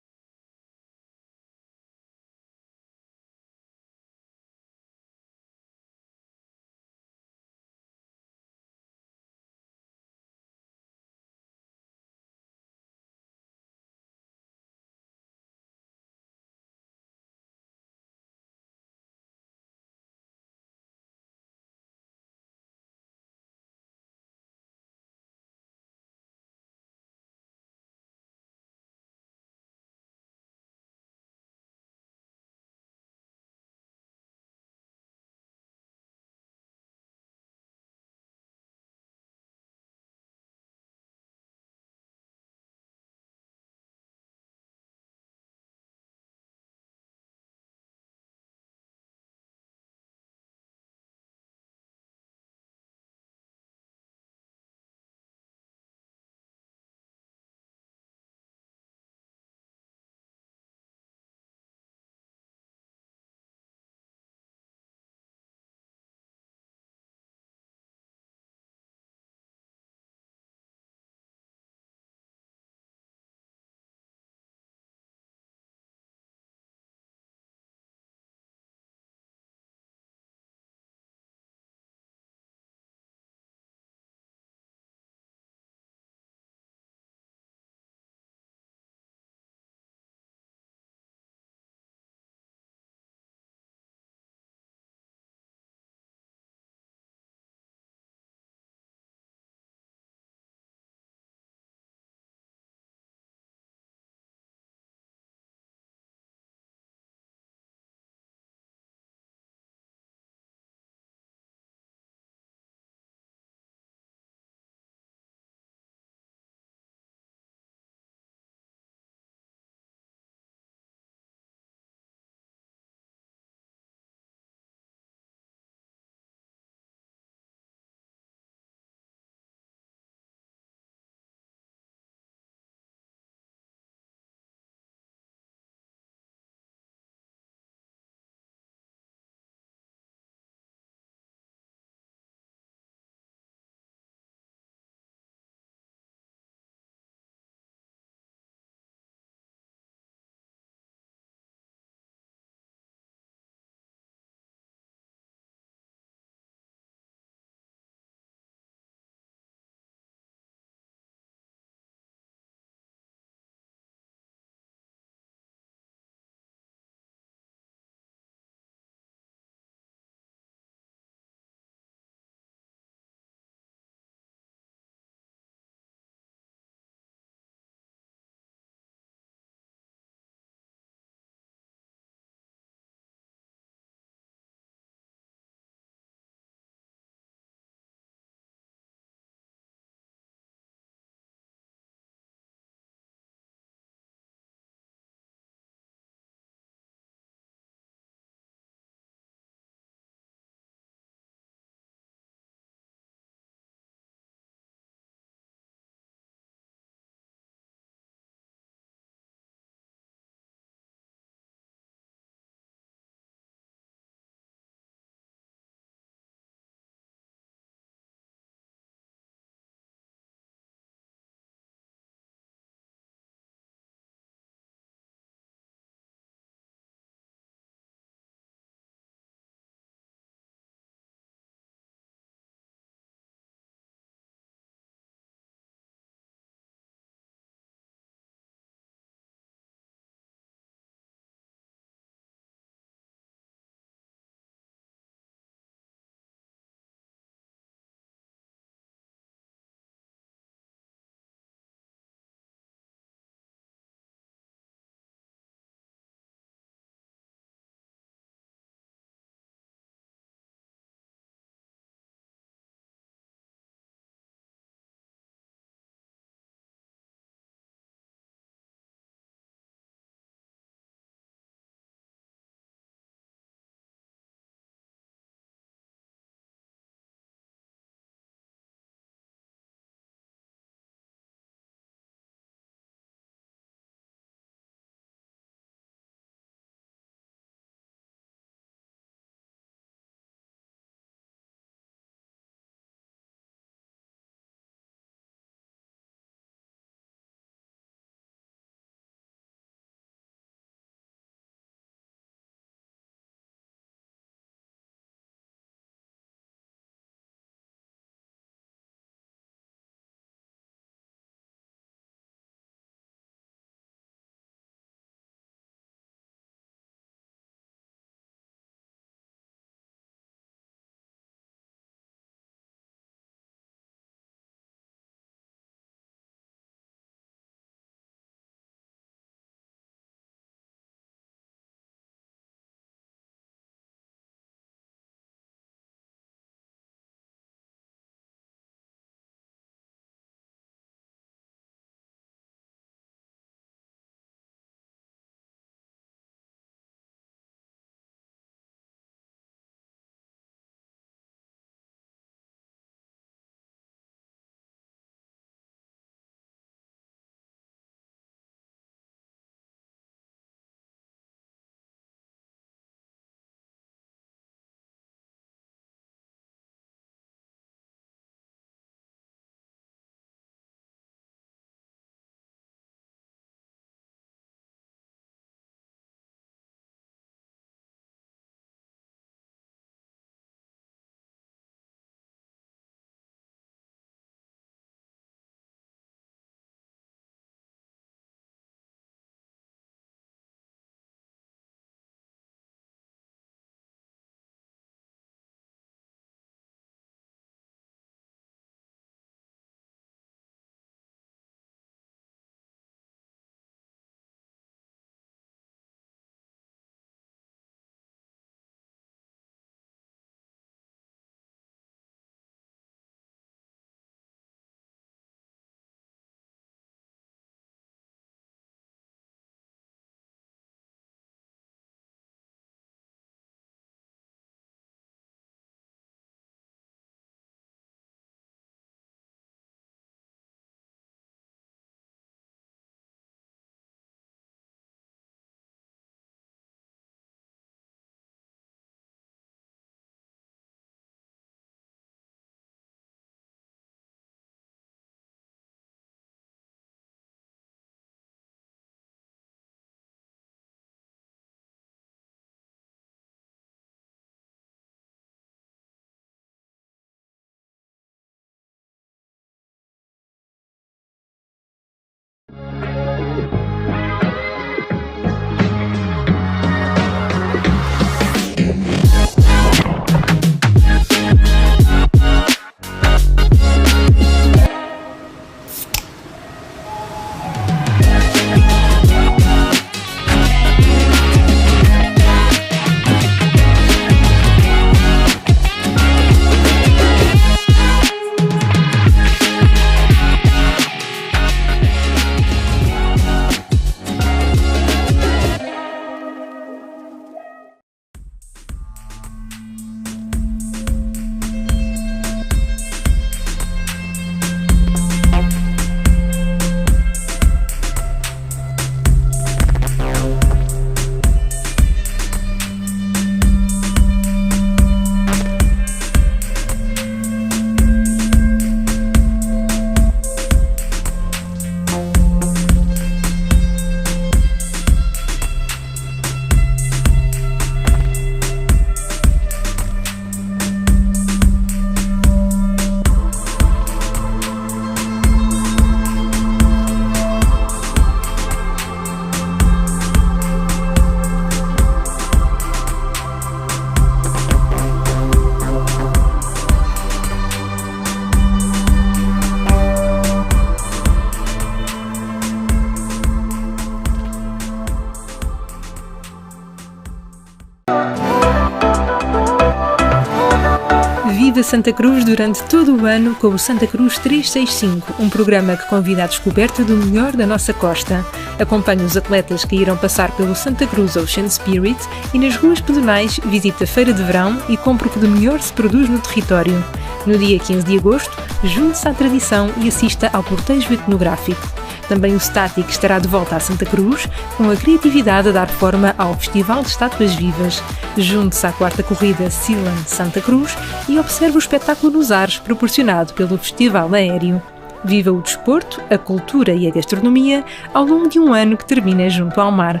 A: vida Santa Cruz durante todo o ano com o Santa Cruz 365, um programa que convida à descoberta do melhor da nossa costa. Acompanhe os atletas que irão passar pelo Santa Cruz Ocean Spirit e nas ruas pedonais visite a feira de verão e compre o que de melhor se produz no território. No dia 15 de agosto, junte-se à tradição e assista ao cortejo etnográfico. Também o Static estará de volta a Santa Cruz, com a criatividade a dar forma ao Festival de Estátuas Vivas. Junte-se à quarta corrida Silan Santa Cruz e observe o espetáculo nos ares proporcionado pelo Festival Aéreo. Viva o desporto, a cultura e a gastronomia ao longo de um ano que termina junto ao mar.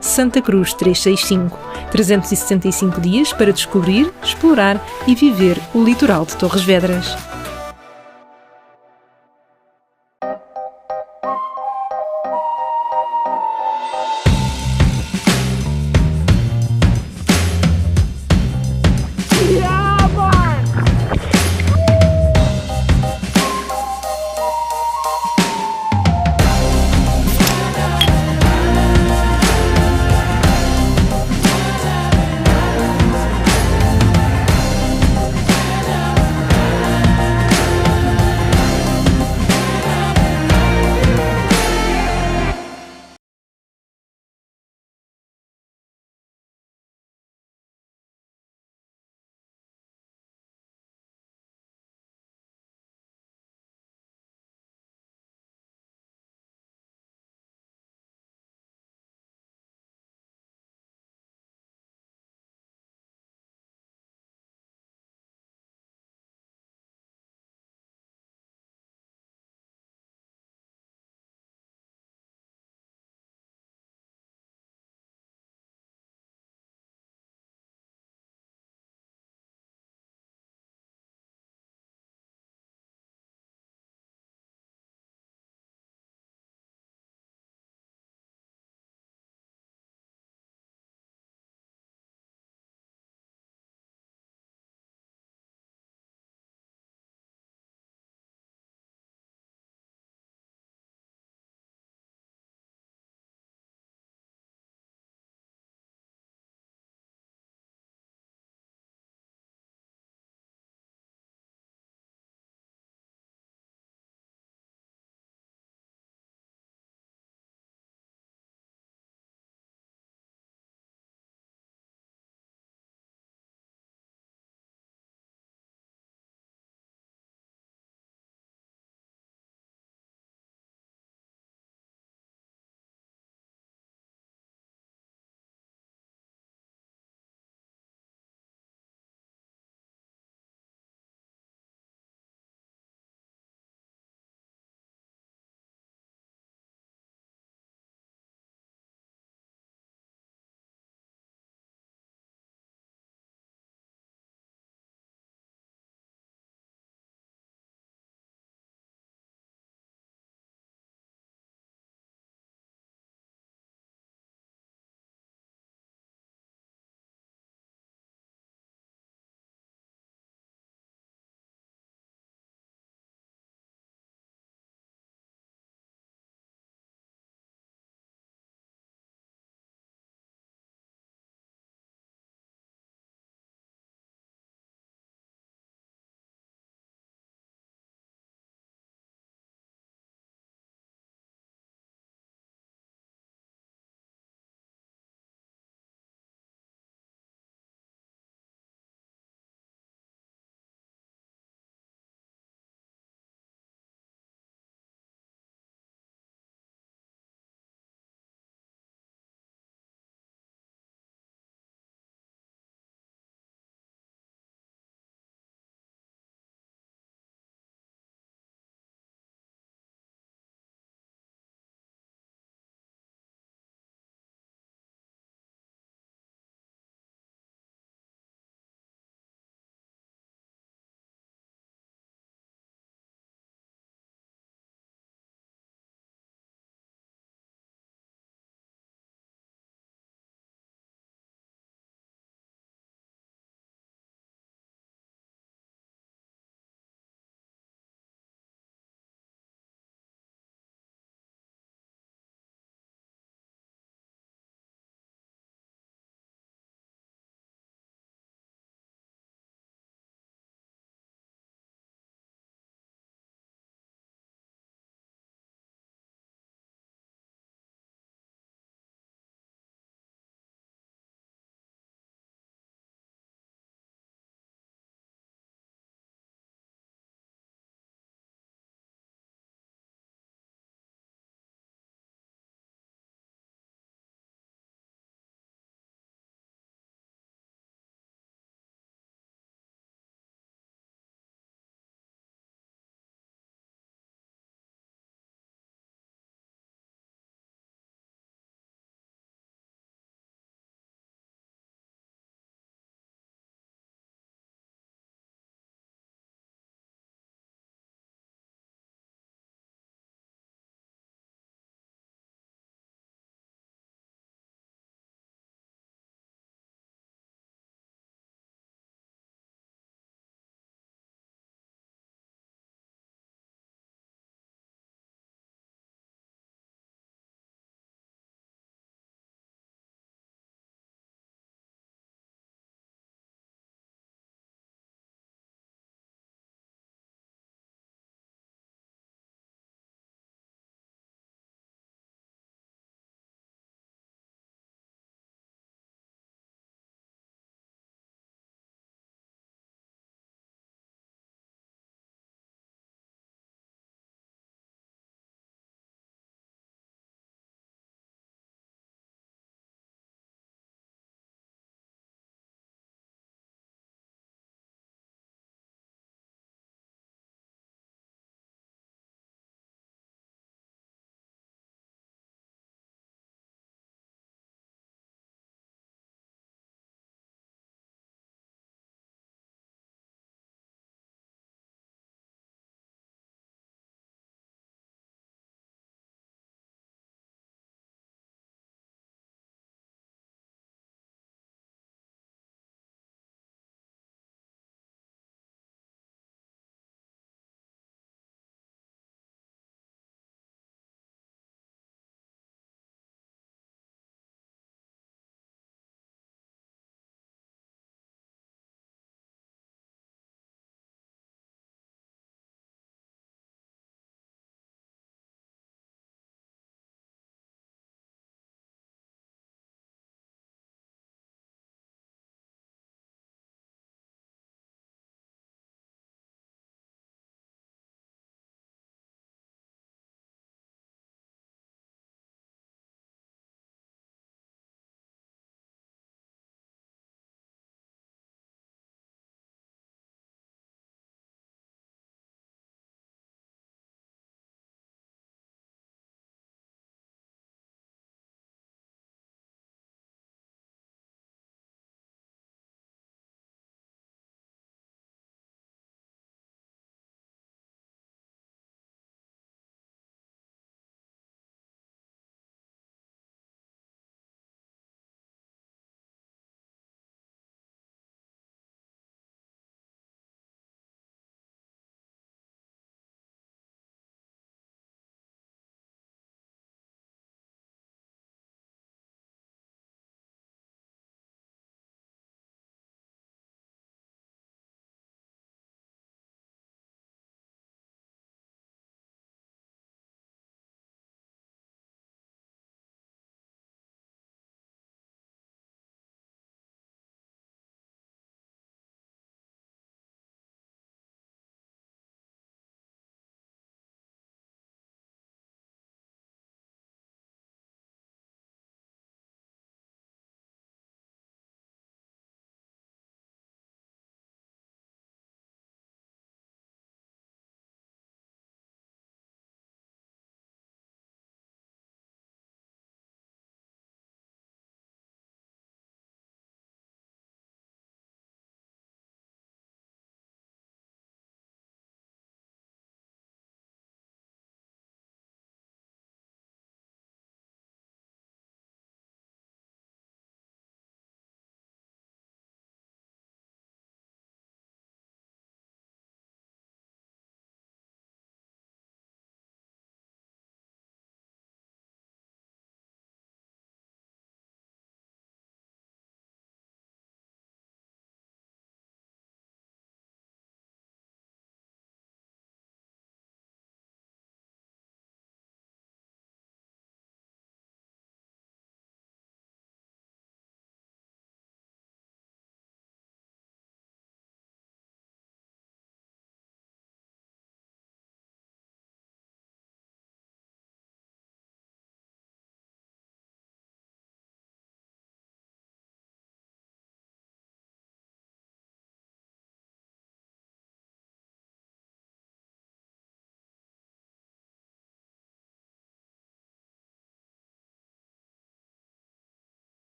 A: Santa Cruz 365. 365 dias para descobrir, explorar e viver o litoral de Torres Vedras.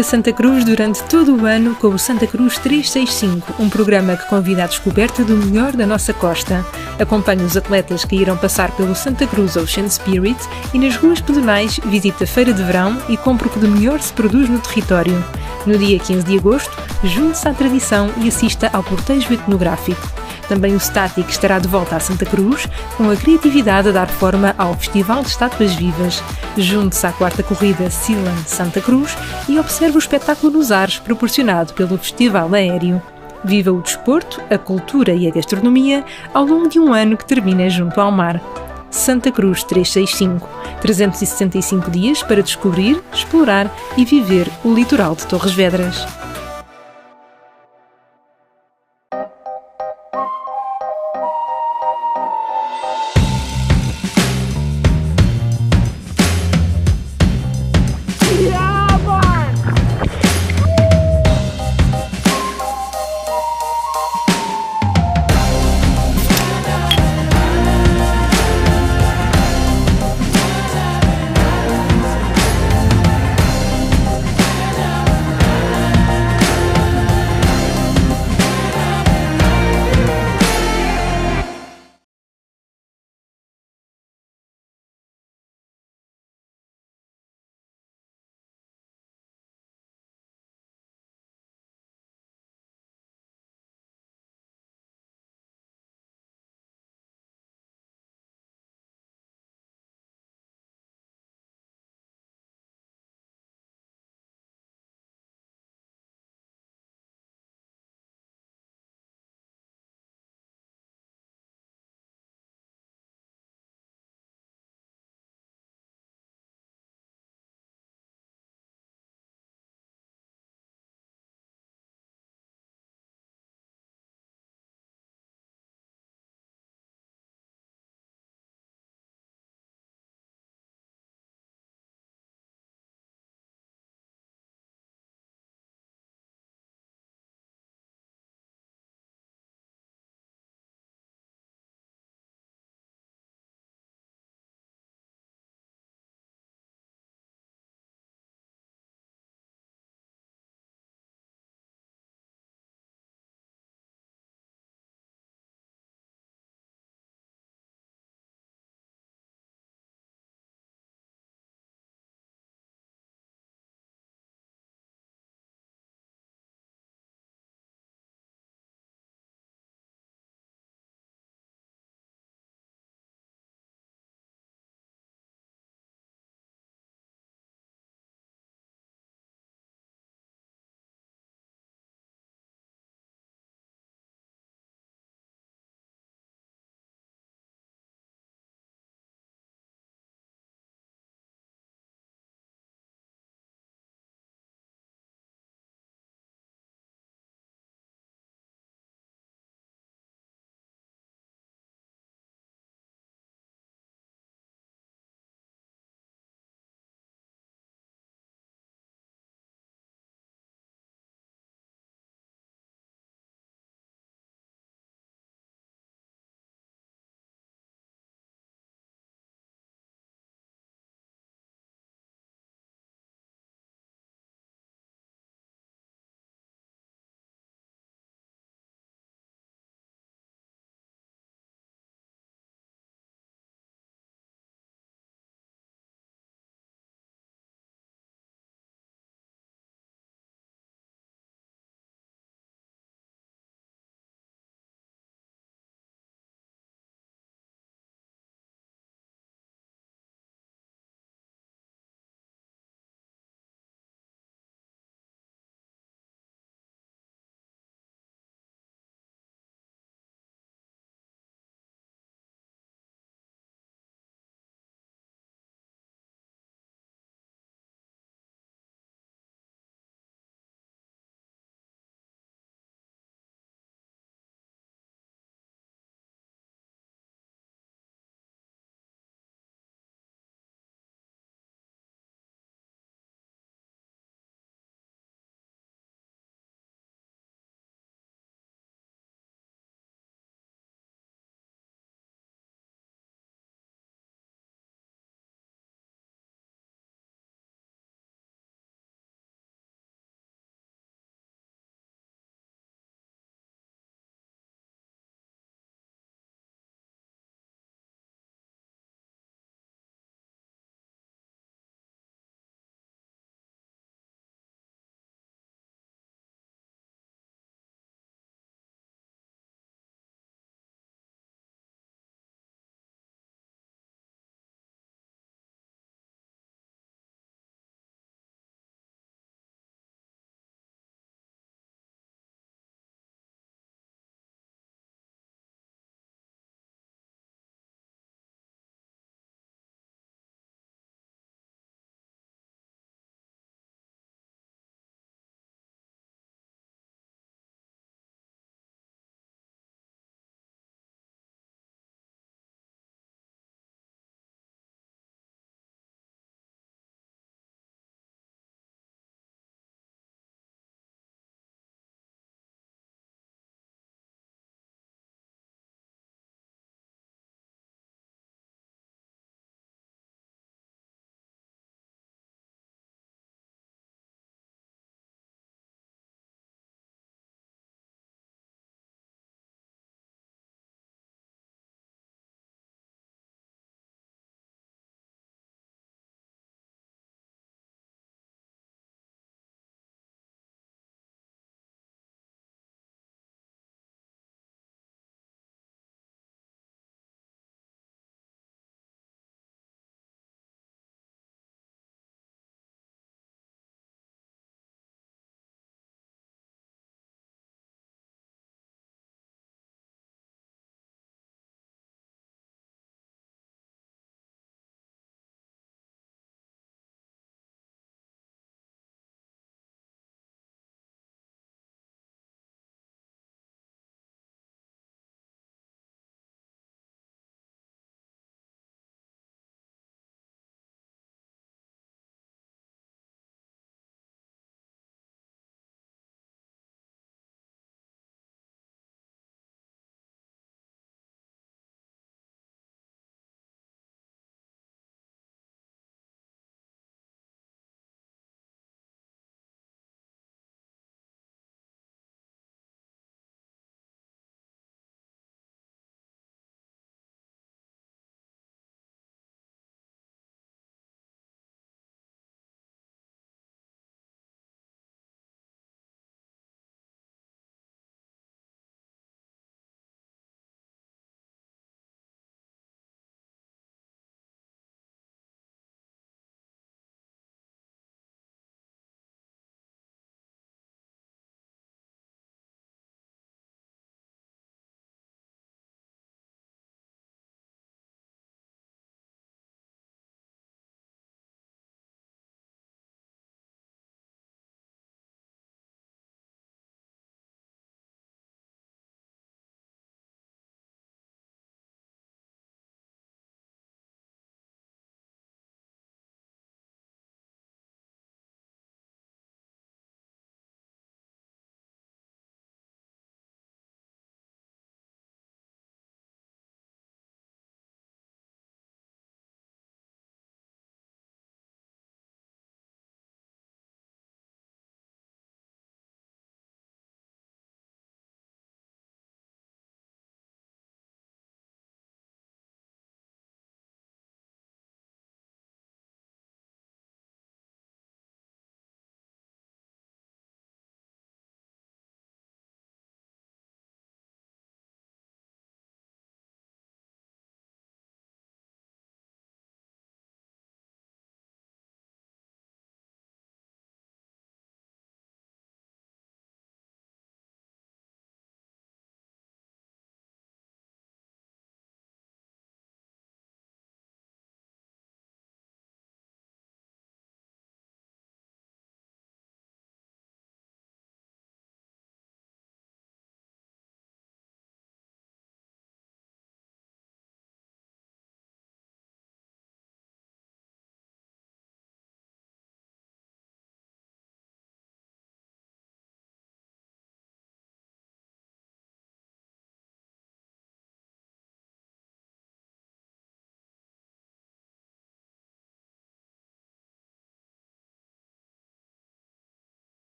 A: Viva Santa Cruz durante todo o ano com o Santa Cruz 365, um programa que convida à descoberta do melhor da nossa costa. Acompanhe os atletas que irão passar pelo Santa Cruz Ocean Spirit e nas ruas pedonais visite a feira de verão e compre o que de melhor se produz no território. No dia 15 de agosto, junte-se à tradição e assista ao cortejo etnográfico. Também o Static estará de volta a Santa Cruz, com a criatividade a dar forma ao Festival de Estátuas Vivas. Junte-se à quarta corrida Silan Santa Cruz e observe o espetáculo nos ares proporcionado pelo Festival Aéreo. Viva o desporto, a cultura e a gastronomia ao longo de um ano que termina junto ao mar. Santa Cruz 365. 365 dias para descobrir, explorar e viver o litoral de Torres Vedras.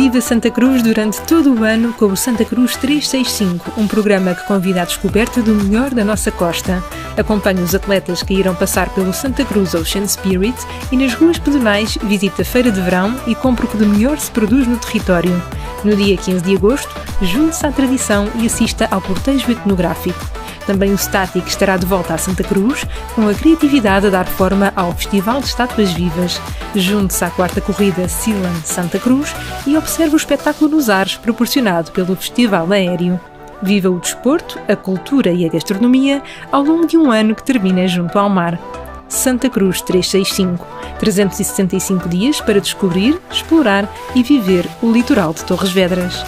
A: Viva Santa Cruz durante todo o ano com o Santa Cruz 365, um programa que convida à descoberta do melhor da nossa costa. Acompanhe os atletas que irão passar pelo Santa Cruz Ocean Spirit e nas ruas pedonais visite a feira de verão e compre o que de melhor se produz no território. No dia 15 de agosto, junte-se à tradição e assista ao cortejo etnográfico. Também o Static estará de volta à Santa Cruz, com a criatividade a dar forma ao Festival de Estátuas Vivas. Junte-se à quarta corrida Sealand Santa Cruz e observe o espetáculo nos ares proporcionado pelo Festival Aéreo. Viva o desporto, a cultura e a gastronomia ao longo de um ano que termina junto ao mar. Santa Cruz 365. 365 dias para descobrir, explorar e viver o litoral de Torres Vedras.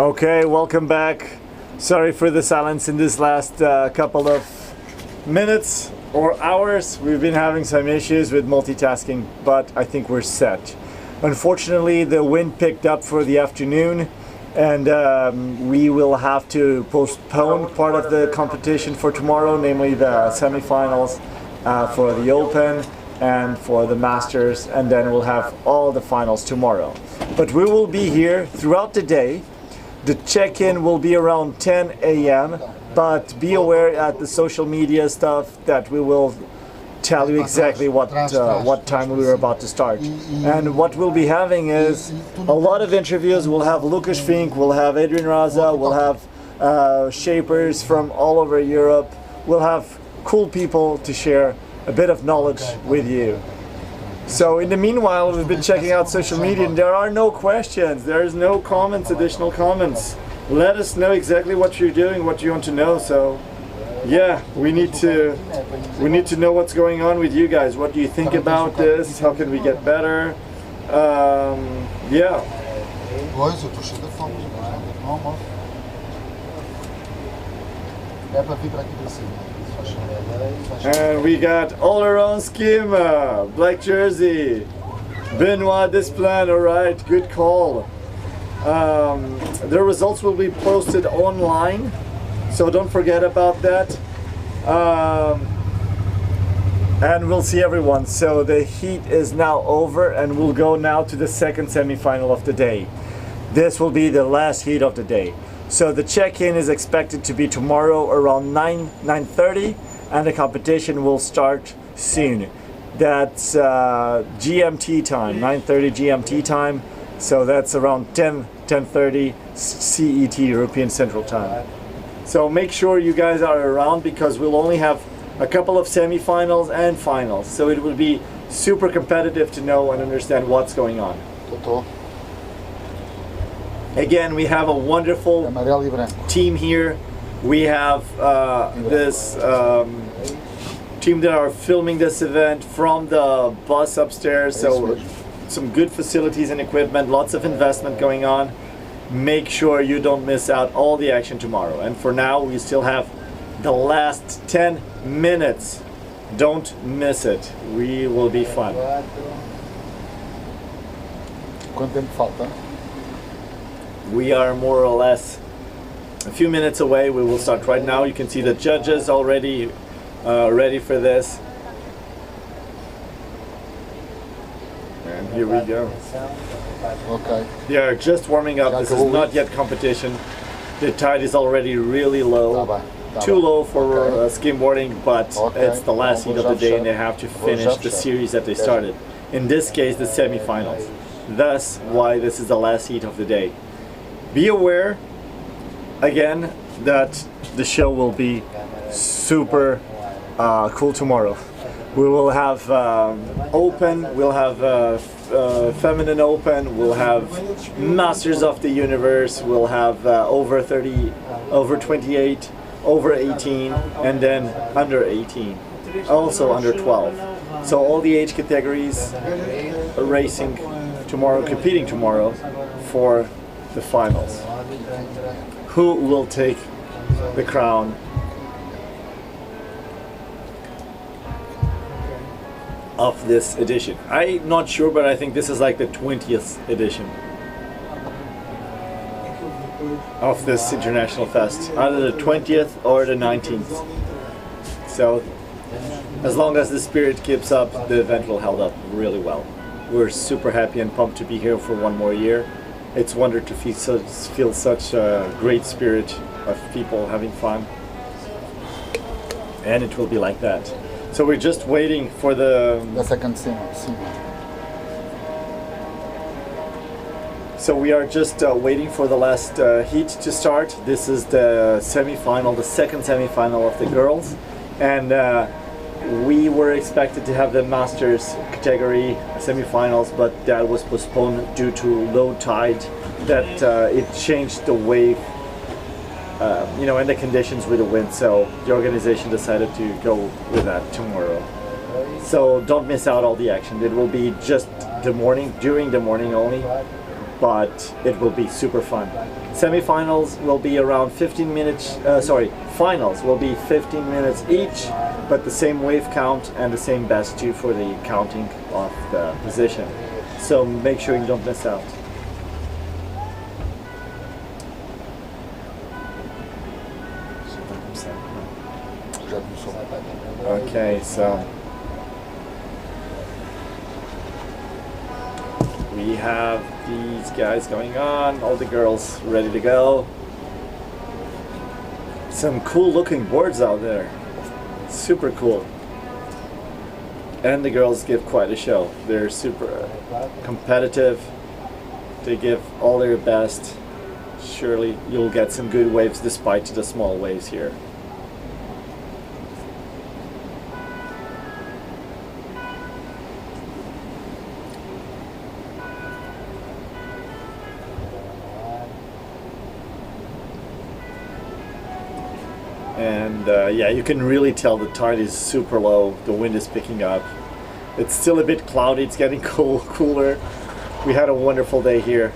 G: Okay, welcome back. Sorry for the silence in this last couple of minutes or hours. We've been having some issues with multitasking, but I think we're set. Unfortunately, the wind picked up for the afternoon, and we will have to postpone part of the competition for tomorrow, namely the semifinals for the Open and for the Masters, and then we'll have all the finals tomorrow. But we will be here throughout the day. The check-in will be around 10 a.m., but be aware at the social media stuff that we will tell you exactly what time we are about to start. And what we'll be having is a lot of interviews. We'll have Lucas Fink, we'll have Adrian Raza, we'll have shapers from all over Europe. We'll have cool people to share a bit of knowledge with you. So in the meanwhile, we've been checking out social media and there are no questions, there's no comments, additional comments. Let us know exactly what you're doing, what you want to know. So yeah, we need to know what's going on with you guys. What do you think about this? How can we get better? Yeah. And we got all our own skim, black jersey, Benoit Desplan. All right, good call. The results will be posted online, so don't forget about that. And we'll see everyone. So the heat is now over, and we'll go now to the second semifinal of the day. This will be the last heat of the day. So the check-in is expected to be tomorrow around 9:30, and the competition will start soon. That's GMT time, 9:30 GMT time. So that's around 10:30 CET, European Central Time. So make sure you guys are around, because we'll only have a couple of semifinals and finals. So it will be super competitive to know and understand what's going on. Again, we have a wonderful team here. We have this team that are filming this event from the bus upstairs. So some good facilities and equipment, lots of investment going on. Make sure you don't miss out all the action tomorrow. And for now, we still have the last 10 minutes. Don't miss it. We will be fun.
E: Quanto tempo falta?
G: We are more or less a few minutes away. We will start right now. You can see the judges already ready for this. And here we go.
E: Okay.
G: They are just warming up. This is not yet competition. The tide is already really low. Too low for skimboarding, but it's the last heat of the day and they have to finish the series that they started. In this case, the semifinals. Thus, why this is the last heat of the day. Be aware, again, that the show will be super cool tomorrow. We will have open, we'll have feminine open, we'll have Masters of the Universe, we'll have over 30, over 28, over 18, and then under 18, also under 12. So all the age categories are racing tomorrow, competing tomorrow for the finals. Who will take the crown of this edition? I'm not sure, but I think this is like the 20th edition of this international fest, either the 20th or the 19th. So as long as the spirit keeps up, the event will hold up really well. We're super happy and pumped to be here for one more year. It's wonderful to feel such a great spirit of people having fun, and it will be like that. So we're just waiting for the
E: second sim.
G: So we are just waiting for the last heat to start. This is the semi-final, the second semi-final of the girls, and we were expected to have the Masters category semi-finals, but that was postponed due to low tide. That it changed the wave, and the conditions with the wind. So the organization decided to go with that tomorrow. So don't miss out all the action. It will be just the morning, during the morning only. but it will be super fun. Semifinals will be around 15 minutes, finals will be 15 minutes each, but the same wave count and the same best two for the counting of the position. So make sure you don't miss out. Okay, so we have these guys going on, all the girls ready to go. Some cool looking boards out there, super cool. And the girls give quite a show. They're super competitive, they give all their best. Surely you'll get some good waves despite the small waves here. And yeah, you can really tell the tide is super low, the wind is picking up. It's still a bit cloudy, it's getting cooler. We had a wonderful day here.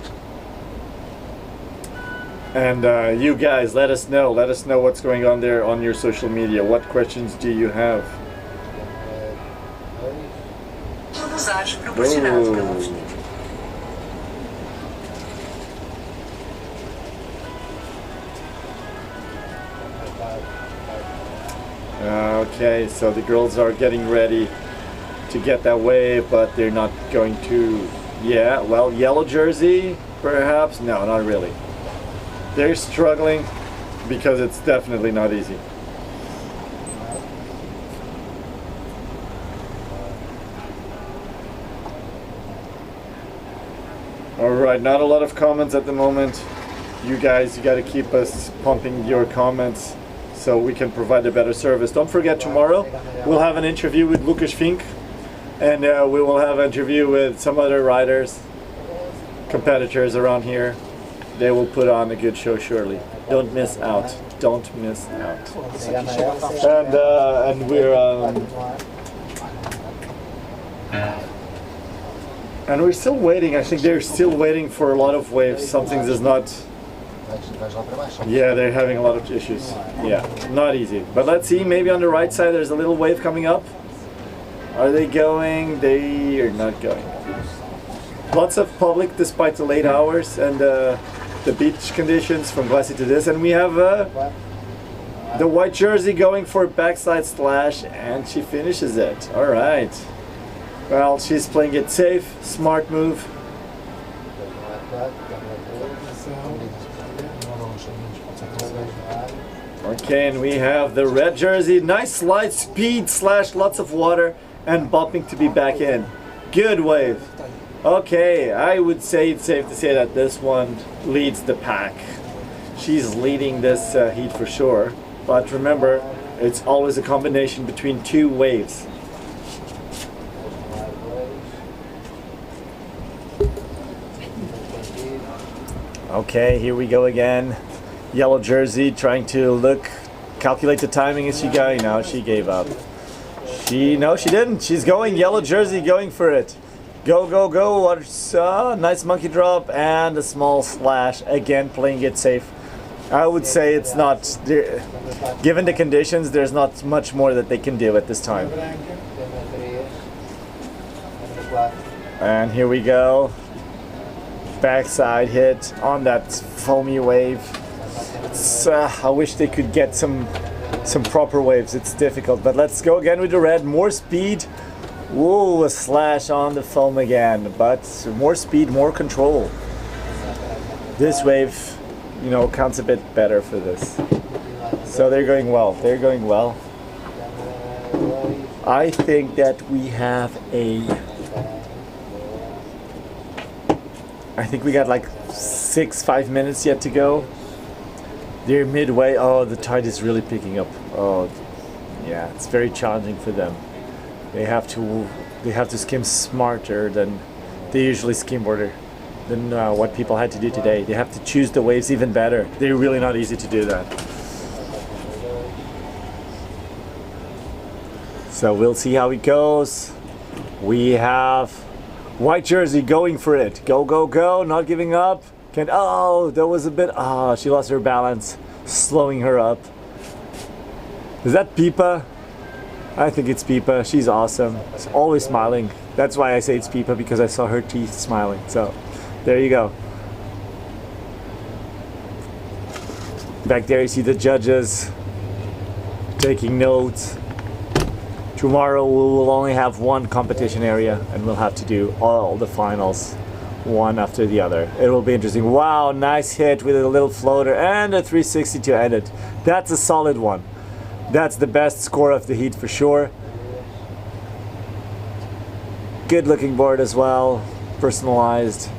G: And you guys, let us know what's going on there on your social media. What questions do you have? Okay, so the girls are getting ready to get that wave, but they're not going to. Yeah, well, yellow jersey, perhaps? No, not really. They're struggling because it's definitely not easy. Alright, not a lot of comments at the moment. You guys, you gotta keep us pumping your comments so we can provide a better service. Don't forget, tomorrow we'll have an interview with Lucas Fink, and we will have an interview with some other riders, competitors around here. They will put on a good show surely. Don't miss out. Don't miss out. And we're still waiting. I think they're still waiting for a lot of waves. Something is not. Yeah, they're having a lot of issues. Yeah, not easy. But let's see, maybe on the right side there's a little wave coming up. Are they going? They are not going. Lots of public despite the late hours and the beach conditions from glassy to this. And we have the white jersey going for backside splash, and she finishes it. All right. Well, she's playing it safe, smart move. Okay, and we have the red jersey. Nice slide speed slash lots of water and bumping to be back in. Good wave. Okay, I would say it's safe to say that this one leads the pack. She's leading this heat for sure. But remember, it's always a combination between two waves. Okay, here we go again. Yellow jersey trying to calculate the timing. Is she going? No, she gave up. No, she didn't. She's going. Yellow jersey going for it. Go, go, go. Nice monkey drop and a small slash. Again, playing it safe. I would say it's not, given the conditions, there's not much more that they can do at this time. And here we go. Backside hit on that foamy wave. I wish they could get some proper waves. It's difficult, but let's go again with the red. More speed. Whoa, a slash on the foam again, but more speed, more control. This wave, you know, counts a bit better for this. So they're going well. They're going well. I think that we have I think we got like 5 minutes yet to go. They're midway. Oh, the tide is really picking up. Oh, yeah, it's very challenging for them. They have to skim smarter than they usually skimboard, than what people had to do today. They have to choose the waves even better. They're really not easy to do that. So we'll see how it goes. We have White jersey, going for it. Go, go, go, not giving up. Can't, oh, there was a bit, she lost her balance, slowing her up. Is that Pipa? I think it's Pipa. She's awesome. She's always smiling. That's why I say it's Pipa, because I saw her teeth smiling. So, there you go. Back there you see the judges taking notes. Tomorrow we will only have one competition area and we'll have to do all the finals one after the other. It will be interesting. Wow, nice hit with a little floater and a 360 to end it. That's a solid one. That's the best score of the heat for sure. Good looking board as well, personalized.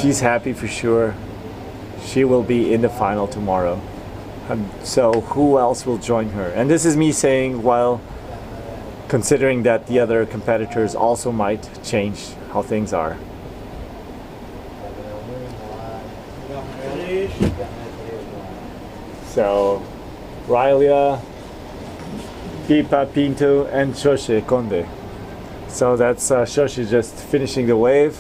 G: She's happy for sure. She will be in the final tomorrow. So who else will join her? And this is me saying while considering that the other competitors also might change how things are. So Railia, Pipa, Pinto and Xoxi Conde. So that's Xoxi just finishing the wave.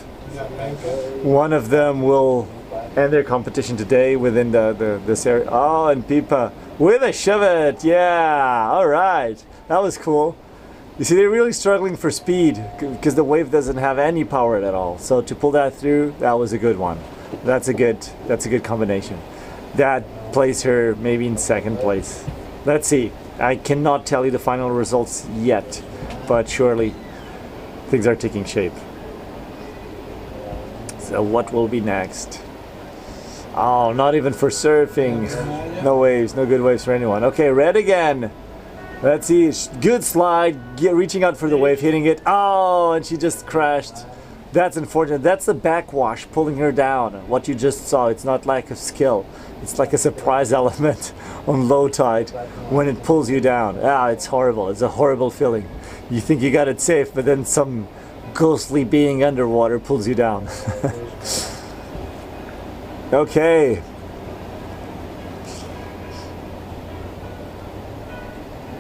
G: One of them will end their competition today within this area. Oh, and Pipa with a shove it. Yeah, all right. That was cool. You see, they're really struggling for speed because the wave doesn't have any power at all. So to pull that through, that was a good one. That's a good combination. That placed her maybe in second place. Let's see. I cannot tell you the final results yet, but surely things are taking shape. So what will be next? Oh, not even for surfing. No waves, no good waves for anyone. Okay, red again. Let's see, good slide, reaching out for the wave, hitting it. Oh, and she just crashed. That's unfortunate. That's the backwash pulling her down. What you just saw, it's not lack of skill. It's like a surprise element on low tide when it pulls you down. Ah, it's horrible. It's a horrible feeling. You think you got it safe, but then some ghostly being underwater pulls you down. Okay.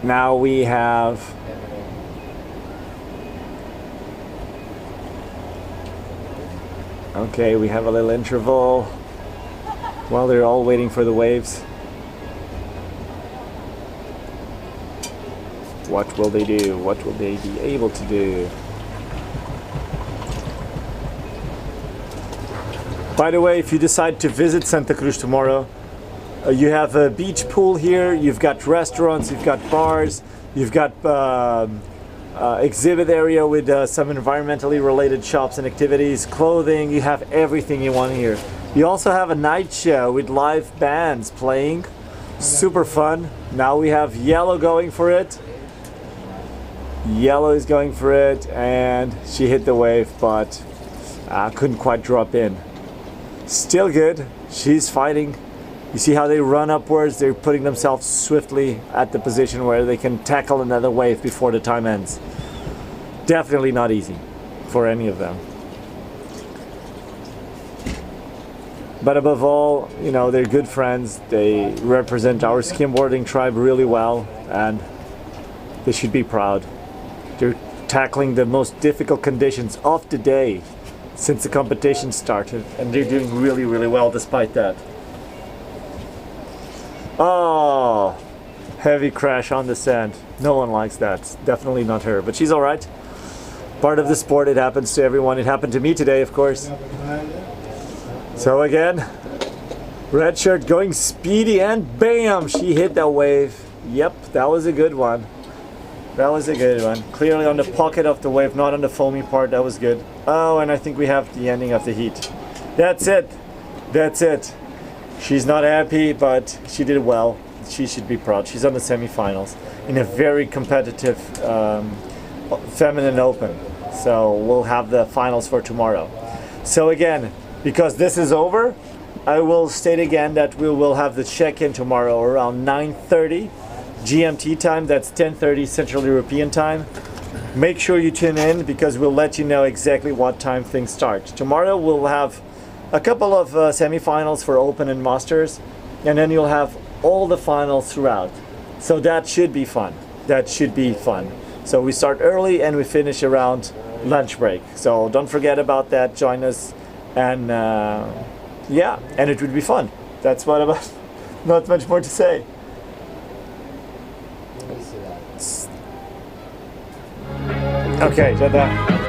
G: Now we have we have a little interval while they're all waiting for the waves. What will they do? What will they be able to do? By the way, if you decide to visit Santa Cruz tomorrow, you have a beach pool here, you've got restaurants, you've got bars, you've got exhibit area with some environmentally related shops and activities, clothing, you have everything you want here. You also have a night show with live bands playing, super fun. Now we have Yellow going for it. Yellow is going for it and she hit the wave but couldn't quite drop in. Still good, she's fighting. You see how they run upwards, they're putting themselves swiftly at the position where they can tackle another wave before the time ends. Definitely not easy for any of them. But above all, you know, they're good friends, they represent our skimboarding tribe really well and they should be proud. They're tackling the most difficult conditions of the day since the competition started and they're doing really, really well despite that. Oh, heavy crash on the sand. No one likes that. Definitely not her, but she's all right. Part of the sport, it happens to everyone. It happened to me today, of course. So again, red shirt going speedy and bam, she hit that wave. Yep, that was a good one. That was a good one. Clearly on the pocket of the wave, not on the foamy part. That was good. Oh, and I think we have the ending of the heat. That's it. That's it. She's not happy, but she did well. She should be proud. She's on the semifinals in a very competitive feminine open. So we'll have the finals for tomorrow. So again, because this is over, I will state again that we will have the check-in tomorrow around 9:30 GMT time. That's 10:30 Central European time. Make sure you tune in because we'll let you know exactly what time things start. Tomorrow we'll have a couple of semifinals for Open and Masters, and then you'll have all the finals throughout. So that should be fun. That should be fun. So we start early and we finish around lunch break. So don't forget about that. Join us, and yeah, and it would be fun. That's what about. Not much more to say. Okay, tada.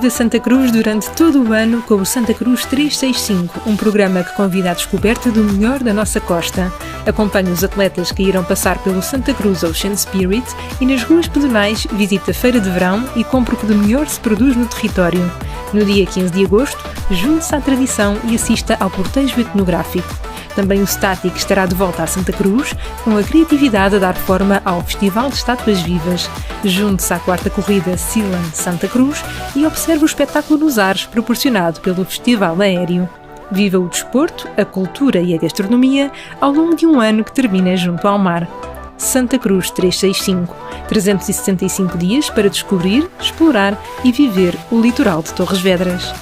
A: Viva Santa Cruz durante todo o ano com o Santa Cruz 365, um programa que convida à descoberta do melhor da nossa costa. Acompanhe os atletas que irão passar pelo Santa Cruz Ocean Spirit e nas ruas pedonais visite a feira de verão e compre o que de melhor se produz no território. No dia 15 de agosto, junte-se à tradição e assista ao cortejo etnográfico. Também o Static estará de volta a Santa Cruz, com a criatividade a dar forma ao Festival de Estátuas Vivas. Junte-se à quarta corrida Silan Santa Cruz e observe o espetáculo nos ares proporcionado pelo Festival Aéreo. Viva o desporto, a cultura e a gastronomia ao longo de um ano que termina junto ao mar. Santa Cruz 365, 365 dias para descobrir, explorar e viver o litoral de Torres Vedras.